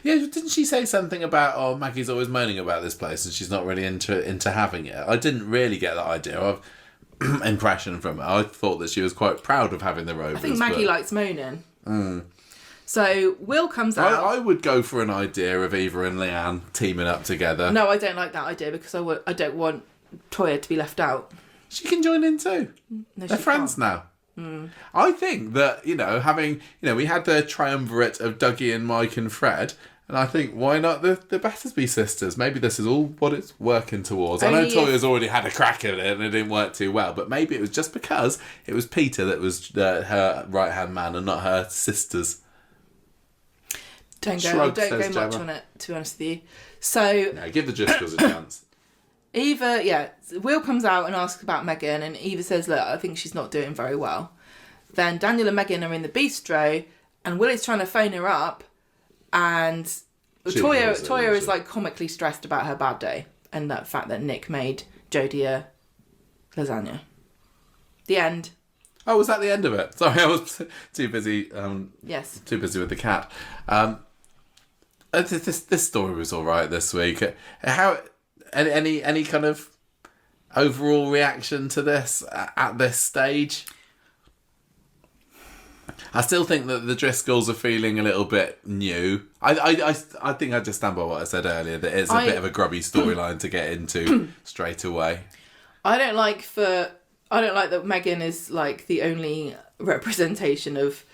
Yeah, didn't she say something about, Maggie's always moaning about this place and she's not really into having it? I didn't really get that idea of impression from her. I thought that she was quite proud of having the Rovers. I think Maggie likes moaning. So Will comes out. I would go for an idea of Eva and Leanne teaming up together. No, I don't like that idea because I don't want Toya to be left out. She can join in too. No, They're friends now. I think that, we had the triumvirate of Dougie and Mike and Fred, and I think, why not the Battersby sisters? Maybe this is all what it's working towards. I know Toya's already had a crack at it and it didn't work too well, but maybe it was just because it was Peter that was her right-hand man and not her sisters. Don't go much on it, to be honest with you. So... No, give the Driscolls a chance. Eva, Will comes out and asks about Megan, and Eva says, look, I think she's not doing very well. Then Daniel and Megan are in the bistro, and Will is trying to phone her up, and Toya is like comically stressed about her bad day, and that fact that Nick made Jodie a lasagna. The end. Oh, was that the end of it? Sorry, I was too busy. Yes. Too busy with the cat. This story was all right this week. Any kind of overall reaction to this at this stage? I still think that the Driscolls are feeling a little bit new. I think I just stand by what I said earlier, that it's a bit of a grubby storyline to get into straight away. I don't like that Megan is like the only representation of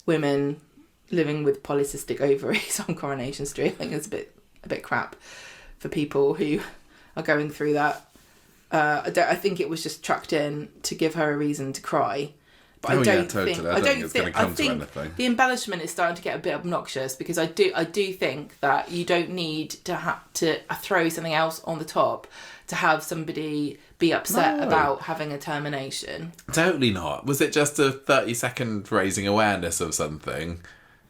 women living with polycystic ovaries on Coronation Street. I think it's a bit crap for people who are going through that. I think it was just chucked in to give her a reason to cry. But I don't think it's going to come to anything. The embellishment is starting to get a bit obnoxious because I do think that you don't need to have to throw something else on the top to have somebody be upset about having a termination. Totally not. Was it just a 30-second raising awareness of something?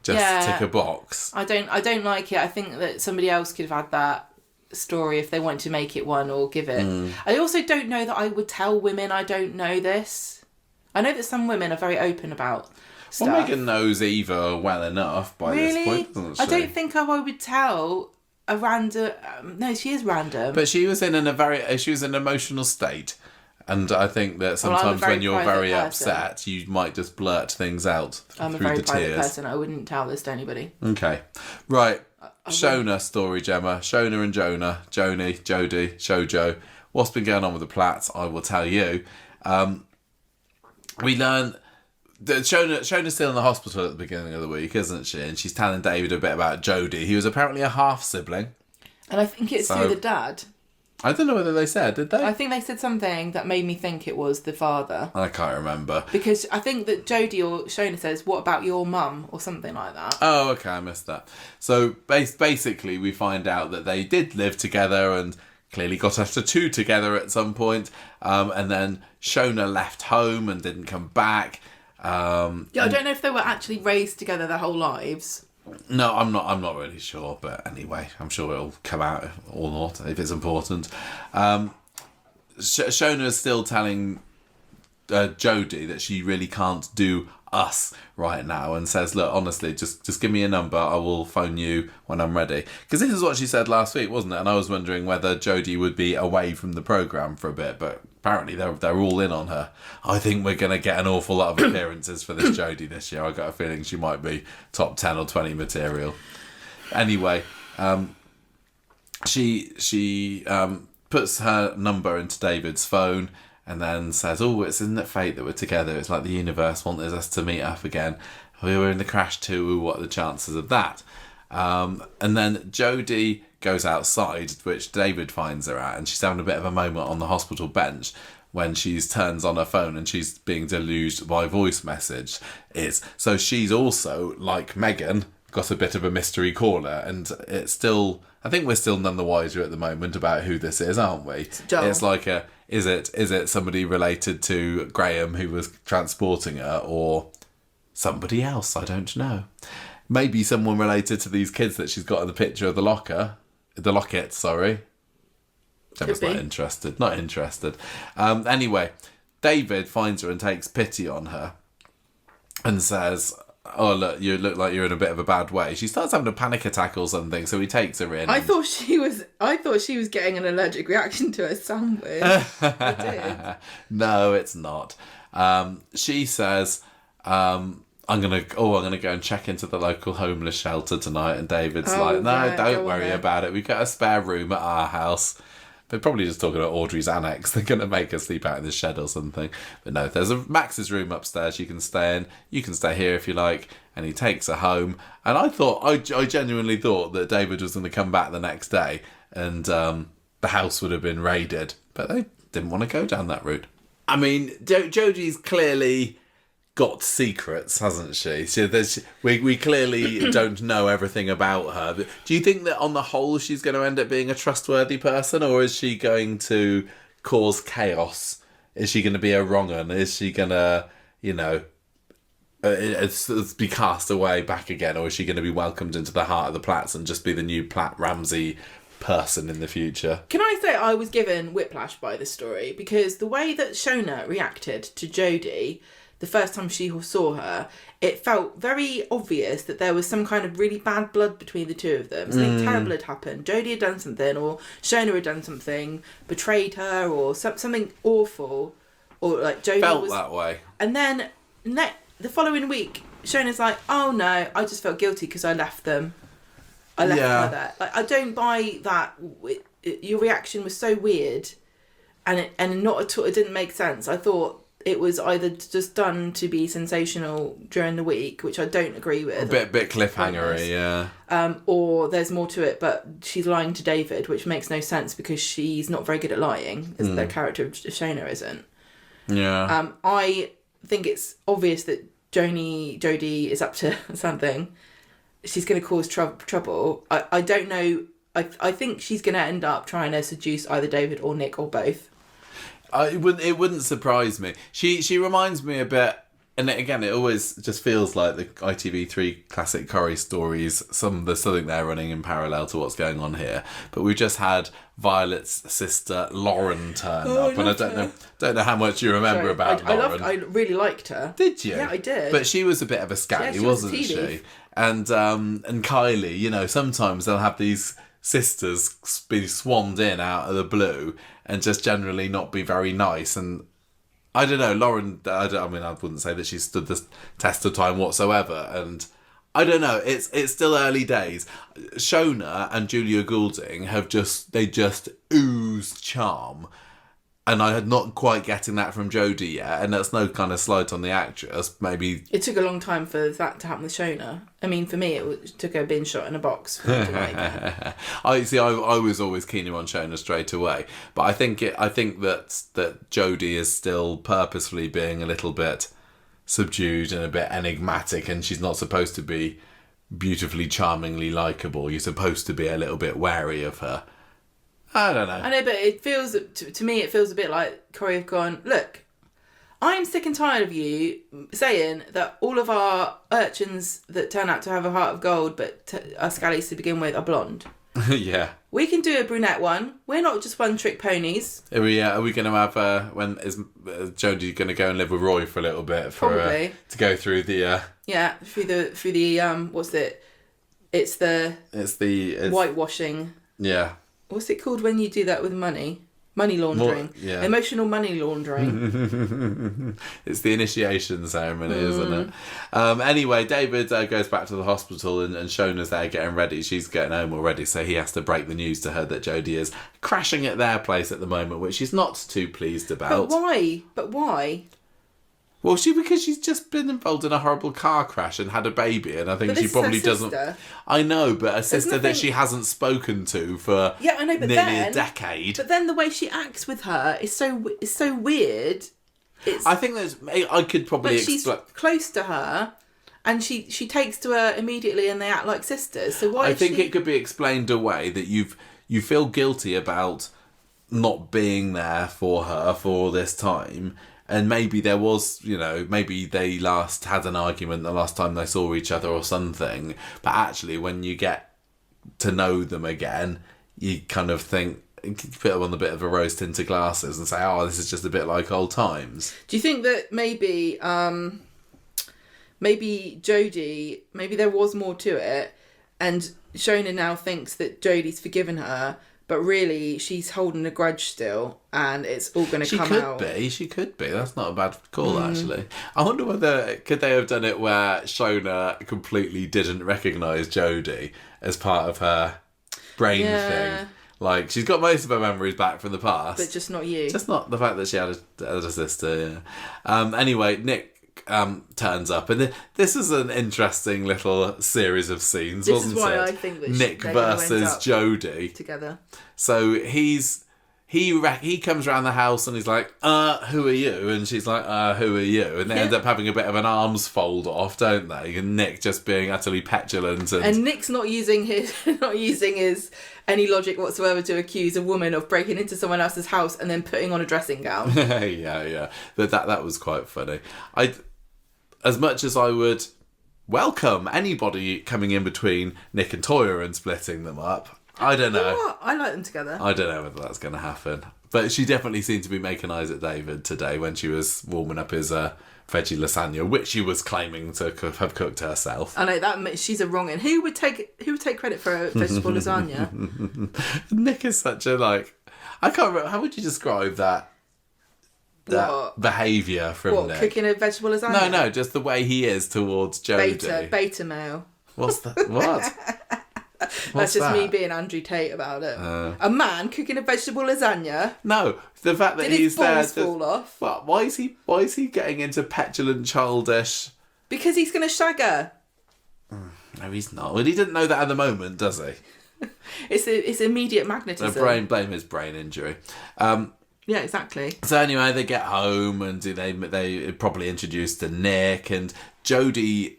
Just tick a box. I don't like it. I think that somebody else could have had that story if they want to make it one or give it. I also don't know that I would tell women I don't know this. I know that some women are very open about stuff. Well, Megan knows Eva well enough by this point, doesn't she? I don't think I would tell a random... no, she is random. But she was in she was in an emotional state. And I think that sometimes when you're very upset, you might just blurt things out through the tears. I'm a very private person. I wouldn't tell this to anybody. Okay. Right. Shona story, Gemma. Shona and Jonah. Joni, Jodie, Shoujo. What's been going on with the Platts? I will tell you. We learn that Shona's still in the hospital at the beginning of the week, isn't she? And she's telling David a bit about Jodie, who was apparently a half-sibling. And I think it's through the dad. I don't know whether they said, did they? I think they said something that made me think it was the father. I can't remember. Because I think that Jodie or Shona says, what about your mum? Or something like that. Oh, okay, I missed that. So basically we find out that they did live together and clearly got after 2 together at some point. And then Shona left home and didn't come back. I don't know if they were actually raised together their whole lives. No, I'm not really sure, but anyway, I'm sure it'll come out or not if it's important. Shona is still telling Jodie that she really can't do us right now, and says, look, honestly, just give me a number, I will phone you when I'm ready. Because this is what she said last week, wasn't it? And I was wondering whether Jodie would be away from the programme for a bit, but apparently they're all in on her. I think we're going to get an awful lot of appearances for this Jodie this year. I got a feeling she might be top 10 or 20 material. Anyway, she puts her number into David's phone and then says, oh, isn't it fate that we're together? It's like the universe wanted us to meet up again. We were in the crash too. What are the chances of that? And then Jodie goes outside, which David finds her at, and she's having a bit of a moment on the hospital bench when she turns on her phone and she's being deluged by voice message. So she's also, like Megan, got a bit of a mystery caller, and it's still, I think we're still none the wiser at the moment about who this is, aren't we? It's like is it somebody related to Graham who was transporting her, or somebody else? I don't know. Maybe someone related to these kids that she's got in the picture of the locket, sorry. Deborah's not interested. Anyway, David finds her and takes pity on her and says, oh, look, you look like you're in a bit of a bad way. She starts having a panic attack or something, so he takes her in. I thought she was getting an allergic reaction to a sandwich. I did. No, it's not. She says, I'm gonna go and check into the local homeless shelter tonight, and David's like, no, don't worry about it. We've got a spare room at our house. They're probably just talking about Audrey's annex. They're going to make her sleep out in the shed or something. But no, there's Max's room upstairs you can stay in. You can stay here if you like. And he takes her home. And I genuinely thought that David was going to come back the next day and the house would have been raided. But they didn't want to go down that route. I mean, Jodie's clearly got secrets, hasn't she? So we clearly don't know everything about her. But do you think that on the whole she's going to end up being a trustworthy person, or is she going to cause chaos? Is she going to be a wrong un? Is she going to, be cast away back again, or is she going to be welcomed into the heart of the Platts and just be the new Platt Ramsey person in the future? Can I say I was given whiplash by this story, because the way that Shona reacted to Jodie the first time she saw her, it felt very obvious that there was some kind of really bad blood between the two of them. Something terrible had happened. Jodie had done something, or Shona had done something, betrayed her, or something awful, or like Jodie felt that way. And then the following week, Shona's like, "Oh no, I just felt guilty because I left them. I left her there." Like, I don't buy that. Your reaction was so weird, and not at all. It didn't make sense. I thought it was either just done to be sensational during the week, which I don't agree with. A bit cliffhangery, yeah. Or there's more to it, but she's lying to David, which makes no sense because she's not very good at lying, as the character of Shona isn't. Yeah. I think it's obvious that Jodie is up to something. She's going to cause trouble. I don't know. I think she's going to end up trying to seduce either David or Nick or both. It wouldn't surprise me. She reminds me a bit, and again, it always just feels like the ITV3 classic Corrie stories. There's something there running in parallel to what's going on here. But we've just had Violet's sister Lauren turn up, and I don't know how much you remember about Lauren. I really liked her. Did you? Yeah, I did. But she was a bit of a scally, wasn't she? And Kylie, sometimes they'll have these sisters be swanned in out of the blue and just generally not be very nice. And I don't know, Lauren, I wouldn't say that she stood the test of time whatsoever. And I don't know, it's still early days. Shona and Julia Goulding just ooze charm. And I had not quite getting that from Jodie yet, and that's no kind of slight on the actress. Maybe it took a long time for that to happen with Shona. I mean, for me, took her being shot in a box. For me to like it. I was always keener on Shona straight away, but I think that Jodie is still purposefully being a little bit subdued and a bit enigmatic, and she's not supposed to be beautifully, charmingly likable. You're supposed to be a little bit wary of her. I don't know. I know, but it feels, to me, it feels a bit like Corrie have gone, look, I'm sick and tired of you saying that all of our urchins that turn out to have a heart of gold but are scallies to begin with are blonde. Yeah. We can do a brunette one. We're not just one-trick ponies. Are we going to have, when is Jodie going to go and live with Roy for a little bit? Probably. To go through the... Yeah, through the what's it? It's the whitewashing. Yeah. What's it called when you do that with money? Money laundering. Yeah. Emotional money laundering. It's the initiation ceremony, isn't it? Anyway, David goes back to the hospital and Shona's there getting ready. She's getting home already, so he has to break the news to her that Jodie is crashing at their place at the moment, which she's not too pleased about. But why? Well, because she's just been involved in a horrible car crash and had a baby, and I think she probably doesn't. I know, but a sister that she hasn't spoken to for nearly a decade. But then the way she acts with her is so weird. I think I could probably explain. She's close to her, and she takes to her immediately, and they act like sisters. So why? I think it could be explained away that you feel guilty about not being there for her for all this time. And maybe there was, maybe they last had an argument the last time they saw each other or something. But actually, when you get to know them again, you kind of think, put them on a bit of a rose-tinted glasses and say, oh, this is just a bit like old times. Do you think that maybe Jodie, maybe there was more to it, and Shona now thinks that Jodie's forgiven her, but really, she's holding a grudge still, and it's all going to come out. She could be. That's not a bad call, actually. I wonder whether could they have done it where Shona completely didn't recognise Jodie as part of her brain thing. Like, she's got most of her memories back from the past. But just not you. Just not the fact that she had a sister, yeah. Anyway, Nick turns up, and this is an interesting little series of scenes, wasn't it? This is why I think that Nick versus Jodie together. So he comes around the house and he's like, who are you? And she's like, who are you? And they end up having a bit of an arms fold off, don't they? And Nick just being utterly petulant, and Nick's not using his any logic whatsoever to accuse a woman of breaking into someone else's house and then putting on a dressing gown. yeah. But that was quite funny. As much as I would welcome anybody coming in between Nick and Toya and splitting them up, I don't know. You know what? I like them together. I don't know whether that's going to happen. But she definitely seemed to be making eyes at David today when she was warming up his veggie lasagna, which she was claiming to have cooked herself. I know that she's a wrong. And who would take credit for a vegetable lasagna? Nick is such a I can't remember. How would you describe that behaviour from Nick? Cooking a vegetable lasagna? No, just the way he is towards Jodie. Beta male. What's that? What? That's just me being Andrew Tate about it. A man cooking a vegetable lasagna. No, the fact that he's there. Did his balls fall off? But why is he getting into petulant, childish? Because he's going to shag her. No, he's not. Well, he didn't know that at the moment, does he? It's immediate magnetism. Blame his brain injury. Yeah, exactly. So anyway, they get home and they probably introduced to Nick, and Jodie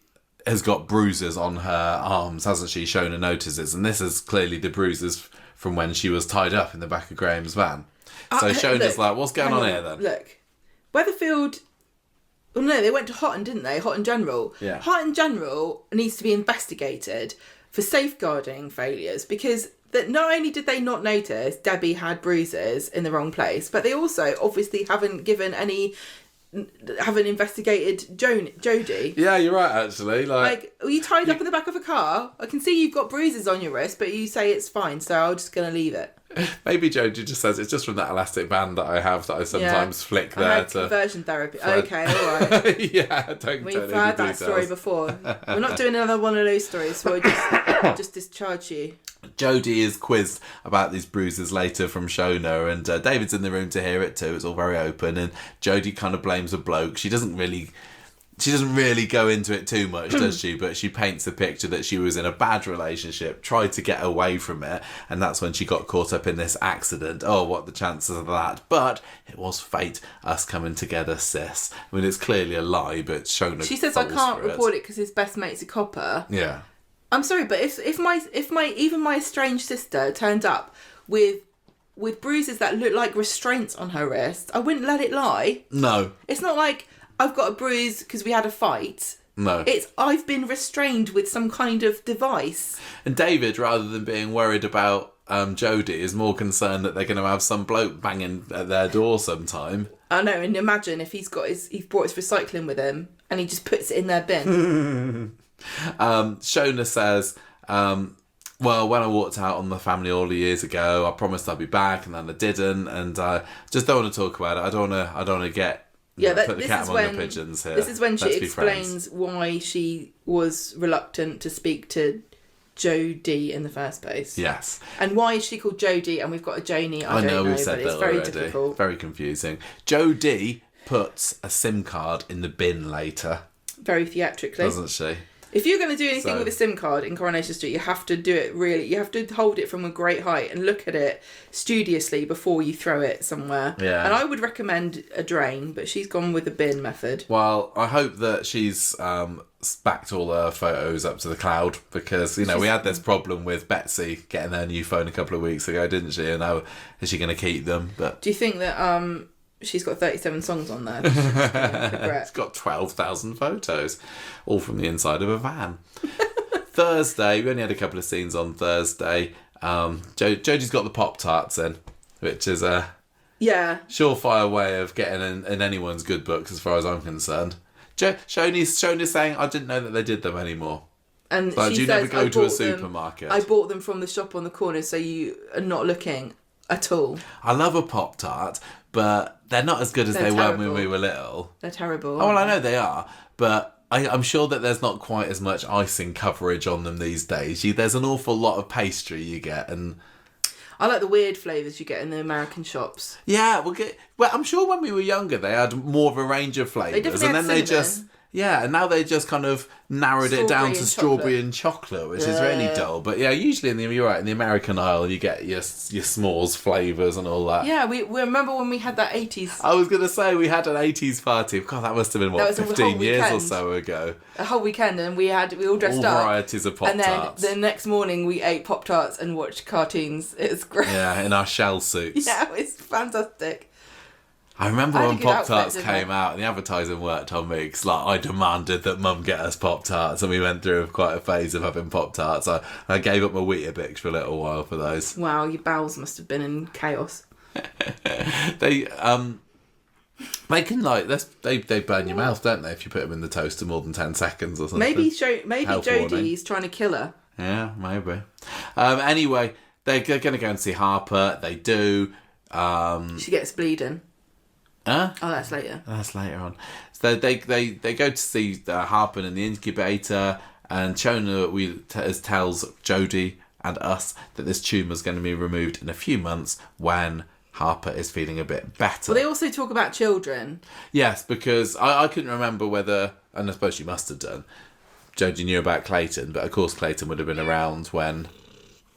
has got bruises on her arms, hasn't she? Shona notices, and this is clearly the bruises from when she was tied up in the back of Graham's van. So Shona's like, what's going on here then? Look, Weatherfield... Well, no, they went to Hotton, didn't they? Hotton General. Yeah. Hotton General needs to be investigated for safeguarding failures, because that not only did they not notice Debbie had bruises in the wrong place, but they also obviously haven't investigated Jodie. Yeah, you're right, actually. Like, are you tied up in the back of a car? I can see you've got bruises on your wrist, but you say it's fine, so I'm just going to leave it. Maybe Jodie just says it's just from that elastic band that I have that I sometimes flick there to... conversion therapy. Okay, all right. Yeah, don't We've heard that story before. We're not doing another one of those stories, so we'll just discharge you. Jodie is quizzed about these bruises later from Shona, and David's in the room to hear it too. It's all very open, and Jodie kind of blames a bloke. She doesn't really go into it too much, does she? But she paints a picture that she was in a bad relationship, tried to get away from it, and that's when she got caught up in this accident. Oh, what the chances of that? But it was fate, us coming together, sis. I mean, it's clearly a lie, but Shona. She says I can't report it because his best mate's a copper. Yeah. I'm sorry, but if my estranged sister turned up with bruises that look like restraints on her wrist, I wouldn't let it lie. No. It's not like I've got a bruise because we had a fight. No. It's I've been restrained with some kind of device. And David, rather than being worried about Jodie, is more concerned that they're going to have some bloke banging at their door sometime. I know, and imagine if he's brought his recycling with him and he just puts it in their bin. Shona says, well, when I walked out on the family all the years ago, I promised I'd be back, and then I didn't, and I just don't want to talk about it. I don't want to get put the cat among the pigeons here. This is when she explains why she was reluctant to speak to Jodie in the first place. Yes. And why is she called Jodie and we've got a Janie? I don't know, we've said but that it's very already. difficult. Very confusing. Jodie puts a SIM card in the bin later. Very theatrically. Doesn't she? If you're going to do anything with a SIM card in Coronation Street, you have to do it really. You have to hold it from a great height and look at it studiously before you throw it somewhere. Yeah. And I would recommend a drain, but she's gone with the bin method. Well, I hope that she's backed all her photos up to the cloud, because, we had this problem with Betsy getting her new phone a couple of weeks ago, didn't she? And how is she going to keep them? But do you think that she's got 37 songs on there? It's got 12,000 photos, all from the inside of a van. Thursday, we only had a couple of scenes on Thursday. Jodie's got the Pop-Tarts in, which is a surefire way of getting in anyone's good books, as far as I'm concerned. Shoni's saying, I didn't know that they did them anymore. And like, she do you says, never go to a supermarket? I bought them from the shop on the corner, so you are not looking at all. I love a Pop-Tart, but they're not as good as they were when we were little. They're terrible. Oh, well, I know they are, but I'm sure that there's not quite as much icing coverage on them these days. There's an awful lot of pastry you get, and I like the weird flavours you get in the American shops. Yeah, well, I'm sure when we were younger they had more of a range of flavours, and then and now they just kind of narrowed it down to strawberry and chocolate, which is really dull. But yeah, usually in the American aisle you get your s'mores flavours and all that. Yeah, we remember when we had that 80s. I was going to say we had an 80s party. God, that must have been 15 years or so ago. A whole weekend, and we all dressed up. All varieties of Pop-Tarts. And then the next morning we ate Pop-Tarts and watched cartoons. It was great. Yeah, in our shell suits. Yeah, it was fantastic. I remember when Pop-Tarts came out and the advertising worked on me, because I demanded that Mum get us Pop-Tarts, and we went through quite a phase of having Pop-Tarts. I gave up my Weetabix for a little while for those. Wow, your bowels must have been in chaos. They can they burn your mouth, don't they, if you put them in the toaster more than 10 seconds or something. Maybe Jodie's trying to kill her. Yeah, maybe. Anyway, they're going to go and see Harper. They do. She gets bleeding. Huh? Oh, that's later. That's later on. So they go to see Harper in the incubator, and Shona tells Jodie and us that this tumour's going to be removed in a few months when Harper is feeling a bit better. Well, they also talk about children. Yes, because I couldn't remember whether, and I suppose she must have done, Jodie knew about Clayton, but of course Clayton would have been around when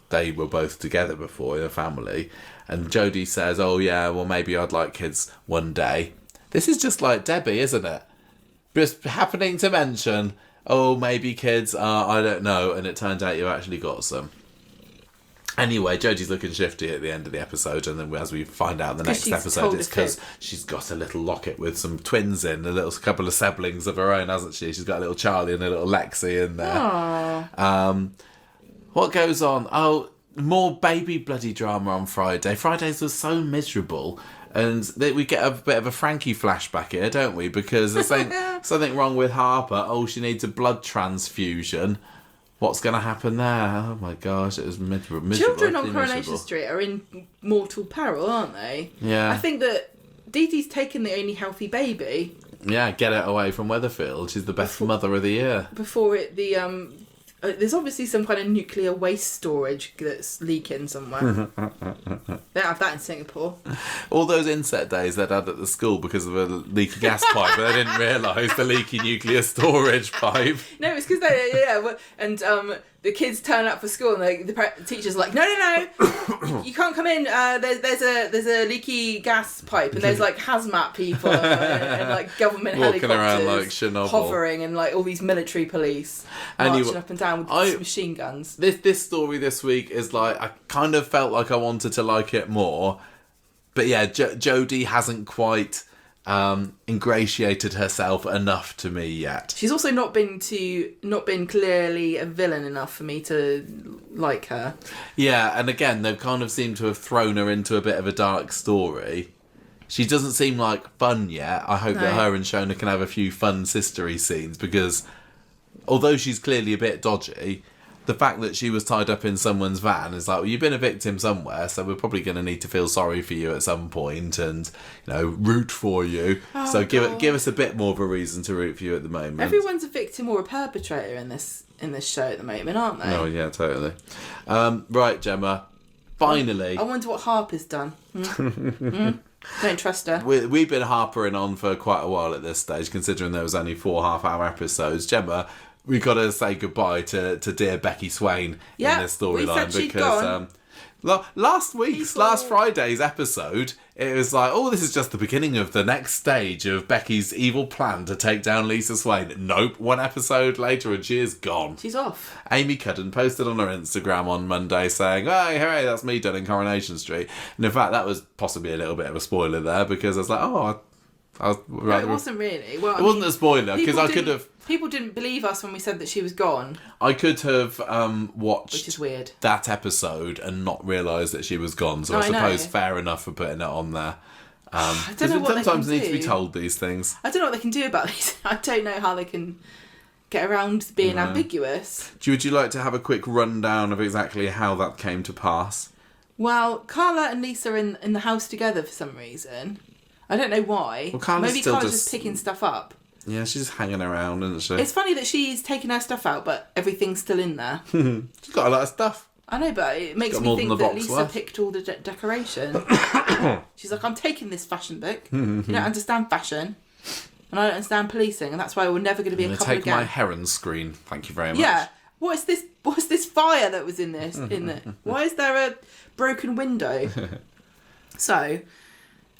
they were both together before in a family. And Jodie says, oh yeah, well maybe I'd like kids one day. This is just like Debbie, isn't it? Just happening to mention, oh maybe kids are, I don't know, and it turns out you actually got some. Anyway, Jodie's looking shifty at the end of the episode, and then as we find out in the next episode, it's because she's got a little locket with some twins in, a little couple of siblings of her own, hasn't she? She's got a little Charlie and a little Lexi in there. Aww. What goes on? Oh, more baby bloody drama on Friday. Fridays was so miserable, and we get a bit of a Frankie flashback here, don't we? Because there's something wrong with Harper. Oh, she needs a blood transfusion. What's going to happen there? Oh my gosh, it was miserable. Children on Coronation Street are in mortal peril, aren't they? Yeah. I think that Dee Dee's taken the only healthy baby. Yeah, get it away from Weatherfield. She's the best mother of the year. Before there's obviously some kind of nuclear waste storage that's leaking somewhere. They don't have that in Singapore. All those inset days they'd had at the school because of a leaky gas pipe, but they didn't realise the leaky nuclear storage pipe. No, it's because the kids turn up for school and the teacher's like, no, you can't come in. There's a leaky gas pipe and there's like hazmat people and like government walking helicopters around like Chernobyl, hovering, and like all these military police marching up and down with machine guns. This story this week is like, I kind of felt like I wanted to like it more, but yeah, Jodie hasn't quite ingratiated herself enough to me yet. She's also not been clearly a villain enough for me to like her. Yeah, and again, they've kind of seemed to have thrown her into a bit of a dark story. She doesn't seem like fun yet. I hope that her and Shona can have a few fun sistery scenes, because although she's clearly a bit dodgy, the fact that she was tied up in someone's van is like, well, you've been a victim somewhere, so we're probably going to need to feel sorry for you at some point and, root for you. So give us a bit more of a reason to root for you at the moment. Everyone's a victim or a perpetrator in this show at the moment, aren't they? Oh, yeah, totally. Right, Gemma. Finally. I wonder what Harper's done. Don't trust her. We've been harpering on for quite a while at this stage, considering there was only 4 half-hour episodes. Gemma, we got to say goodbye to dear Becky Swain in this storyline, because last Friday's episode, it was like, oh, this is just the beginning of the next stage of Becky's evil plan to take down Lisa Swain. Nope, 1 episode later and she is gone. She's off. Amy Cudden posted on her Instagram on Monday saying, hey, hooray, that's me done in Coronation Street. And in fact, that was possibly a little bit of a spoiler there, because I was like, no, it wasn't really. Well, it wasn't a spoiler, because I could have... People didn't believe us when we said that she was gone. I could have watched which is weird. That episode and not realised that she was gone, so I suppose fair enough for putting it on there. I don't know what sometimes they need can to do. be told these things. I don't know what they can do about these. I don't know how they can get around being ambiguous. Would you like to have a quick rundown of exactly how that came to pass? Well, Carla and Lisa are in the house together for some reason. I don't know why. Well, Maybe Carla's just picking stuff up. Yeah, she's just hanging around, isn't she? It's funny that she's taken her stuff out, but everything's still in there. She's got a lot of stuff. I know, but it makes me think that Lisa picked all the decoration. She's like, I'm taking this fashion book. You don't understand fashion. And I don't understand policing, and that's why we're never going to be a couple again. Take my heron screen. Thank you very much. Yeah. What's this fire that was in this? Why is there a broken window? So,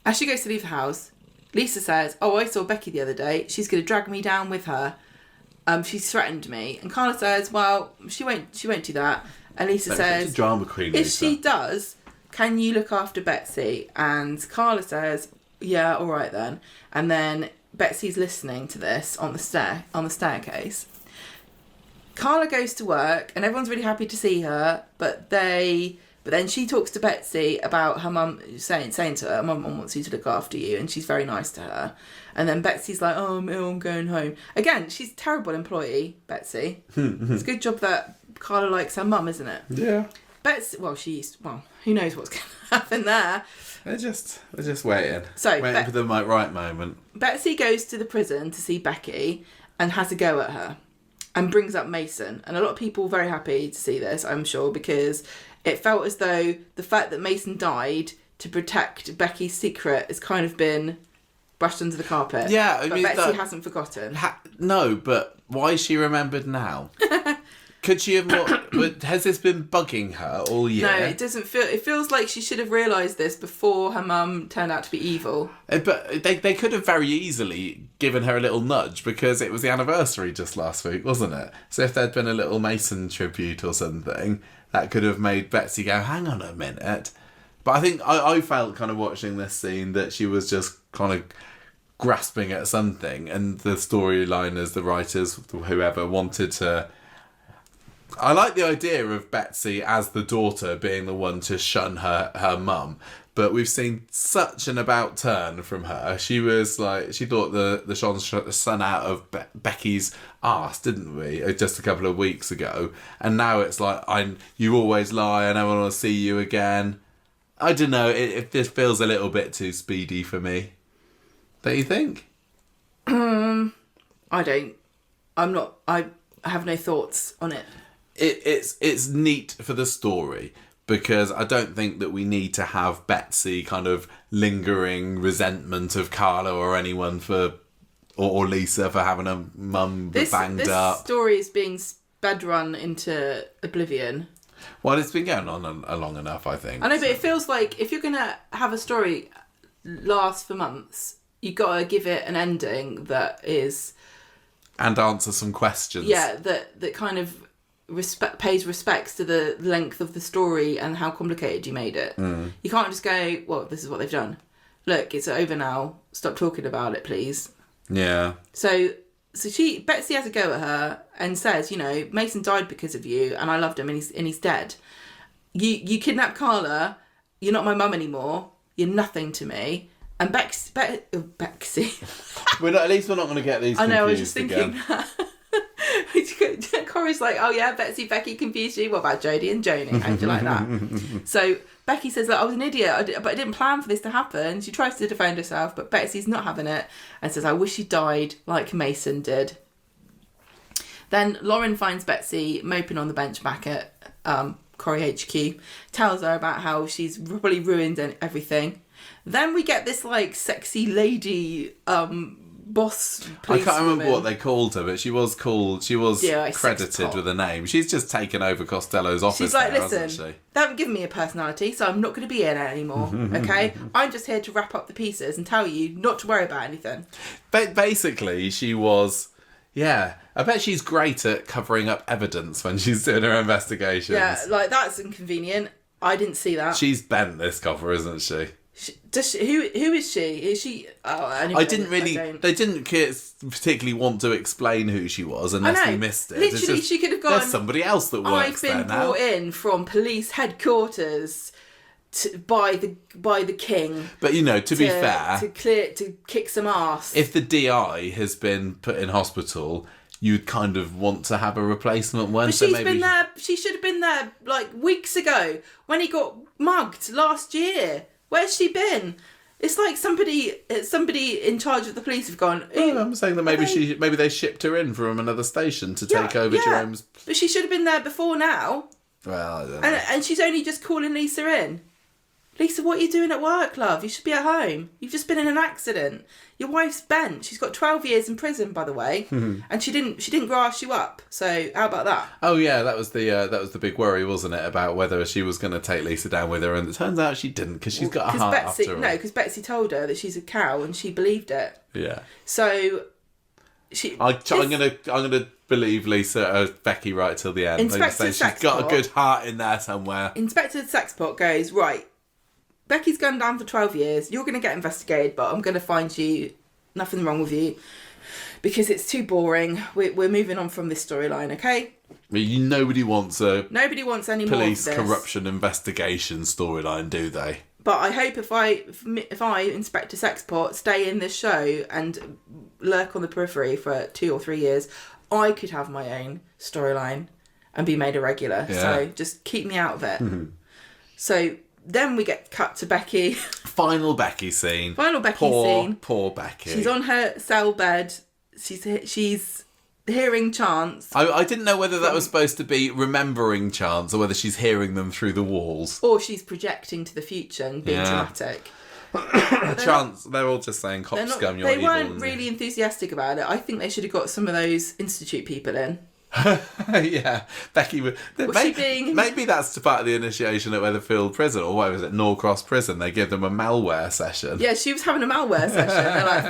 as she goes to leave the house, Lisa says, oh, I saw Becky the other day. She's going to drag me down with her. She's threatened me. And Carla says, well, she won't do that. And Lisa says, drama queen, if Lisa. she does, can you look after Betsy? And Carla says, yeah, all right then. And then Betsy's listening to this on the staircase. Carla goes to work and everyone's really happy to see her, but then she talks to Betsy about her mum, saying to her, Mum wants you to look after you, and she's very nice to her. And then Betsy's like, oh, I'm ill, I'm going home. Again, she's a terrible employee, Betsy. It's a good job that Carla likes her mum, isn't it? Yeah. Betsy, who knows what's going to happen there. They're just waiting. Waiting for the right moment. Betsy goes to the prison to see Becky and has a go at her and brings up Mason. And a lot of people are very happy to see this, I'm sure, because it felt as though the fact that Mason died to protect Becky's secret has kind of been brushed under the carpet. Yeah, but Betsy hasn't forgotten. No, but why is she remembered now? Could she have has this been bugging her all year? No, it doesn't feel... It feels like she should have realised this before her mum turned out to be evil. But they could have very easily given her a little nudge, because it was the anniversary just last week, wasn't it? So if there'd been a little Mason tribute or something, that could have made Betsy go, hang on a minute. But I think I felt kind of watching this scene that she was just kind of grasping at something, and the storyliners, the writers, whoever, wanted to... I like the idea of Betsy as the daughter being the one to shun her mum, but we've seen such an about turn from her. She was like, she thought the sun out of Becky's arse, didn't we? Just a couple of weeks ago. And now it's like, you always lie, I never want to see you again. I don't know, it just feels a little bit too speedy for me. Don't you think? I have no thoughts on it. it's neat for the story, because I don't think that we need to have Betsy kind of lingering resentment of Carla or anyone or Lisa for having a mum banged up. This story is being sped run into oblivion. Well, it's been going on long enough, I think. I know, but it feels like if you're going to have a story last for months, you've got to give it an ending that is... And answer some questions. Yeah, that kind of pays respects to the length of the story and how complicated you made it. You can't just go, well, this is what they've done. Look, it's over now. Stop talking about it, please. Yeah. So Betsy has a go at her and says, Mason died because of you, and I loved him, and he's dead. You kidnapped Carla. You're not my mum anymore. You're nothing to me. And Bexy. At least we're not going to get these confused. I know. I was just thinking again. that. Corey's like, oh yeah, Becky confused you. What about Jodie and Joni? How'd you like that? So Becky says, look, I was an idiot, but I didn't plan for this to happen. She tries to defend herself, but Betsy's not having it and says, I wish you died like Mason did. Then Lauren finds Betsy moping on the bench back at Corrie HQ, tells her about how she's probably ruined everything. Then we get this like sexy lady boss police I can't remember woman. what they called her, but she was credited with a name. She's just taken over Costello's office. She's like, there, listen, hasn't she? they haven't given me a personality, so I'm not going to be in it anymore, okay? I'm just here to wrap up the pieces and tell you not to worry about anything. But basically, she was... Yeah, I bet she's great at covering up evidence when she's doing her investigations. Yeah, like, that's inconvenient. I didn't see that. She's bent this cover, isn't she? Who is she? Is she... Oh, I didn't really... They didn't particularly want to explain who she was unless we missed it. Literally, she could have gone... There's somebody else that works there now. I've been brought in from police headquarters by the king. But, to be fair... To kick some arse. If the DI has been put in hospital... You'd kind of want to have a replacement one. But been there. She should have been there like weeks ago when he got mugged last year. Where's she been? It's like somebody in charge of the police have gone. I'm saying that maybe they shipped her in from another station to take over Jerome's. But she should have been there before now. Well, I don't know. And she's only just calling Lisa in. Lisa, what are you doing at work, love? You should be at home. You've just been in an accident. Your wife's bent. She's got 12 years in prison, by the way, and she didn't grass you up. So how about that? Oh yeah, that was the big worry, wasn't it, about whether she was going to take Lisa down with her, and it turns out she didn't because she's got a heart after all. No, because Betsy told her that she's a cow, and she believed it. Yeah. So I'm gonna believe Lisa, Becky, right till the end. Inspector she's got a good heart in there somewhere. Inspector Sexpot goes, right, Becky's gone down for 12 years. You're going to get investigated, but I'm going to find you nothing wrong with you because it's too boring. We're moving on from this storyline, okay? Nobody wants any more police of this. Corruption investigation storyline, do they? But I hope if I Inspector Sexpot stay in this show and lurk on the periphery for 2 or 3 years, I could have my own storyline and be made a regular. Yeah. So just keep me out of it. So then we get cut to Becky. Final Becky scene. Poor Becky. She's on her cell bed. She's hearing chants. I didn't know whether that was supposed to be remembering chants or whether she's hearing them through the walls. Or she's projecting to the future and being dramatic. Chants, they're all just saying, cop scum, you're evil. They weren't really enthusiastic about it. I think they should have got some of those Institute people in. Yeah, Becky would. Maybe that's part of the initiation at Weatherfield Prison, or what was it, Norcross Prison? They give them a malware session. Yeah, she was having a malware session. They're like,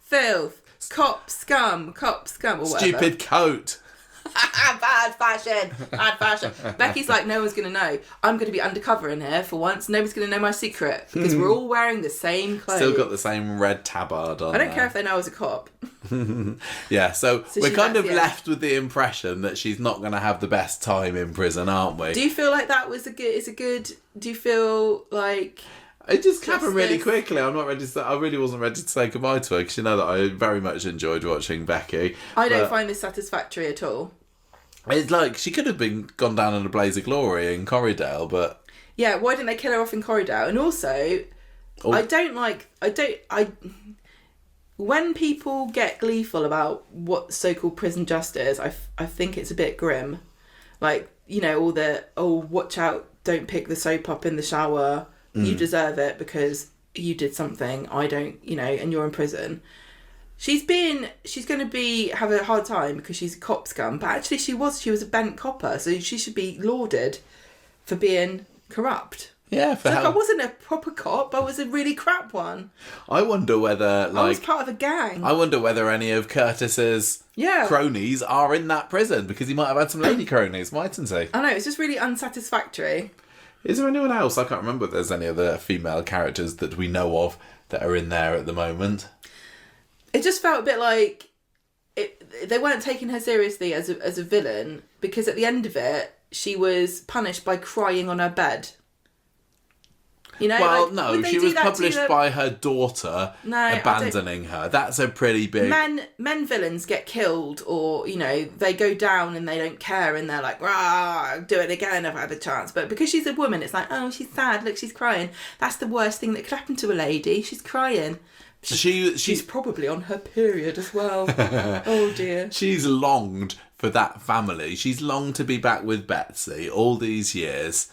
filth, cop scum, or whatever. Stupid coat. Bad fashion. Becky's like, no one's going to know. I'm going to be undercover in here for once. Nobody's going to know my secret because we're all wearing the same clothes. Still got the same red tabard on. I don't care if they know I was a cop. Yeah, so we're kind of left with the impression that she's not going to have the best time in prison, aren't we? Do you feel like that was do you feel like... It just happened really quickly. I really wasn't ready to say goodbye to her because you know that I very much enjoyed watching Becky. I don't find this satisfactory at all. It's like she could have gone down in a blaze of glory in Corriedale, but yeah, why didn't they kill her off in Corriedale? And also, when people get gleeful about what so-called prison justice, I think it's a bit grim. Like, you know, all the, watch out, don't pick the soap up in the shower. You deserve it because you did something. I don't, you know, and you're in prison. She's going to have a hard time because she's a cop scum, but actually she was a bent copper, so she should be lauded for being corrupt. Yeah, I wasn't a proper cop, I was a really crap one. I wonder whether, I was part of a gang. I wonder whether any of Curtis's cronies are in that prison, because he might have had some lady cronies, mightn't he? I know, it's just really unsatisfactory. Is there anyone else? I can't remember if there's any other female characters that we know of that are in there at the moment. It just felt a bit like they weren't taking her seriously as a villain, because at the end of it, she was punished by crying on her bed. You know, well, no, she was published by her daughter abandoning her. That's a pretty big... Men villains get killed, or, you know, they go down and they don't care and they're like, rah, do it again, I've had a chance. But because she's a woman, it's like, oh, she's sad, look, she's crying. That's the worst thing that could happen to a lady. She's crying. She's probably on her period as well. Oh, dear. She's longed for that family. She's longed to be back with Betsy all these years,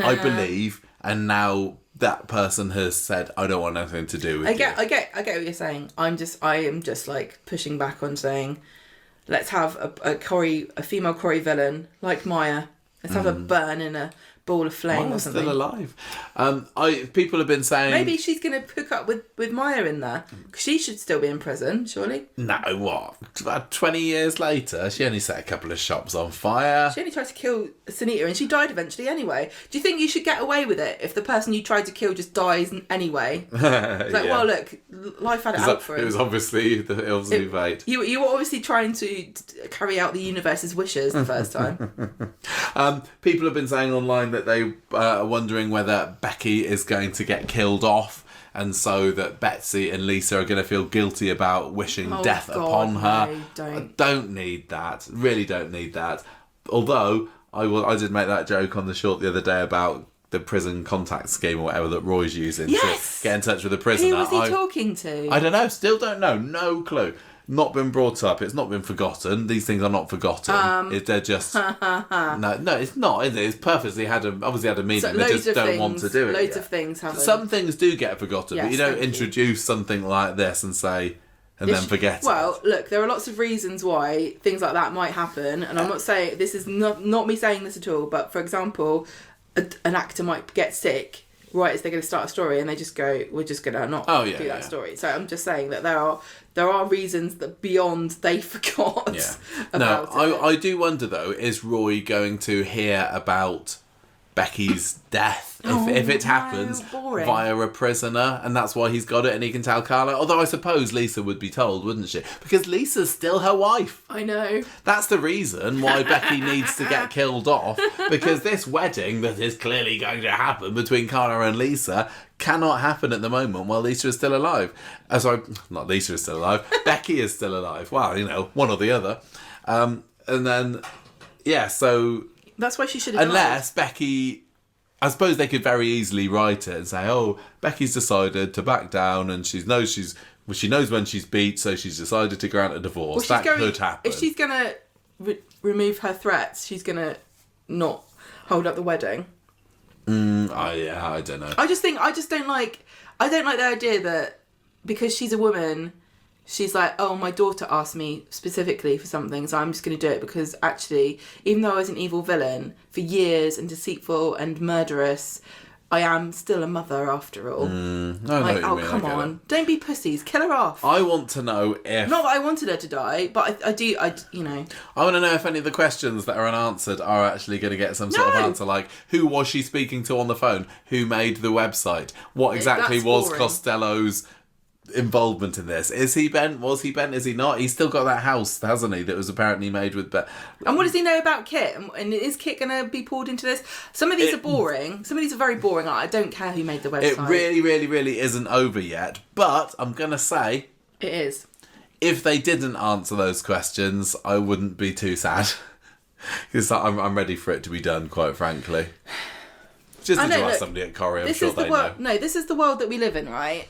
I believe. And now that person has said, I don't want anything to do with you. I get what you're saying. I am just like pushing back on saying, let's have a female Corrie villain like Maya. Let's have her burn in a ball of flame or something. Still alive. People have been saying... Maybe she's going to hook up with Maya in there. Because she should still be in prison, surely. No, what? About 20 years later, she only set a couple of shops on fire. She only tried to kill Sunita and she died eventually anyway. Do you think you should get away with it if the person you tried to kill just dies anyway? It's like, well, look, life had it out for him. It was obviously fate. You were obviously trying to carry out the universe's wishes the first time. People have been saying online that they are wondering whether Becky is going to get killed off, and so that Betsy and Lisa are going to feel guilty about wishing death upon her. No, I don't need that. Really don't need that. Although I did make that joke on the short the other day about the prison contact scheme or whatever that Roy's using to get in touch with the prisoner. Who was he talking to? I don't know. Still don't know. No clue. Not been brought up. It's not been forgotten. These things are not forgotten. They're just no. It's not. Is it? It's purposely obviously had a meaning. So they just don't want to do it. Loads of things happen. Some things do get forgotten, but you don't introduce something like this and say then forget it. Well, look, there are lots of reasons why things like that might happen, and I'm not saying this is not me saying this at all. But for example, an actor might get sick right as they're going to start a story, and they just go, "We're just going to not do that story." So I'm just saying that there are reasons that beyond they forgot about it. I do wonder though, is Roy going to hear about Becky's death if it happens via a prisoner, and that's why he's got it and he can tell Carla? Although I suppose Lisa would be told, wouldn't she? Because Lisa's still her wife. I know. That's the reason why Becky needs to get killed off, because this wedding that is clearly going to happen between Carla and Lisa cannot happen at the moment while Lisa is still alive. Not Lisa is still alive. Becky is still alive. Well, one or the other. And then, so... That's why she should have Unless Becky... I suppose they could very easily write it and say, Becky's decided to back down and she knows when she's beat, so she's decided to grant a divorce. That could happen. If she's going to remove her threats, she's going to not hold up the wedding. I don't know. I don't like the idea that because she's a woman, she's like, my daughter asked me specifically for something, so I'm just going to do it because actually, even though I was an evil villain for years and deceitful and murderous, I am still a mother after all. Come on. Don't be pussies. Kill her off. I want to know if... Not that I wanted her to die, but I do, you know. I want to know if any of the questions that are unanswered are actually going to get some sort of answer, like, who was she speaking to on the phone? Who made the website? What exactly was Costello's involvement in this? Is he bent? Was he bent? Is he not? He's still got that house, hasn't he, that was apparently made with and what does he know about Kit? And is Kit going to be pulled into this? Some of these are boring. Some of these are very boring. I don't care who made the website. It really, really, really isn't over yet. But I'm going to say... It is. If they didn't answer those questions, I wouldn't be too sad. Because I'm ready for it to be done, quite frankly. Just need to ask somebody at Corrie, I'm sure they know. No, this is the world that we live in, right?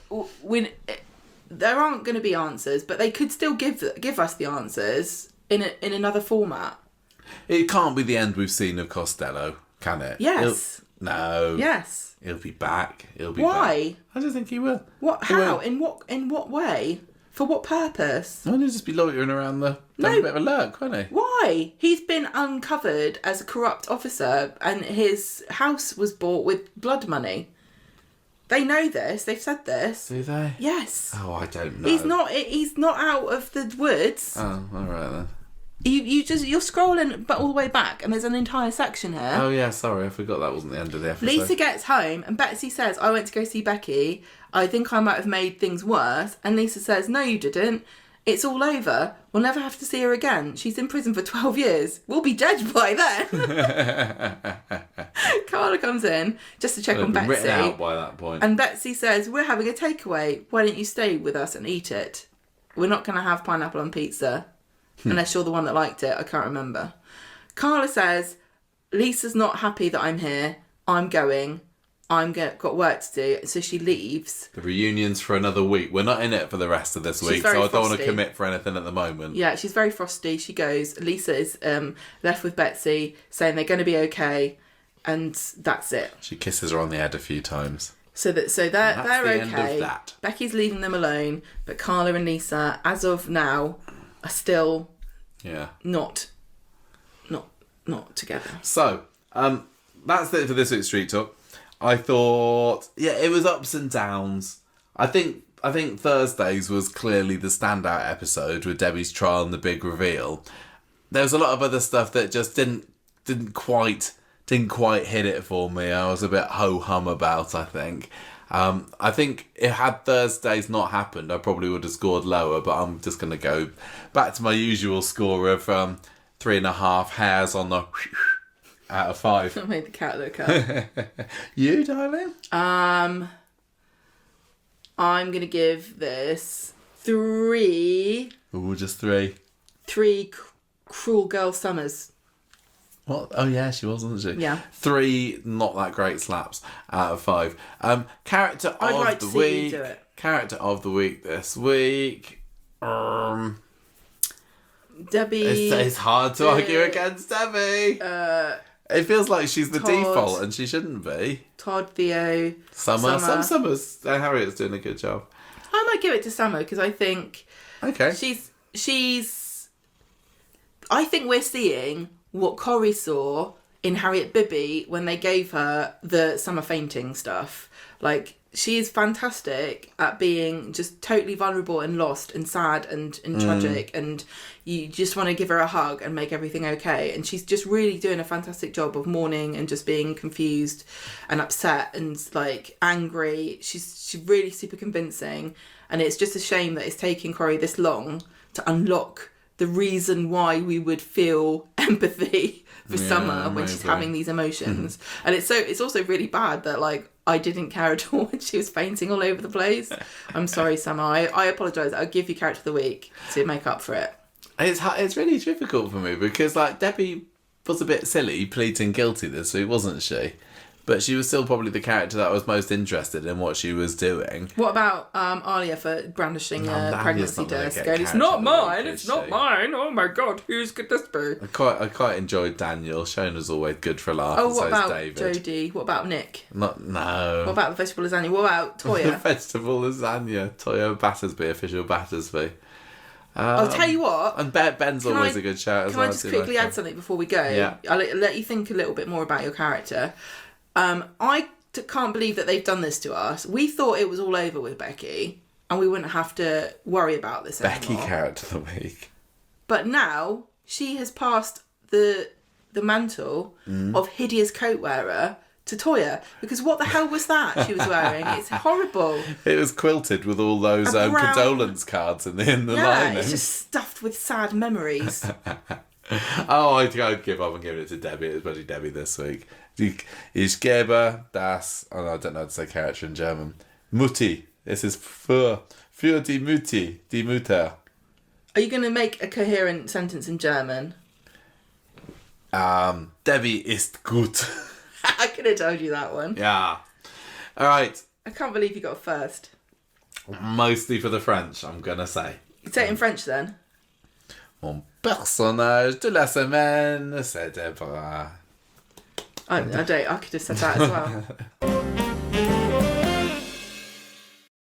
there aren't going to be answers, but they could still give us the answers in another format. It can't be the end we've seen of Costello, can it? Yes. No. Yes. He'll be back. Why? Back. I don't think he will. What? How? In what way? For what purpose? Why don't he just be loitering around having a bit of a lurk, won't he? Why? He's been uncovered as a corrupt officer, and his house was bought with blood money. They know this. They've said this. Do they? Yes. Oh, I don't know. He's not out of the woods. Oh, all right then. You're scrolling but all the way back, and there's an entire section here. Oh yeah, sorry, I forgot that wasn't the end of the episode. Lisa gets home and Betsy says, I went to go see Becky. I think I might have made things worse. And Lisa says, no, you didn't. It's all over. We'll never have to see her again. She's in prison for 12 years. We'll be judged by then. Carla comes in just to check on Betsy. Written out by that point. And Betsy says, we're having a takeaway. Why don't you stay with us and eat it? We're not going to have pineapple on pizza. Unless you're the one that liked it. I can't remember. Carla says, Lisa's not happy that I'm here. I'm going. Got work to do. So she leaves. The reunion's for another week. We're not in it for the rest of this week, so I don't want to commit for anything at the moment. Yeah, she's very frosty. She goes. Lisa is left with Betsy, saying they're going to be okay, and that's it. She kisses her on the head a few times. So they're okay. End of that. Becky's leaving them alone, but Carla and Lisa, as of now, are still not together. So that's it for this week's Street Talk. I thought, it was ups and downs. I think Thursdays was clearly the standout episode with Debbie's trial and the big reveal. There was a lot of other stuff that just didn't quite hit it for me. I was a bit ho-hum about, I think. I think if had Thursdays not happened, I probably would have scored lower, but I'm just going to go back to my usual score of 3.5 hairs on the out of 5. I made the cat look up. You, darling? I'm going to give this 3... Ooh, just 3. 3 cruel girl summers. What? Oh yeah, she was, wasn't she? Yeah. 3 not that great slaps out of 5. Character of like the to see week. you do it. Character of the week this week. Debbie. It's hard to argue against Debbie. It feels like she's the Todd, default, and she shouldn't be. Todd, Theo, Summer. Some Summers. Harriet's doing a good job. I might give it to Summer because I think she's. I think we're seeing what Corrie saw in Harriet Bibby when they gave her the summer fainting stuff. Like, she is fantastic at being just totally vulnerable and lost and sad and tragic, and you just want to give her a hug and make everything okay. And she's just really doing a fantastic job of mourning and just being confused and upset and like angry. She's really super convincing, and it's just a shame that it's taking Corrie this long to unlock the reason why we would feel empathy for Summer when she's having these emotions. And it's also really bad that like I didn't care at all when she was fainting all over the place. I'm sorry, Summer. I apologise. I'll give you character of the week to make up for it. It's really difficult for me because like Debbie was a bit silly pleading guilty this week, wasn't she? But she was still probably the character that I was most interested in what she was doing. What about Alia for brandishing a pregnancy disc? It's not mine. It's not mine. Oh my God, whose could this be? I quite enjoyed Daniel. Shona's always good for a laugh. Oh, what about David. Jodie? What about Nick? No. What about the vegetable lasagna? What about Toya? Vegetable lasagna. Toya Battersby, official Battersby. I'll tell you what. And Ben's always a good shout as well. Can I just quickly add something before we go? Yeah. I'll let you think a little bit more about your character. I can't believe that they've done this to us. We thought it was all over with Becky and we wouldn't have to worry about this anymore. Becky character of the week. But now she has passed the mantle of hideous coat wearer to Toya, because what the hell was that she was wearing? It's horrible. It was quilted with all those condolence cards in the lining. It's just stuffed with sad memories. I'd give up and give it to Debbie. It was bloody Debbie this week. Ich gebe das... I don't know how to say character in German. Mutti. This is für die Mutti. Die Mutter. Are you going to make a coherent sentence in German? Debbie ist gut. I could have told you that one. Yeah. All right. I can't believe you got first. Mostly for the French, I'm going to say. Say it in French then. Mon personnage de la semaine, c'est Deborah. I could have said that as well.